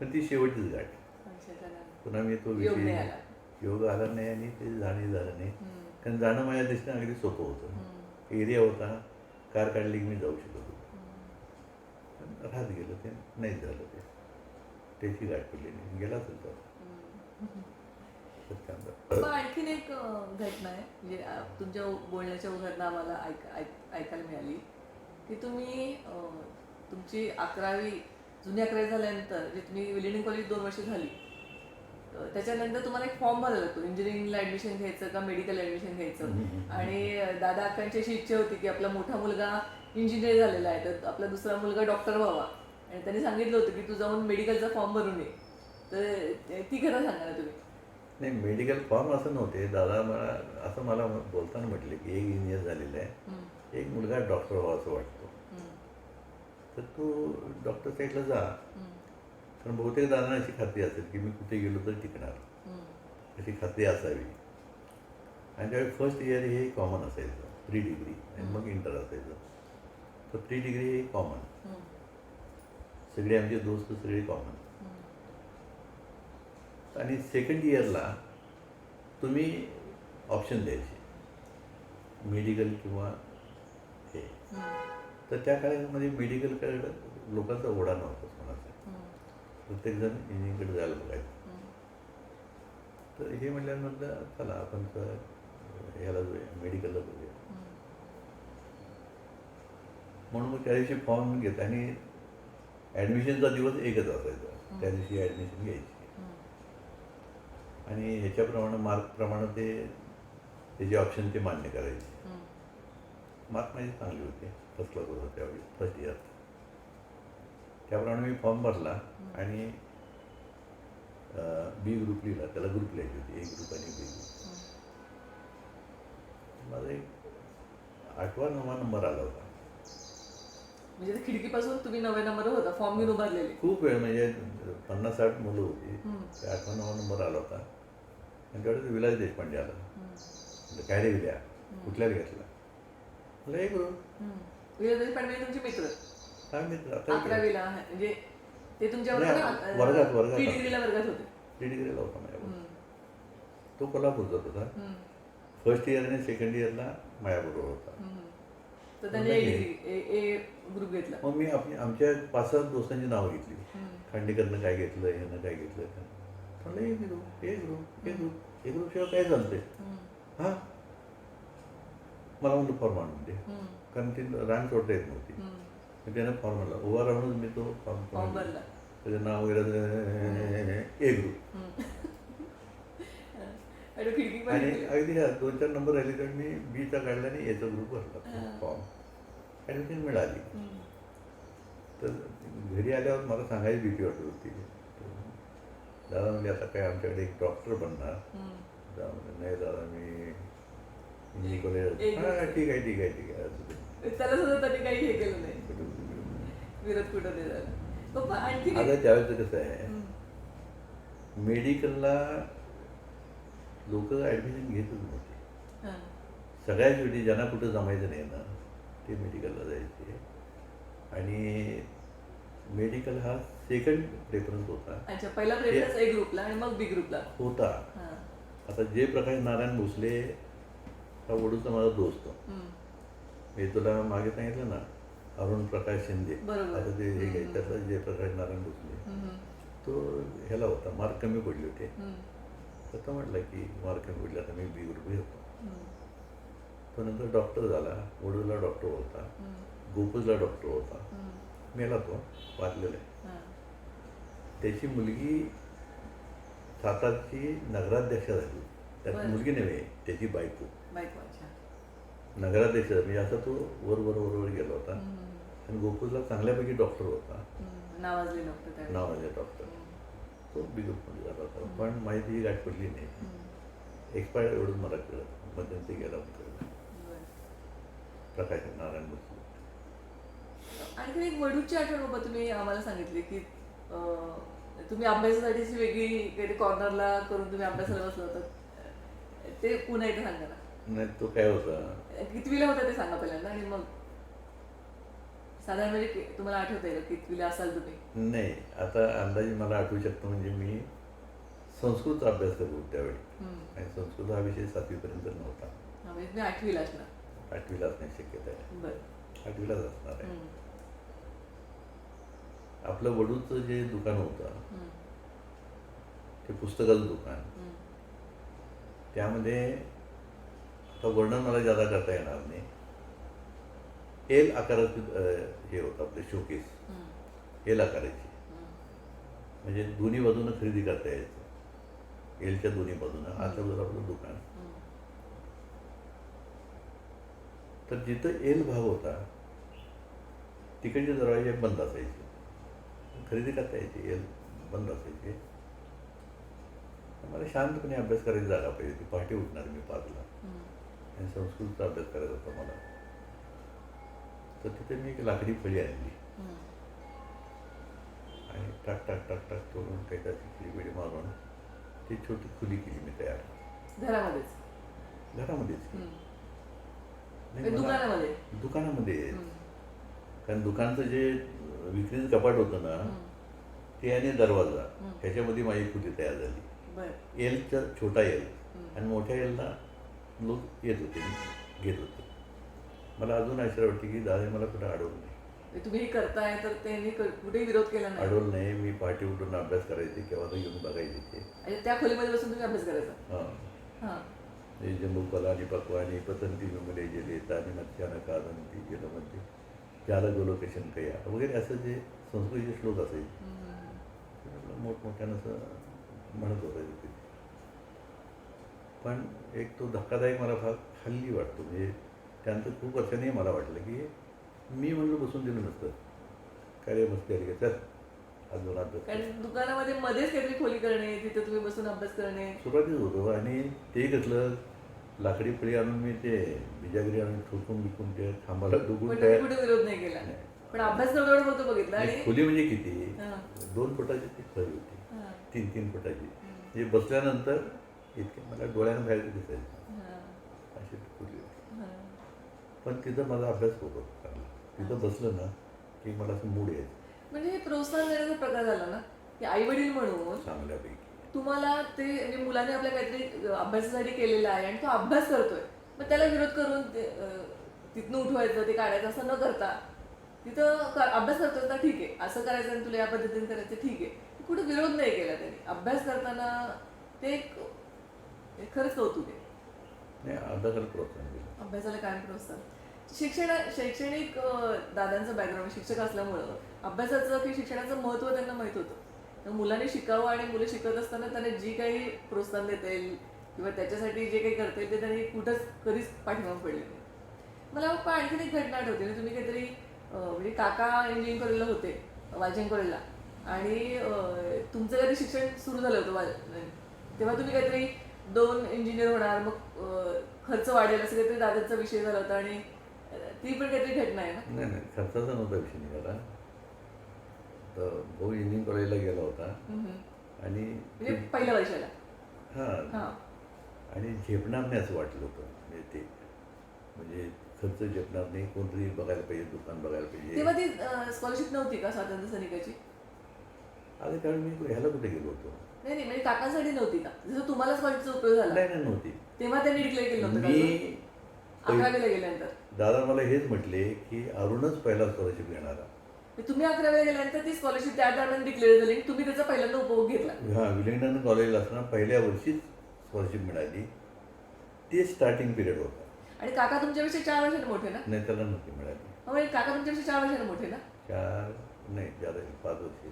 पण ती शेवटचीच गाठ. अच्छा चला. पुन्हा मी तो योग नाही विषय आला. योग आला नाही आणि ते जाणं झालं नाही. हम्म. कारण जाणं माझ्या दृष्टीने अगदी सोपं होतं. एरिया होता, कार काढली की मी जाऊ शकत होतो. पण राहत गेलं ते नाही झालं ते. त्याची गाठ पडली नाही गेलाच होता. मग आणखीन एक घटना आहे म्हणजे तुमच्या बोलण्याच्या उघडणं आम्हाला ऐकायला मिळाली की तुम्ही तुमची 11वी जुनी 11वी झाल्यानंतर जे तुम्ही विलिनिंग कॉलेज 2 वर्ष झाली त्याच्यानंतर तुम्हाला एक फॉर्म भरायला लागतो इंजिनिअरिंगला ॲडमिशन घ्यायचं का मेडिकल ॲडमिशन घ्यायचं. आणि दादा अक्कांची अशी इच्छा होती की आपला मोठा मुलगा इंजिनियर झालेला आहे तर आपला दुसरा मुलगा डॉक्टर व्हावा आणि त्यांनी सांगितलं होतं की तू जाऊन मेडिकलचा फॉर्म भरून ये. तर ती खरं सांगा ना तुम्ही. नाही मेडिकल फॉर्म असं नव्हते. दादा मला बोलताना म्हटले की एक इंजिनियर झालेला आहे, एक मुलगा डॉक्टर व्हावा असं वाटतो, तर तू डॉक्टर साईडला जा. कारण बहुतेक दादांना अशी खात्री असेल की मी कुठे गेलो तर टिकणार, अशी खात्री असावी. आणि त्यावेळी फर्स्ट इयर हे कॉमन असायचं, प्री डिग्री आणि मग इंटर असायचं. तर प्री डिग्री हे कॉमन, सगळे आमचे दोस्त सगळे कॉमन. आणि सेकंड इयरला तुम्ही ऑप्शन द्यायचे मेडिकल किंवा हे. तर त्या काळामध्ये मेडिकलकडे लोकांचा ओढा नव्हता कोणाचा, प्रत्येकजण इंजिनिअरिंगकडे जायला बघायचं. तर हे म्हटल्यानंतर चला आपण तर ह्याला जाऊया मेडिकलला जाऊया म्हणून मग त्या दिवशी फॉर्म घेत आणि ॲडमिशनचा दिवस एकच असायचा. त्या दिवशी ॲडमिशन घ्यायची आणि ह्याच्याप्रमाणे मार्कप्रमाणे त्याचे ऑप्शन ते मान्य करायचे. मार्क माझे चांगले होते, फर्स्ट क्लास होता त्यावेळी फर्स्ट इयर. त्याप्रमाणे मी फॉर्म भरला आणि बी ग्रुप लिहिला. त्याला ग्रुप लिहायची होती, ए ग्रुप आणि बी ग्रुप. माझा एक 8वा-9वा नंबर आला होता. म्हणजे खिडकीपासून तुम्ही 9व्या नंबरवर होता, फॉर्म घेऊन उभारलेले. खूप वेळ म्हणजे 50-60 मुलं होती. ते 8वा-9वा नंबर आला होता आणि तेवढ्यात विलास देशपांडे आला. म्हणजे काय रे विल्या, कुठल्याला घेतला? मला एक ग्रुप. विलास देशपांडे तुमचे मित्र काय मित्र आता 11वीला म्हणजे ते तुमच्या वर्गात प्री डिग्रीला वर्गात होते. प्री डिग्रीला होता माझ्याबरोबर. तो कोल्हापूरचाच होता. फर्स्ट इयर आणि सेकंड इयरला माझ्याबरोबर होता. तर त्यांनी ए ग्रुप घेतला. मग मी आमच्या 5-7 दोस्तांची नावं घेतली. खांडेकरनं काय घेतलं, ह्यानं काय घेतलं. म्हणलं ए ग्रुप, ए ग्रुप, ए ग्रुप, ए ग्रुप शिवाय काय चालतंय. हां मला म्हणलं फॉर्म आणून दे, कारण ती रांग सोडता येत नव्हती. मग त्यानं फॉर्म आणला. उभा राहूनच मी तो फॉर्म भरला. त्याचं नाव वगैरे ए ग्रुप. आणि अगदी 2-4 नंबर राहिले तर मी बीचा काढला आणि एचा ग्रुप भरला फॉर्म. ॲडमिशन मिळाली. तर घरी आल्यावर मला सांगायची भीती वाटत होती. दादा म्हणजे आता काय आमच्याकडे एक डॉक्टर बनणार. नाही दादा मी इंजिनिअरिंग कॉलेज. हां ठीक आहे ठीक आहे ठीक आहे. त्याला सुद्धा त्यांनी काही हे केलं नाही, विरोध कुठं नाही झाला. पप्पा आणखी आता त्यावेळेचं कसं आहे, मेडिकलला लोक ॲडमिशन घेतच नव्हते. सगळ्याच शेवटी ज्यांना कुठं जमायचं नाही ना ते मेडिकलला जायचे. आणि मेडिकल हा सेकंड प्रेफरन्स होता. अच्छा, पहिला प्रेफरन्स ए ग्रुपला आणि मग बी ग्रुपला होता. आता जे प्रकाश नारायण भोसले हा वडूचा माझा दोस्त, मी तुला मागे सांगितलं ना अरुण प्रकाश शिंदे, आता ते हे घ्यायचं जयप्रकाश नारायण भोसले, तो ह्याला होता, मार्क कमी पडले होते. तर तो म्हटलं की मार्क कमी पडले, आता मी बी ग्रुप घेतो. तो नंतर डॉक्टर झाला, वडूला डॉक्टर होता, गोकुळला डॉक्टर होता. मेला तो, वाचलेला आहे. त्याची मुलगी सातारची नगराध्यक्ष झाली. त्यात मुलगी नव्हे, त्याची बायको नगराध्यक्ष. म्हणजे असा तो वर गेला होता. आणि गोकुळला चांगल्यापैकी डॉक्टर होता, नावाजले डॉक्टर. तो बी ग्रुपमध्ये झाला होता. पण माहिती गाठ पडली नाही. एक्सपायर्ड एवढं मला कळलं. मध्यंतरी गेला होता बरं. प्रकाश नारायण बसू. आणखी एक वडूची आठवण बाबा तुम्ही आम्हाला सांगितली की तुम्ही अभ्यासासाठीची वेगळी काहीतरी कॉर्नरला करून तुम्ही अभ्यासाला बसला होता. ते पुन्हा एकदा सांगा ना. नाही तो काय होता, कितवीला होता ते सांगा पहिल्यांदा आणि मग साधारण म्हणजे तुम्हाला आठवत आहे का कितवीला असाल तुम्ही? नाही आता अंदाजे मला आठवू शकतो. म्हणजे मी संस्कृत अभ्यास करत होतो त्यावेळी. आणि संस्कृत हा विषय 7वीपर्यंत नव्हता. हा म्हणजे तुम्ही 8वीला असणार. 8वीला असण्याची शक्यता आहे. बरं. 8वीलाच असणार आहे. आपलं वडूचं जे दुकान होतं ते पुस्तकाचं दुकान, त्यामध्ये आता वर्णन मला जादा करता येणार नाही. एल आकाराचं हे होतं आपले शोकेस, एल आकाराची. म्हणजे दोन्ही बाजूनं खरेदी करता यायचं. एलच्या दोन्ही बाजूनं आतल्या बाजूला आपलं दुकान. तर जिथं एल भाग होता तिकडचे दरवाजे बंद असायचे, खरेदी करता यायची. एल बंद असायचे. मला शांतपणे अभ्यास करायची जागा पाहिजे होती. पहाटे उठणार मी 5ला आणि संस्कृतचा अभ्यास करायचा होता मला. तर तिथे मी एक लाकडी फळी आणली आणि टाक टाक टाक टाक तोडून त्याच्याची वेळी मारून ती छोटी खुली केली मी तयार. घरामध्येच केली. नाही, मला दुकानामध्ये दुकानामध्ये. कारण दुकानचं जे विक्रीचं कपाट होतं ना ते आणि दरवाजा ह्याच्यामध्ये माझी खुली तयार झाली. एलचा छोटा एल आणि मोठ्या एलला लोक येत होते, घेत होते. मला अजून आश्चर्य वाटते की दादा मला कुठं अडवलं नाही. तुम्ही हे करताय तर त्यांनी कुठेही विरोध केला नाही? अडवलं नाही. मी पहाटे उठून अभ्यास करायचे, केव्हा तर येऊन बघायचे ते. त्या खोलीमध्ये बसून तुम्ही अभ्यास करायचा? हां. जम्बूकला आणि पक्वानी पतंती विमले गेले तानी मध्यानं कादंती गेलं मध्ये ज्याला गोलोकेशन कया वगैरे असं जे संस्कृतीचे श्लोक असायचे मोठमोठ्यानं असं म्हणत होतं तिथे. पण एक तो धक्कादायक मला भाग हल्ली वाटतो. म्हणजे त्यानंतर खूप वर्षांनी मला वाटलं की मी म्हणलं बसून दिलं नसतं. काय रे मस्ती आली का, चल अजून अभ्यास. कारण दुकानामध्ये मध्येच काहीतरी खोली करणे, तिथे तुम्ही बसून अभ्यास करणे सुरुवातीच होतो. आणि ते घेतलं लाकडी फळी आणून मी ते बिजागिरी आणून ठोकून बिकून ते खांबाला डुबून पण तुम्ही कुठे विरोध नाही केला. पण अभ्यास जवळ होतो बघितला. आणि खोली म्हणजे किती, 2 फुटाची ती खोली होती, 3-3 फुटाची. म्हणजे बसल्यानंतर इतके मला डोळ्यानं बाहेर दिसायचं अशी खोली होती. पण तिथं माझा अभ्यास होत होता. तिथं बसलं ना की मला असं मूड यायचं. म्हणजे हे प्रोत्साहन देण्याचा प्रकार झाला ना की आई वडील म्हणून चांगल्यापैकी तुम्हाला ते म्हणजे मुलाने आपल्या काहीतरी अभ्यासासाठी केलेला आहे आणि तो अभ्यास करतोय, मग त्याला विरोध करून तिथनं उठवायचं, ते काढायचं असं न करता तिथं अभ्यास करतोय तर ठीक आहे, असं करायचं आणि तुला या पद्धतीने करायचं ठीक आहे, कुठे विरोध नाही केला त्यांनी. अभ्यास करताना ते एक खरंच कौतुक आहे. नाही, अभ्यासाला प्रोत्साहन दिलं. अभ्यासाला कायम प्रोत्साहन. शैक्षणिक दादांचं बॅकग्राऊंड शिक्षक असल्यामुळं अभ्यासाचं की शिक्षणाचं महत्त्व त्यांना माहीत होतं. तर मुलांनी शिकावं आणि मुलं शिकत असताना त्यांना जी काही प्रोत्साहन देता येईल किंवा त्याच्यासाठी जे काही करता येईल ते त्यांनी कुठंच कधीच पाठीमागे पडले नाही. मला पण आणखीन एक घटना आठवते ना, तुम्ही काहीतरी म्हणजे काका इंजिनिअरिंग कॉलेजला होते वालचंद कॉलेजला आणि तुमचं काहीतरी शिक्षण सुरू झालं होतं तेव्हा तुम्ही काहीतरी 2 इंजिनियर होणार, मग खर्च वाढेल असं काहीतरी दादाचा विषय झाला होता आणि ती पण काहीतरी घटना आहे ना? नाही, खर्चाचा नव्हता विषय निघाला. तर भाऊ इंजिनिअरिंग कॉलेजला गेला होता आणि म्हणजे पहिल्या वर्षाला. हां. आणि झेपणार नाही असं वाटलं होतं. म्हणजे ते म्हणजे खर्च झेपणार नाही, कोणतरी बघायला पाहिजे, दुकान बघायला पाहिजे. तेव्हा ती स्कॉलरशिप नव्हती का स्वातंत्र्य सैनिकाची? अरे कारण मी ह्याला कुठे गेलो होतो. नाही म्हणजे काकांसाठी नव्हती का? जसं तुम्हाला स्कॉलरशिपचा उपयोग झाला नाही नव्हती. तेव्हा त्यांनी डिक्लेअर केलं नव्हतं मी 11वीला गेल्यानंतर? दादा मला हेच म्हटले की अरुणच पहिला स्कॉलरशिप घेणारा. तुम्ही 11वीला गेल्यानंतर ती स्कॉलरशिप त्या दरम्यान डिक्लेअर झाली, तुम्ही त्याचा पहिल्यांदा उपभोग घेतला. विलिंग्डन कॉलेजला असताना पहिल्या वर्षीच स्कॉलरशिप मिळाली. ते स्टार्टिंग पिरियड होता. आणि काका तुमच्यापेक्षा 4 वर्षांनी मोठे ना? नाही, त्याला नव्हती मिळाली. म्हणजे काका तुमच्यापेक्षा 4 वर्षांनी मोठे ना? 4 नाही, ज्यादा 5 वर्ष.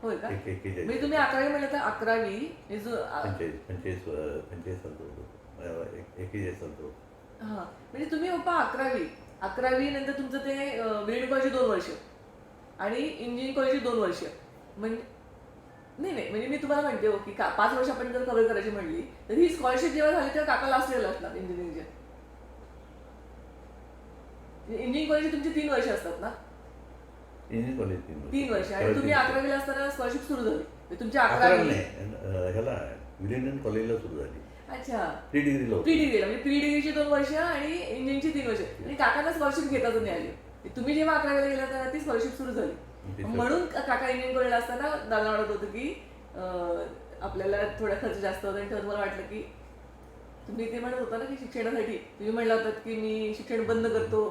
होय का? 41 म्हणजे तुम्ही 11वी म्हणलं तर 11वी 45 सालचा होतो. 41 सालचा होतो. हां म्हणजे तुम्ही पप्पा 11वी नंतर तुमचं ते विलिंग्डन कॉलेजची 2 वर्ष आणि इंजिनिअरिंग कॉलेजची 2 वर्ष म्हणजे नाही नाही, म्हणजे मी तुम्हाला म्हणते हो की 5 वर्ष आपण जर कव्हर करायची म्हणली तर ही स्कॉलरशिप जेव्हा झाली तेव्हा काका लास्ट इयरला असणार इंजिनिअरिंगच्या. इंजिनिअरिंग कॉलेज तुमची 3 वर्ष असतात ना? इंजिनिअरिंग कॉलेज 3 वर्ष. आणि तुम्ही 11वीला असताना स्कॉलरशिप सुरू झाली म्हणजे तुमची 11 11वी. नाही, ह्याला विलियम कॉलेजला सुरू झाली. अच्छा. प्री डिग्रीला प्री होती. डिग्रीला म्हणजे प्री डिग्रीची 2 वर्ष आणि इंजिनिअरिंगची 3 वर्ष. आणि काकांना स्कॉलरशिप घेताच नाही आली. तुम्ही जेव्हा 11वीला गेला तेव्हा ती स्कॉलरशिप सुरू झाली. म्हणून काका इंजिनिअरिंग कॉलेजला असताना दादा म्हणत होतं की आपल्याला थोडा खर्च जास्त होता आणि तेव्हा तुम्हाला वाटलं की तुम्ही ते म्हणत होता ना की शिक्षणासाठी तुम्ही म्हणला होतात की मी शिक्षण बंद करतो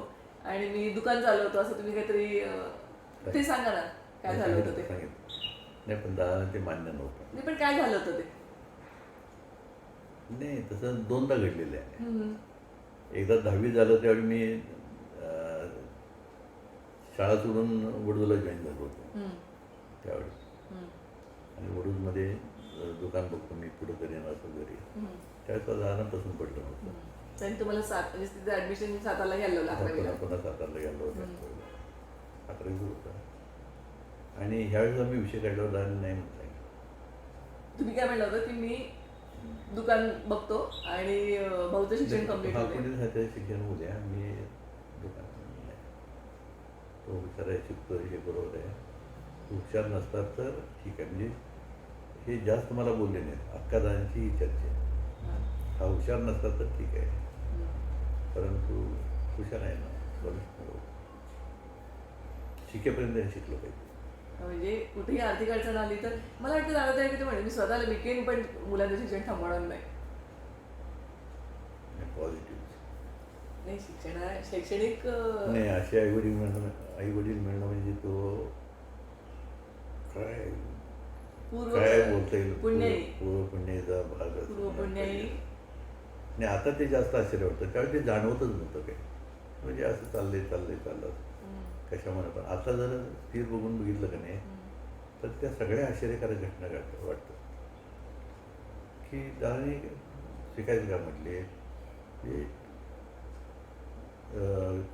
आणि मी दुकान चालवतो असं तुम्ही काहीतरी ते सांगा ना काय झालं होतं ते. नाही पण दादाने ते मान्य नव्हतं. नाही पण काय झालं होतं ते. नाही तसं दोनदा घडलेलं आहे. हम्म. एकदा 10वी झालं त्यावेळी मी शाळा सोडून वडूदला जॉईन झालो होतो हम्म. त्यावेळी. हम्म. आणि वडूदमध्ये दुकान बघतो मी पुढं करेन असं घरी. हम्म. त्यावेळेस दादांना पसंत पडलं नव्हतं. त्यांनी तुम्हाला म्हणजे तिथे ऍडमिशन 7ला घ्यायला लावलं 11वीला. पुन्हा सातारला गेलो होतो 11वीचं होतं. आणि ह्यावेळेस आम्ही विषय काढल्यावर दादांनी नाही म्हणता येईल. तुम्ही काय म्हणलं होतं की मी दुकान बघतो आणि भाऊचं शिक्षण कम्प्लीट हा होते. कोणी शिक्षण होऊ द्या, मी दुकान नाही. तो हुशार आहे, शिकतो, हे बरोबर आहे. हुशार नसतात तर ठीक आहे. म्हणजे हे जास्त मला बोलले नाहीत. अक्कादांची ही चर्चा आहे. हा हुशार नसतात तर ठीक आहे, परंतु हुशार आहे ना, शिकेपर्यंत त्यांनी शिकलो पाहिजे. म्हणजे कुठेही आर्थिक अडचण आली तर मला वाटतं दादा तरी किती म्हणे मी स्वतःला विकेन पण मुलांचं शिक्षण थांबवणार नाही. पॉझिटिव्ह नाही शैक्षणिक नाही. असे आईवडील मिळणं म्हणजे तो काय काय बोलता येईल, पुण्याई पूर्व पुण्याचा भाग पूर्व पुण्याई. नाही आता ते जास्त आश्चर्य वाटतं. त्यावेळी ते जाणवतच नव्हतं काही. म्हणजे असं चाललं कशामुळे. पण आता जर स्थिर बघून बघितलं का नाही तर त्या सगळ्या आश्चर्यकारक घटना वाटतं की दादाने शिकायचं का म्हटले की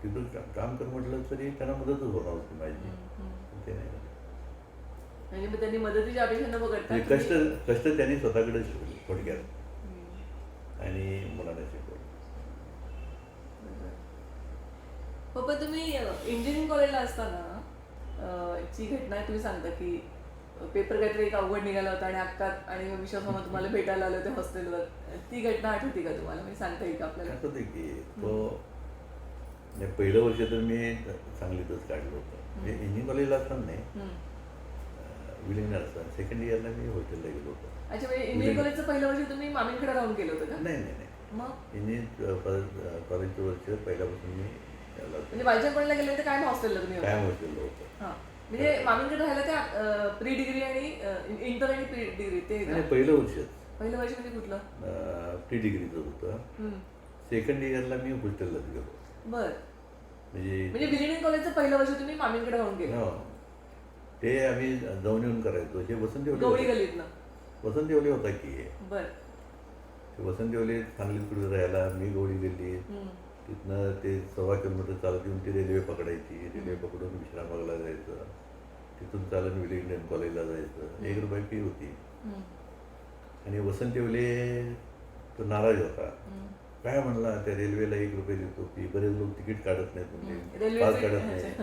तिथं काम कर म्हटलं तरी त्यांना मदतच होणार होती माझी. ते नाही झालं. म्हणजे मग त्यांनी मदतीची अपेक्षा न बघता म्हणजे कष्ट त्यांनी स्वतःकडे शिकवले थोडक्यात आणि मुलांना शिकवलं. पप्पा तुम्ही इंजिनिअरिंग कॉलेजला असताना ची घटना तुम्ही सांगता की पेपर काहीतरी एक अवघड निघाला होता आणि अक्का आणि विश्वास मामा तुम्हाला भेटायला आले होते हॉस्टेलवर. ती घटना आठवते का तुम्हाला, म्हणजे सांगता येईल का आपल्याला. आठवते की तो पहिलं वर्ष तर मी सांगलीतच काढलं होतं. म्हणजे इंजिनिअरिंग कॉलेजला असताना नाही, विलिंगला असताना सेकंड इयरला मी हॉस्टेलला गेलो होतो. अच्छा, म्हणजे इंजिनिअरिंग कॉलेजचं पहिलं वर्ष तुम्ही मामींकडे राहून केलं होतं का. नाही नाही नाही, मग इंजिनिअरिंग कॉलेजचं वर्ष पहिल्यापासून मी म्हणजे बायच्या कॉलेजला गेले तर काय हॉस्टेलला तुम्ही होता? कायम हॉस्टेलला होतं. हां, म्हणजे मामींकडे राहायला त्या प्री डिग्री आणि इंटर आणि प्री डिग्री ते का? नाही पहिलं वर्ष पहिलं वर्ष म्हणजे कुठलं. प्री डिग्रीचं होतं. सेकंड इयरला मी हॉस्टेललाच गेलो. बर. म्हणजे विलिंग कॉलेजचं पहिलं वर्ष तुम्ही मामींकडे राहून गेलं. ते आम्ही जाऊन येऊन करायचो. जे वसंत गवळी गल्लीतनं. वसंत येवले होता की बर. वसंत येवले सांगलीत पुढे राहायला, मी गवळी गेली. तिथनं ते 1.25 किलोमीटर चालत येऊन ती रेल्वे पकडायची. रेल्वे पकडून विश्रामबागला जायचं. तिथून चालून विलिंग्डन कॉलेजला जायचं. 1 रुपये फी होती. आणि वसंत येवले तो नाराज होता. काय म्हणला, त्या रेल्वेला 1 रुपये देतो फी, बरेच लोक तिकीट काढत नाहीत म्हणजे पास काढत नाही.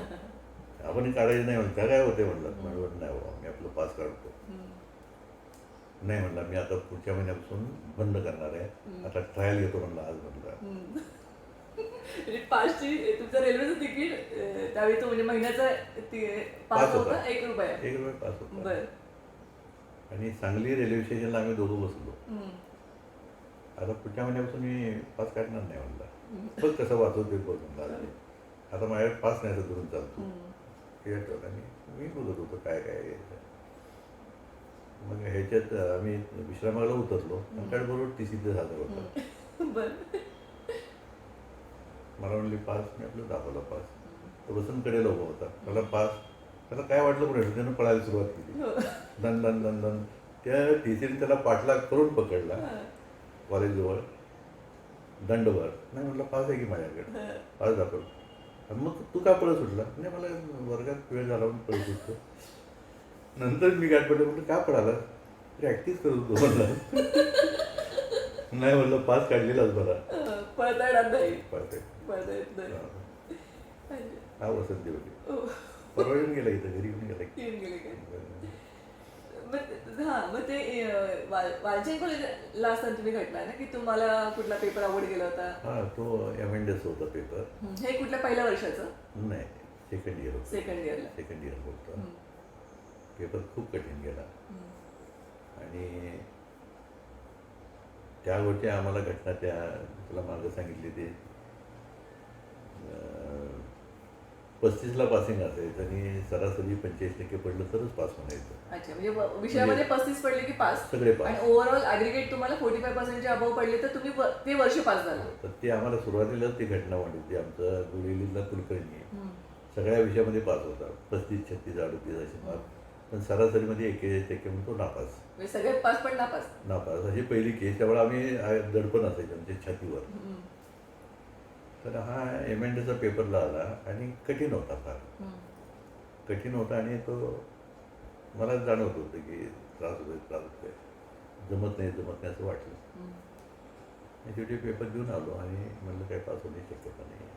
आपण काढायचं नाही म्हणता काय होते म्हणलं. म्हणलं नाही बाबा मी आपलं पास काढतो. नाही म्हणला मी आता पुढच्या महिन्यापासून बंद करणार आहे, आता ट्रायल घेतो म्हणलं आज. म्हणलं पाचची तुमचं रेल्वेचं तिकीट त्यावेळी तो म्हणजे महिन्याचा पास होता 1 रुपया. 1 रुपये पास होता. बर. आणि सांगली रेल्वे स्टेशनला आम्ही दोघं बसलो. आता पुढच्या महिन्यापासून मी पास काढणार नाही म्हणला. बघ कसं वाचवते बघ म्हणला. आता माझ्याकडे पास नाही असं धरून चालतो. हे आठवलं मी बघत होतो काय काय घ्यायचं. मग ह्याच्यात आम्ही विश्रामाला उतरलो. आमच्याकडे बरोबर TC हजार होता. मला म्हणली पास. मी आपलं दाखवला पास. तो वसंतकडे उभा होता. मला पास. त्याला काय वाटलं पण त्यानं पळायला सुरुवात केली. दन दन दन दन. त्या TCने त्याला पाठलाग करून पकडला कॉलेजजवळ. दंडभर. नाही म्हटलं पास आहे की माझ्याकडे, पास दाखवलं. मग तू का पळत सुटला. नाही मला वर्गात वेळ झाला म्हणून पळत सुटतो. नंतर मी गाठ पडलं, म्हटलं का पडाला? प्रॅक्टिस करत होतो म्हणलं. नाही म्हणलं, पास काढलेलाच बरा. पळता येणार नाही. पळते. पळता येत नाही. हा वसंत होते. हो. परवा येऊन गेला, इथं घरी येऊन गेला. येऊन गेले काय? मग ते वालचंद कॉलेजला असताना तुम्ही घडला ना की तुम्हाला कुठला पेपर आवड गेला होता? हा, तो एमेंडस होता पेपर. हे कुठल्या पहिल्या वर्षाचं? नाही, सेकंड इयर होतं. सेकंड इयरला होतं. पेपर खूप कठीण गेला आणि त्या गोष्टी आम्हाला घटना तुला मागं सांगितली ते 35ला पासिंग असायचं आणि सरासरी 45% पडलं तरच पास म्हणायचं. अच्छा, म्हणजे विषयामध्ये 35 पडले की पास? सगळे पास. आणि ओव्हरऑल ॲग्रिगेट तुम्हाला 45% अबव पडले तर तुम्ही ते वर्ष पास झाला? तर ते आम्हाला सुरुवातीलाच ती घटना म्हणली. आमचा गुळीलीला कुलकर्णी सगळ्या विषयामध्ये पास होता. 35, 36, 38 असे मार्क, पण सरासरीमध्ये 41% म्हणून तो नापास. म्हणजे सगळे पास पण नापास अशी पहिली केस. त्यामुळे आम्ही दडपण असायचं म्हणजे छातीवर. तर हा एमेंडचा पेपरला आला आणि कठीण होता, फार कठीण होता. आणि तो मला जाणवत होतं की त्रास होतोय, जमत नाही असं वाटलं. शेवटी पेपर घेऊन आलो आणि म्हणलं काय पास होण्याची शक्यता नाही.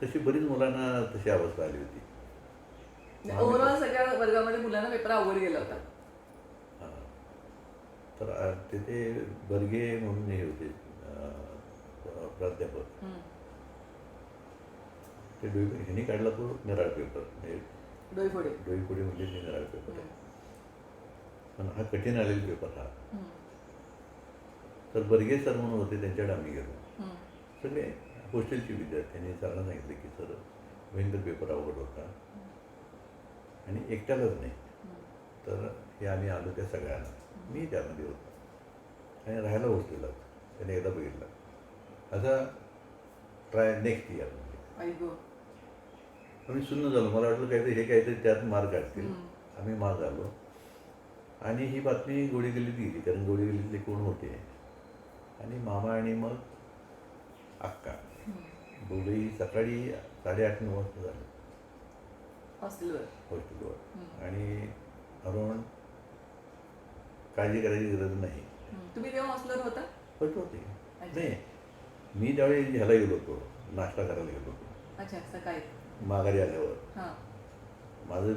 तशी बरीच मुलांना तशी अवस्था आली होती. ओव्हरऑल सगळ्या वर्गामध्ये मुलांना पेपर अवघड गेला होता. तर तिथे बर्गे म्हणून हे होते प्राध्यापक. ते ह्याने काढला तो निराळ पेपर, म्हणजे डोईफोडे म्हणजे निराळ पेपर आहे. पण हा कठीण आलेला पेपर हा. तर बर्गे सर म्हणून होते, त्यांच्याकडे आम्ही गेलो. सगळे हॉस्टेलचे विद्यार्थ्यांनी सरांना सांगितलं की सर भयंकर पेपर अवघड होता आणि एकट्यालाच नाही, तर हे आम्ही आलो त्या सगळ्यांना. मी त्यामध्ये होतो आणि राहायला हॉस्टेलला. त्याने एकदा बघितलं आता ट्राय नेक्स्ट इयर म्हणजे आम्ही शून्य झालो. मला वाटलं काहीतरी त्यात मार्क काढतील. आम्ही मार्क आलो आणि ही बातमी गोडीगल्लीत गेली, कारण गोडीगल्लीतले कोण होते आणि मामा आणि मग अक्का दोघेही सकाळी 8:30-9 वाजता झाले हॉस्टेलवर. आणि अरुण काळजी करायची गरज नाही. तुम्ही तेव्हा हॉस्टेलवर होता? होते. नाही, मी त्यावेळी ह्याला गेलो होतो, नाश्ता करायला गेलो होतो. अच्छा, सकाळी माघारी आल्यावर. माझं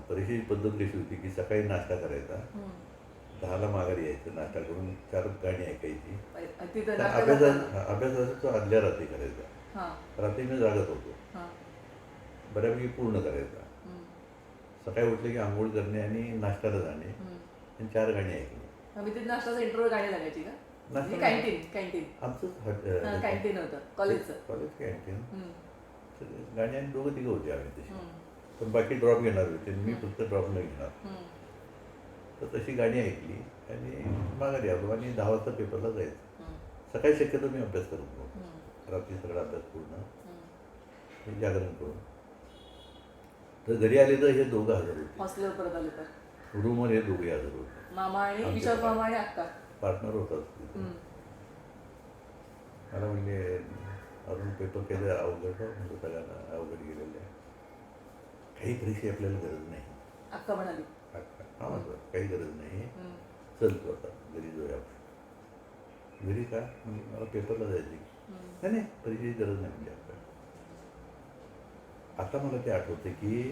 परीक्षेची पद्धत कशी होती की सकाळी नाश्ता करायचा, 10ला माघारी यायचं, नाश्ता करून 4 गाणी ऐकायची. अभ्यासाचा आदल्या रात्री करायचा. रात्री मी जागत होतो, बऱ्यापैकी पूर्ण करायचा. सकाळी उठले की आंघोळ करणे आणि नाश्त्याला जाणे आणि 4 गाणी ऐकणे. नाश्ता सेंटरवर गाणी लागायची का? कॅन्टीन आमचं कॅन्टीन होतं कॉलेजचं. College canteen. गाणी आणि 2-3 होते आम्ही तशी. पण बाकी ड्रॉप घेणार होते, मी फक्त ड्रॉप न घेणार. तर तशी गाणी ऐकली आणि माघारी आलो आणि 10 वाजता पेपरला जायचं. सकाळी शक्यतो मी अभ्यास करत नव्हतो, रात्री सगळा अभ्यास पूर्ण जागरण करून. तर घरी आले तर हे दोघं हजर होते. हॉस्टेलवर परत आले तर रूमवर हे दोघे हजर होते. मामा आणि किशोर मामा आणि अक्का पार्टनर होतात. मला म्हणजे अजून पेपर केले अवघड, म्हणजे सगळ्यांना अवघड गेलेलं आहे. काही परीक्षे आपल्याला गरज नाही. अक्का म्हणाली हां सर, काही गरज नाही. चल तू आता घरी जाऊया. घरी का? म्हणजे मला पेपरला जायची. नाही, परीक्षेची गरज नाही म्हणजे आपल्याला. आता मला ते आठवतं की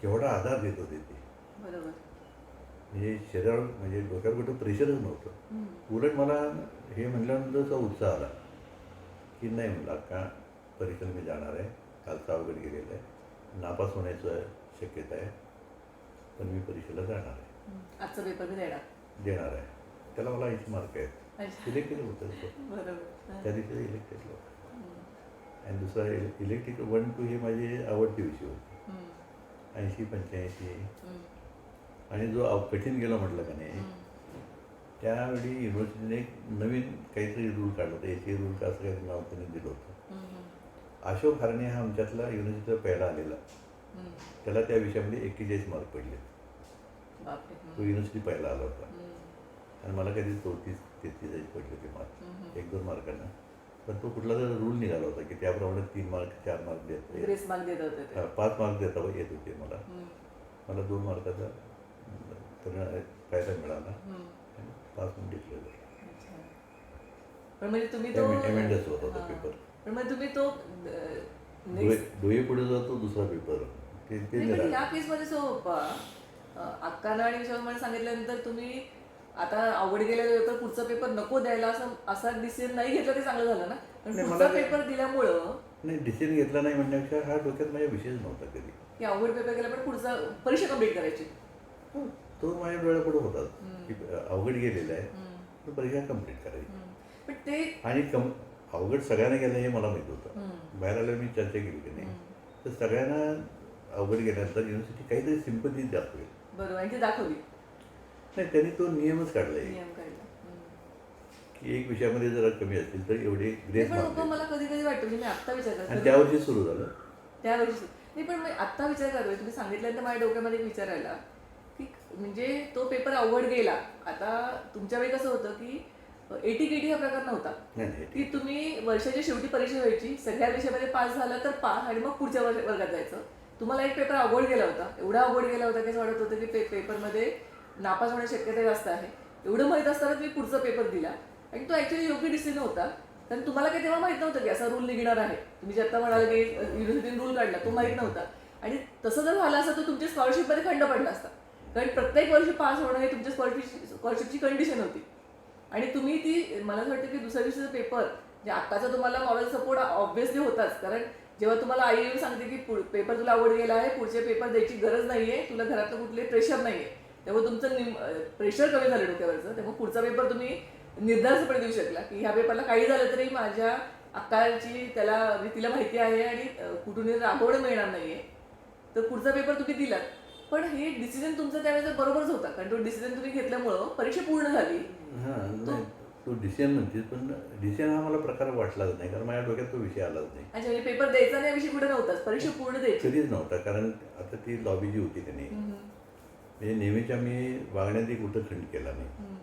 केवढा आधार देत होते ते. बरोबर. म्हणजे शरीरावर, म्हणजे डोक्यावर कुठं प्रेशरच नव्हतं. उलट मला हे म्हणल्यानंतरचा उत्साह आला की नाही, म्हणला का परीक्षेला मी जाणार आहे. कालचं अवघड गेलेलं आहे, नापास होण्याचं शक्यता आहे, पण मी परीक्षेला जाणार आहे. आजचा पेपर मी देणार आहे. त्याला मला 80 मार्क आहेत. इलेक्टेड होतं त्या दिवशी इलेक्टेड होतं. आणि दुसरा इलेक्ट्रिक 1-2 हे माझे आवडते विषय होते. 80-85. आणि जो कठीण गेला म्हटलं का नाही, त्यावेळी युनिव्हर्सिटीने एक नवीन काहीतरी रूल काढला होता. याची रूल का असं काही नाव त्यांनी दिलं होतं. अशोक हरणे हा आमच्यातला युनिव्हर्सिटीचा पहिला आलेला, त्याला त्या विषयामध्ये 41 मार्क पडले. तो युनिव्हर्सिटी पहिला आला होता. आणि मला कधी 34-33 पडले ते मार्क, 1-2 मार्कांना. पण तो कुठला तर रूल निघाला होता की त्याप्रमाणे 3 मार्क 4 मार्क देत, 5 मार्क देता येत होते मला. मला 2 मार्काचा फायदा मिळाला हम्म. आणि पास म्हणून डिक्लेअर झालं. अच्छा. पण म्हणजे तुम्ही तो एमेंडच होता तो हां. पेपर. पण मग तुम्ही तो नेक्स्ट डोळे पुढे जातो दुसरा पेपर ते ते नाही, नाही पण या राहिलं. केसमध्ये अक्कानं आणि विशालने सांगितल्यानंतर तुम्ही आता आवड गेलेला पेपर पुढचा पेपर नको द्यायला असा डिसिजन नाही घेतला ते चांगलं झालं ना. पण नाही, पुढचा मला ते- पेपर दिल्यामुळं नाही डिसिजन घेतला नाही म्हणण्यापेक्षा हा डोक्यात माझ्या विषयच नव्हता कधी. की अवघड पेपर गेला पण पुढचा परीक्षा कम्प्लीट करायची. तो माझ्या डोळ्यापुढे होता हम्म. की अवघड गेलेला आहे हम्म. तो परीक्षा कम्प्लीट करायची. हम्म. पण ते आणि अवघड सगळ्यांना गेलं हे मला माहीत होतं. हम्म. बाहेर आल्यावर मी चर्चा केली की नाही हम्म. तर सगळ्यांना अवघड गेल्यानंतर युनिव्हर्सिटी काहीतरी सिंपती दाखवेल. बरोबर आणि ती दाखवली नाही त्यांनी तो नियमच काढला आहे नियम काढला. हम्म. की एक विषयामध्ये जरा कमी असतील तर एवढे ग्रेस पण लोक मार्क मला कधी कधी वाटतं म्हणजे मी आत्ता विचार आणि करते त्यावर्षी सुरू झालं. त्यावेळी नाही पण मी आत्ता विचार करतोय तुम्ही सांगितल्यानंतर माझ्या डोक्यामध्ये एक विचार आला की म्हणजे तो पेपर अवघड गेला. आता तुमच्या वेळी कसं होतं की एटी हा प्रकार नव्हता नाही नाही की तुम्ही वर्षाच्या शेवटी परीक्षा व्हायची सगळ्या विषयामध्ये पास झाला तर पास आणि मग पुढच्या वर्गात जायचं. तुम्हाला एक पेपर अवघड गेला होता एवढा अवघड गेला होता की असं वाटत होतं की पेपरमध्ये नापास होण्याची शक्यता जास्त आहे. एवढं माहीत असताना तुम्ही पुढचा पेपर दिला आणि तो ऍक्च्युअली योग्य डिसिजन होता. कारण तुम्हाला काही तेव्हा माहित नव्हतं की असा रूल निघणार आहे. तुम्ही जे आता म्हणाल की युनिव्हर्सिटीने रूल काढला तो माहित नव्हता आणि तसं जर झालं असतं तर तुमच्या स्कॉलरशिपमध्ये खंड पडला असता. कारण प्रत्येक वर्षी पास होणं हे तुमच्या स्कॉलरशिपची कंडिशन होती आणि तुम्ही ती मला असं वाटतं की दुसऱ्या दिवशीचा पेपर जे आत्ताचा तुम्हाला मॉरल सपोर्ट ऑब्व्हियसली होताच. कारण जेव्हा तुम्हाला आई येऊन सांगते की पेपर तुला आवड गेला आहे पुढचे पेपर द्यायची गरज नाहीये तुला घरातलं कुठले प्रेशर नाहीये तेव्हा तुमचं प्रेशर कमी झालं डोक्यावरचं. तेव्हा पुढचा पेपर तुम्ही निर्धारपणे देऊ शकला की ह्या पेपरला काही झालं तरी माझ्या अक्काची तिला माहिती आहे आणि कुठून राबवणं मिळणार नाहीये तर पुढचा पेपर तुम्ही दिलात. पण हे डिसिजन तुमचा त्यावेळेस बरोबरच होता कारण तो डिसिजन तुम्ही घेतल्यामुळं परीक्षा पूर्ण झाली. हां नाही तो डिसिजन म्हणते पण डिसिजन हा मला प्रकार वाटलाच नाही कारण माझ्या डोक्यात तो विषय आलाच नाही. अच्छा म्हणजे पेपर द्यायचा नाही विषय कुठे नव्हताच परीक्षा पूर्ण द्यायची. कधीच नव्हता कारण आता ती लॉबी जी होती की नाही म्हणजे नेहमीच्या मी वागण्यात कुठं खंड केला नाही.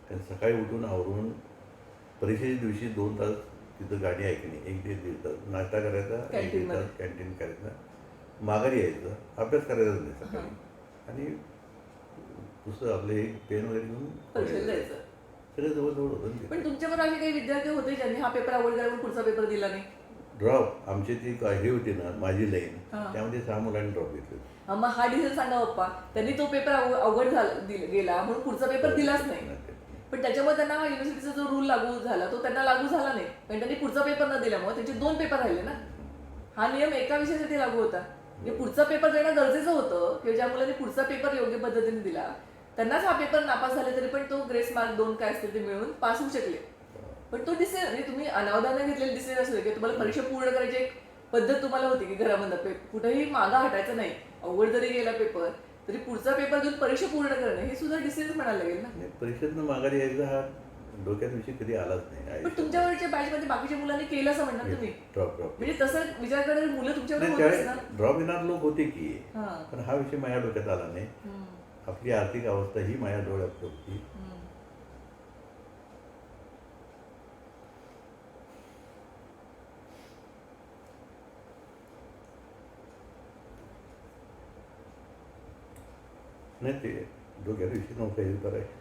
कारण सकाळी उठून आवरून परीक्षेच्या दिवशी 2 तास तिथं गाडी ऐकणे 1-1.5 तास नाश्ता करायचा 1 तास कॅन्टीन करायचा माघारी यायचं अभ्यास करायचा नाही सकाळी आणि पुस्तक आपले पेन वगैरे घेऊन परीक्षेला जायचं. सगळं जवळजवळ होतं ना पण ते. तुमच्यावर असे काही विद्यार्थी होते ज्यांनी हा पेपर आवड गेला पण पुढचा पेपर दिला नाही. ड्रॉप आमची ती हे होती ना माझी लाईन हां. त्यामध्ये 6 मुलांनी ड्रॉप घेतले. मग हा डिसिजन सांगा पप्पा त्यांनी तो पेपर अवघड गेला म्हणून पुढचा पेपर दिलाच नाही. पण त्याच्यामुळे त्यांना हा युनिव्हर्सिटीचा जो रूल लागू झाला तो त्यांना लागू झाला नाही कारण त्यांनी पुढचा पेपर न दिल्यामुळे त्यांचे 2 पेपर राहिले ना. हा नियम एका विषयासाठी लागू होता. म्हणजे पुढचा पेपर देणं गरजेचं होतं की ज्या मुलांनी पुढचा पेपर योग्य पद्धतीने दिला त्यांनाच हा पेपर नापास झाले तरी पण तो ग्रेस मार्क 2 काय असतील ते मिळून पास होऊ शकले. पण तो डिसिजन म्हणजे तुम्ही अनावधानाने घेतलेला डिसिजन असू की तुम्हाला परीक्षा पूर्ण करायची एक पद्धत तुम्हाला होती की घरामध्ये कुठेही मागा हटायचं नाही. अवघड जरी गेला पेपर तरी पुढचा पेपर देऊन परीक्षा पूर्ण करणं हे सुद्धा डिसिजन म्हणायला लागेल ना. परीक्षेतनं माघारी यायचा हा डोक्यात विषय कधी आलाच नाही. पण तुमच्यावरच्या बॅचमध्ये बाकीच्या मुलांनी केलं असं म्हणणार तुम्ही ड्रॉप म्हणजे तसं विचार करायला मुलं तुमच्याकडे नाही होतच ना. त्यावेळेस ड्रॉप येणार लोक होते की हां. पण हा विषय माझ्या डोक्यात आला नाही. हम्म. आपली आर्थिक अवस्था ही माझ्या डोळ्यात होती. हम्म. नाही ते डोक्यात विषय नव्हता हे बरं आहे.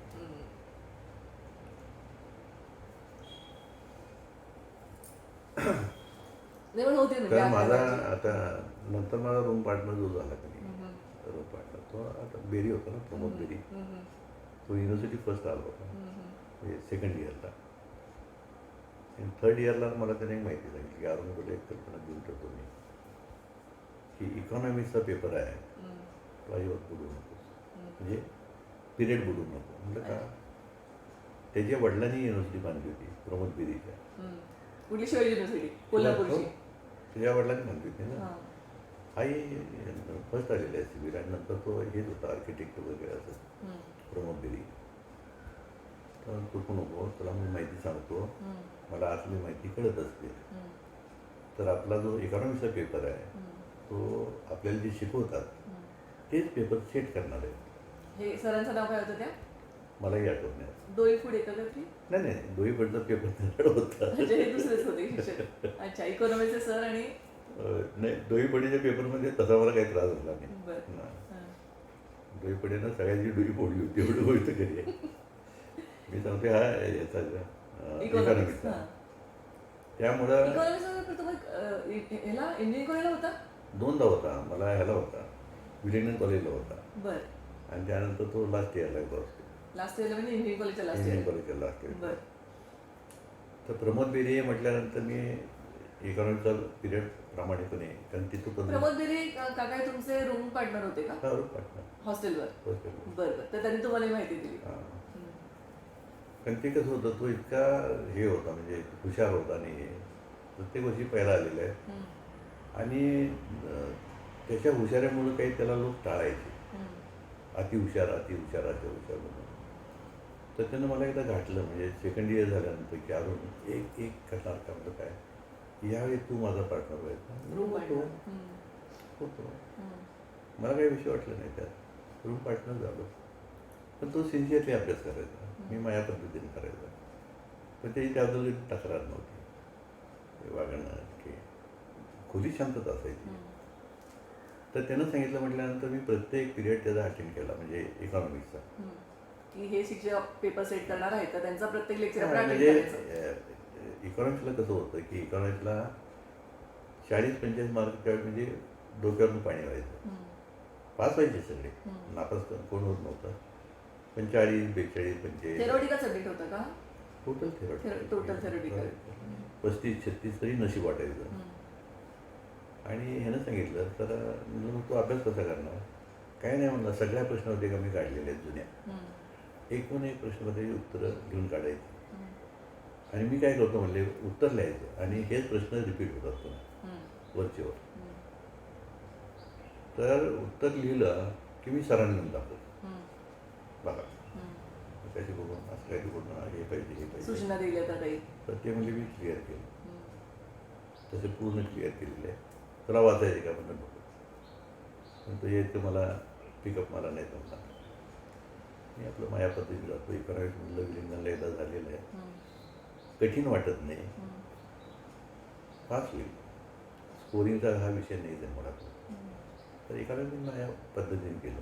नाही पण होते म्हणजे कारण माझा आपल्या आता नंतर माझा रूम पार्टनर जो झाला की नाही हम्म. रूम पार्टनर तो आता बेरी होता ना प्रमोद बेरी हम्म. तो युनिव्हर्सिटी फर्स्ट आला होता हम्म. म्हणजे सेकंड इयरला आणि थर्ड इयरला मला त्याने एक माहिती सांगितली की अरुण एक कल्पना देऊन ठेवतो मी की इकॉनॉमिक्सचा पेपर आहे हम्म. तो अजिबात बुडवू नकोस म्हणजे पिरियड बुडवू नको म्हटलं का त्याच्या वडिलांनी युनिव्हर्सिटी बांधली होती प्रमोद बेरीच्या. हम्म. कुठली शिवाजी युनिव्हर्सिटी कोल्हापूरची. त्याच्या वडिलांनी बांधली होती ना. हां. आई फर्स्ट आलेला आहे सिव्हिल आणि नंतर तो हेच होता आर्किटेक्ट वगैरे असं हम्म. प्रमोद बेरी. तर चुकू नको तुला मी माहिती सांगतो हम्म. मला आतली माहिती कळत असते. हम्म. तर आपला जो इकॉनॉमिक्सचा पेपर आहे हम्म. तो आपल्याला जे शिकवतात हम्म. तेच पेपर सेट करणार आहे. हे सरांचं नाव काय होतं त्या मलाही आठवत नाही. डोई फूड एकत्र की नाही नाही दोहीकडचा पेपर त्याच्याकडे होता. म्हणजे हे दुसरेच होते शिक्षक. अच्छा इकॉनॉमीचे सर आणि नाही दोहीपडीच्या पेपरमध्ये तसा मला काही त्रास झाला नाही. बरं. ना. हां. डोई पडेना सगळ्यांची डोई फोडली होती एवढी गोष्ट खरी आहे. मी सांगते हा याचा इकॉनॉमिक्सचा. त्यामुळं ह्याला इंजिनिअरिंग कॉलेजला होता. दोनदा होता. मला ह्याला होता विलिंग्टन कॉलेजला होता बर. आणि त्यानंतर तो लास्ट इयरला होता. लास्ट इयरला म्हणजे इंजिनिअरिंग कॉलेजच्या लास्ट इंजिनिअरिंग इयर. कॉलेजच्या लास्ट इयर. बर. तर प्रमोद बेरे म्हटल्यानंतर मी इकॉनॉमिकचा पिरियड प्रामाणिकपणे कारण तिथं पण प्रमोद बेरे काका तुमचे रूम पार्टनर होते का पार्टनर हॉस्टेलवर? हॉस्टेलवर. बरं. तर त्यांनी तुम्हाला ही माहिती दिली. हां. कारण ते कसं होतं तो इतका हे होता म्हणजे हुशार होता आणि प्रत्येक वर्षी पहिला आलेला आहे आणि त्याच्या हुशाऱ्यामुळे काही त्याला लोक टाळायचे. अतिहुशार अतिहुशार अतिहुशार म्हणून. तर त्यानं मला एकदा घातलं म्हणजे सेकंड इयर झाल्यानंतर की अजून एक करणार का म्हणलं काय यावेळी तू माझा पार्टनर व्हायचा. रूम होतो होतो मला काही विषय वाटलं नाही त्यात रूम पार्टनर झालो. पण तो सिन्सिअरली अभ्यास करायचा. मी माझ्या पद्धतीने करायचा. पण त्याची त्याबद्दल तक्रार नव्हती वागणं की खुली शांतता असायची. तर त्यानं सांगितलं म्हटल्यानंतर मी प्रत्येक पिरियड त्याचा अटेंड केला म्हणजे इकॉनॉमिक्सचा. की हे शिक्षक पेपर सेट करणार आहेत तर त्यांचा प्रत्येक लेक्चर आपण अटेंड म्हणजे करायचं. इकॉनॉमिक्सला कसं होतं की इकॉनॉमिक्सला 40-45 मार्क त्यावेळी म्हणजे डोक्यावरून पाणी व्हायचं. पास व्हायचे सगळे नापास कोण होत नव्हतं. पण 40, 42, 45 थेरॉटिकल सब्जेक्ट होता का? Total theoretical. Total theoretical. 35-36 तरी नशीब वाटायचं. आणि ह्यानं सांगितलं तर म्हणून तो अभ्यास कसा करणार काय नाही म्हणलं सगळ्या प्रश्नावरती मी काढलेल्या आहेत जुन्या. एकूण एक प्रश्नामध्ये उत्तरं घेऊन काढायची आणि मी काय करतो म्हणले उत्तर लिहायचं आणि हेच प्रश्न रिपीट होतात पुन्हा वरचेवर. तर उत्तर लिहिलं की मी सरांनी लिहून दाखवतो बघा कशी बघून असं काही बघून हे पाहिजे हे पाहिजे सूचना दिल्या तर काही. तर ते म्हणजे मी क्लिअर केलं. तसे पूर्ण क्लिअर केलेलं आहे. तुला वाचायचे का म्हणून नको पण तो यायचं मला पिकअप मला नाही जमणार. मी आपलं माझ्या पद्धतीने जातो. इकॉनॉमिक्स मधलं विलिंग्टनला एकदा झालेलं आहे. कठीण वाटत नाही. पास होईल. स्कोरिंगचा हा विषय नाही आहे मला. तर इकॉनॉमिक्स माझ्या पद्धतीने केलं.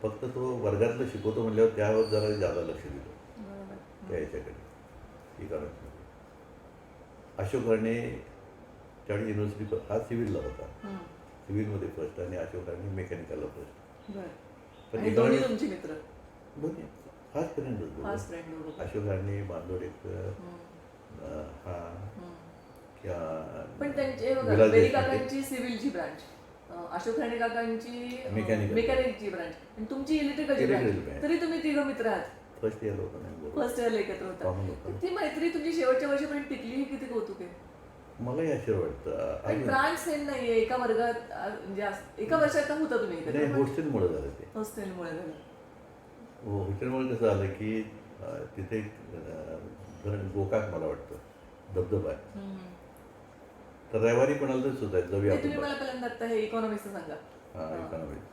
फक्त तो वर्गातलं शिकवतो म्हटल्यावर त्यावर जरा जादा लक्ष दिलं त्या याच्याकडे इकॉनॉमिक्समध्ये. अशोक राणे त्यावेळी युनिव्हर्सिटी हा सिव्हिलला होता. सिव्हिलमध्ये फर्स्ट आणि अशोक राणे मेकॅनिकलला फर्स्ट. आणि दोन्ही तुमचे मित्र? दोन्ही फास्ट फ्रेंड. अशोक राणे बांदोडेकर हा किंवा पण त्यांचे बघा बेरी काकांची सिव्हिलची ब्रांच, अशोक राणे काकांची मेकॅनिकची ब्रांच आणि तुमची इलेक्ट्रिकलची ब्रांच. तरी तुम्ही तिघं मित्र आहात. फर्स्ट इयरला होता नाही फर्स्ट इयरला एकत्र होता. ती मैत्री तुमची शेवटच्या वर्षापर्यंत टिकली ही किती कौतुक आहे. मलाही आश्चर्य वाटतं. ब्रांच सेम नाहीये एका वर्गात म्हणजे एका वर्षात का होता तुम्ही नाही हॉस्टेलमुळे झालं ते. हॉस्टेलमुळे झालं. हो हॉस्टेलमुळे कसं झालं की तिथे गोकाक मला वाटतं धबधबा आहे. तर रविवारी कोणाला तरी सुद्धा जाऊया तुम्ही मला पहिल्यांदा आता हे इकॉनॉमिक्सचं सांगा. हां इकॉनॉमिक्स.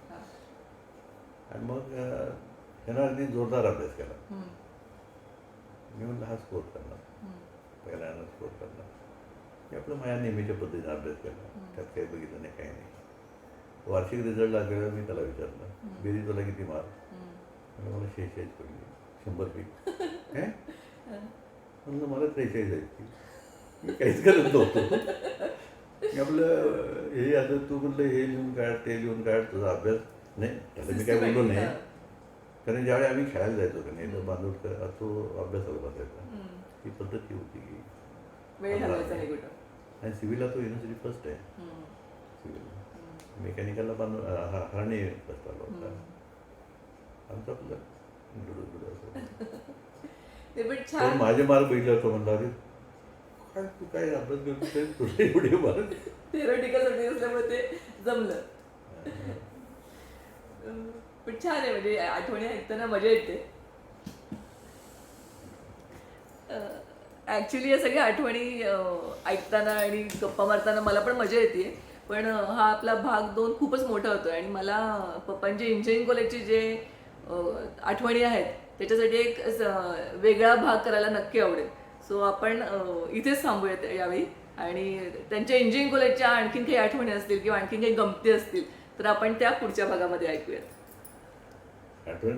आणि मग ह्यानं अगदी जोरदार अभ्यास केला. मी म्हटलं हा स्कोर करणार पहिला ह्यानं स्कोर करणार. मी आपलं माझ्या नेहमीच्या पद्धतीने अभ्यास केला. त्यात काही बघितलं नाही काही नाही. वार्षिक रिझल्ट लागलेला मी त्याला विचारलं बेरी तुला किती मार्क म्हणजे मला 46 पडली 100पैकी. काय म्हणलं मला 43 आहेत. मी काहीच करत नव्हतो. मी आपलं हे आता तू म्हटलं हे लिहून काढ ते लिहून काढ तुझा अभ्यास नाही त्याला मी काय बोललो नाही. कारण ज्यावेळी आम्ही खेळायला जायचो का नाही तर बांधवडकर तो अभ्यासाला बसायचा. ही पद्धती होती की वेळ घालवायचा नाही कुठं. आणि सिव्हिलला तो युनिव्हर्सिटी फर्स्ट आहे. सिव्हिल मेकॅनिकलला हरणे फर्स्ट आला होता. आमचं आपलं असं माझे मार्क बघितले होतं म्हणलं अरे काय तू काय अभ्यास करतो तुझे एवढे मार्क. थेरॉटिकल सब्जेक्ट असल्यामुळे ते जमलं. पण छान आहे म्हणजे आठवणी ऐकताना मजा येते. ॲक्च्युली या सगळ्या आठवणी ऐकताना आणि गप्पा मारताना मला पण मजा येते. पण हा आपला भाग 2 खूपच मोठा होतो आणि मला पप्पांचे इंजिनिअरिंग कॉलेजचे जे आठवणी आहेत त्याच्यासाठी एक वेगळा भाग करायला नक्की आवडेल. सो आपण इथेच थांबूयात यावेळी आणि त्यांच्या इंजिनिअरिंग कॉलेजच्या आणखीन काही आठवणी असतील किंवा आणखीन काही गमती असतील तर आपण त्या पुढच्या भागामध्ये ऐकूयात. आठवण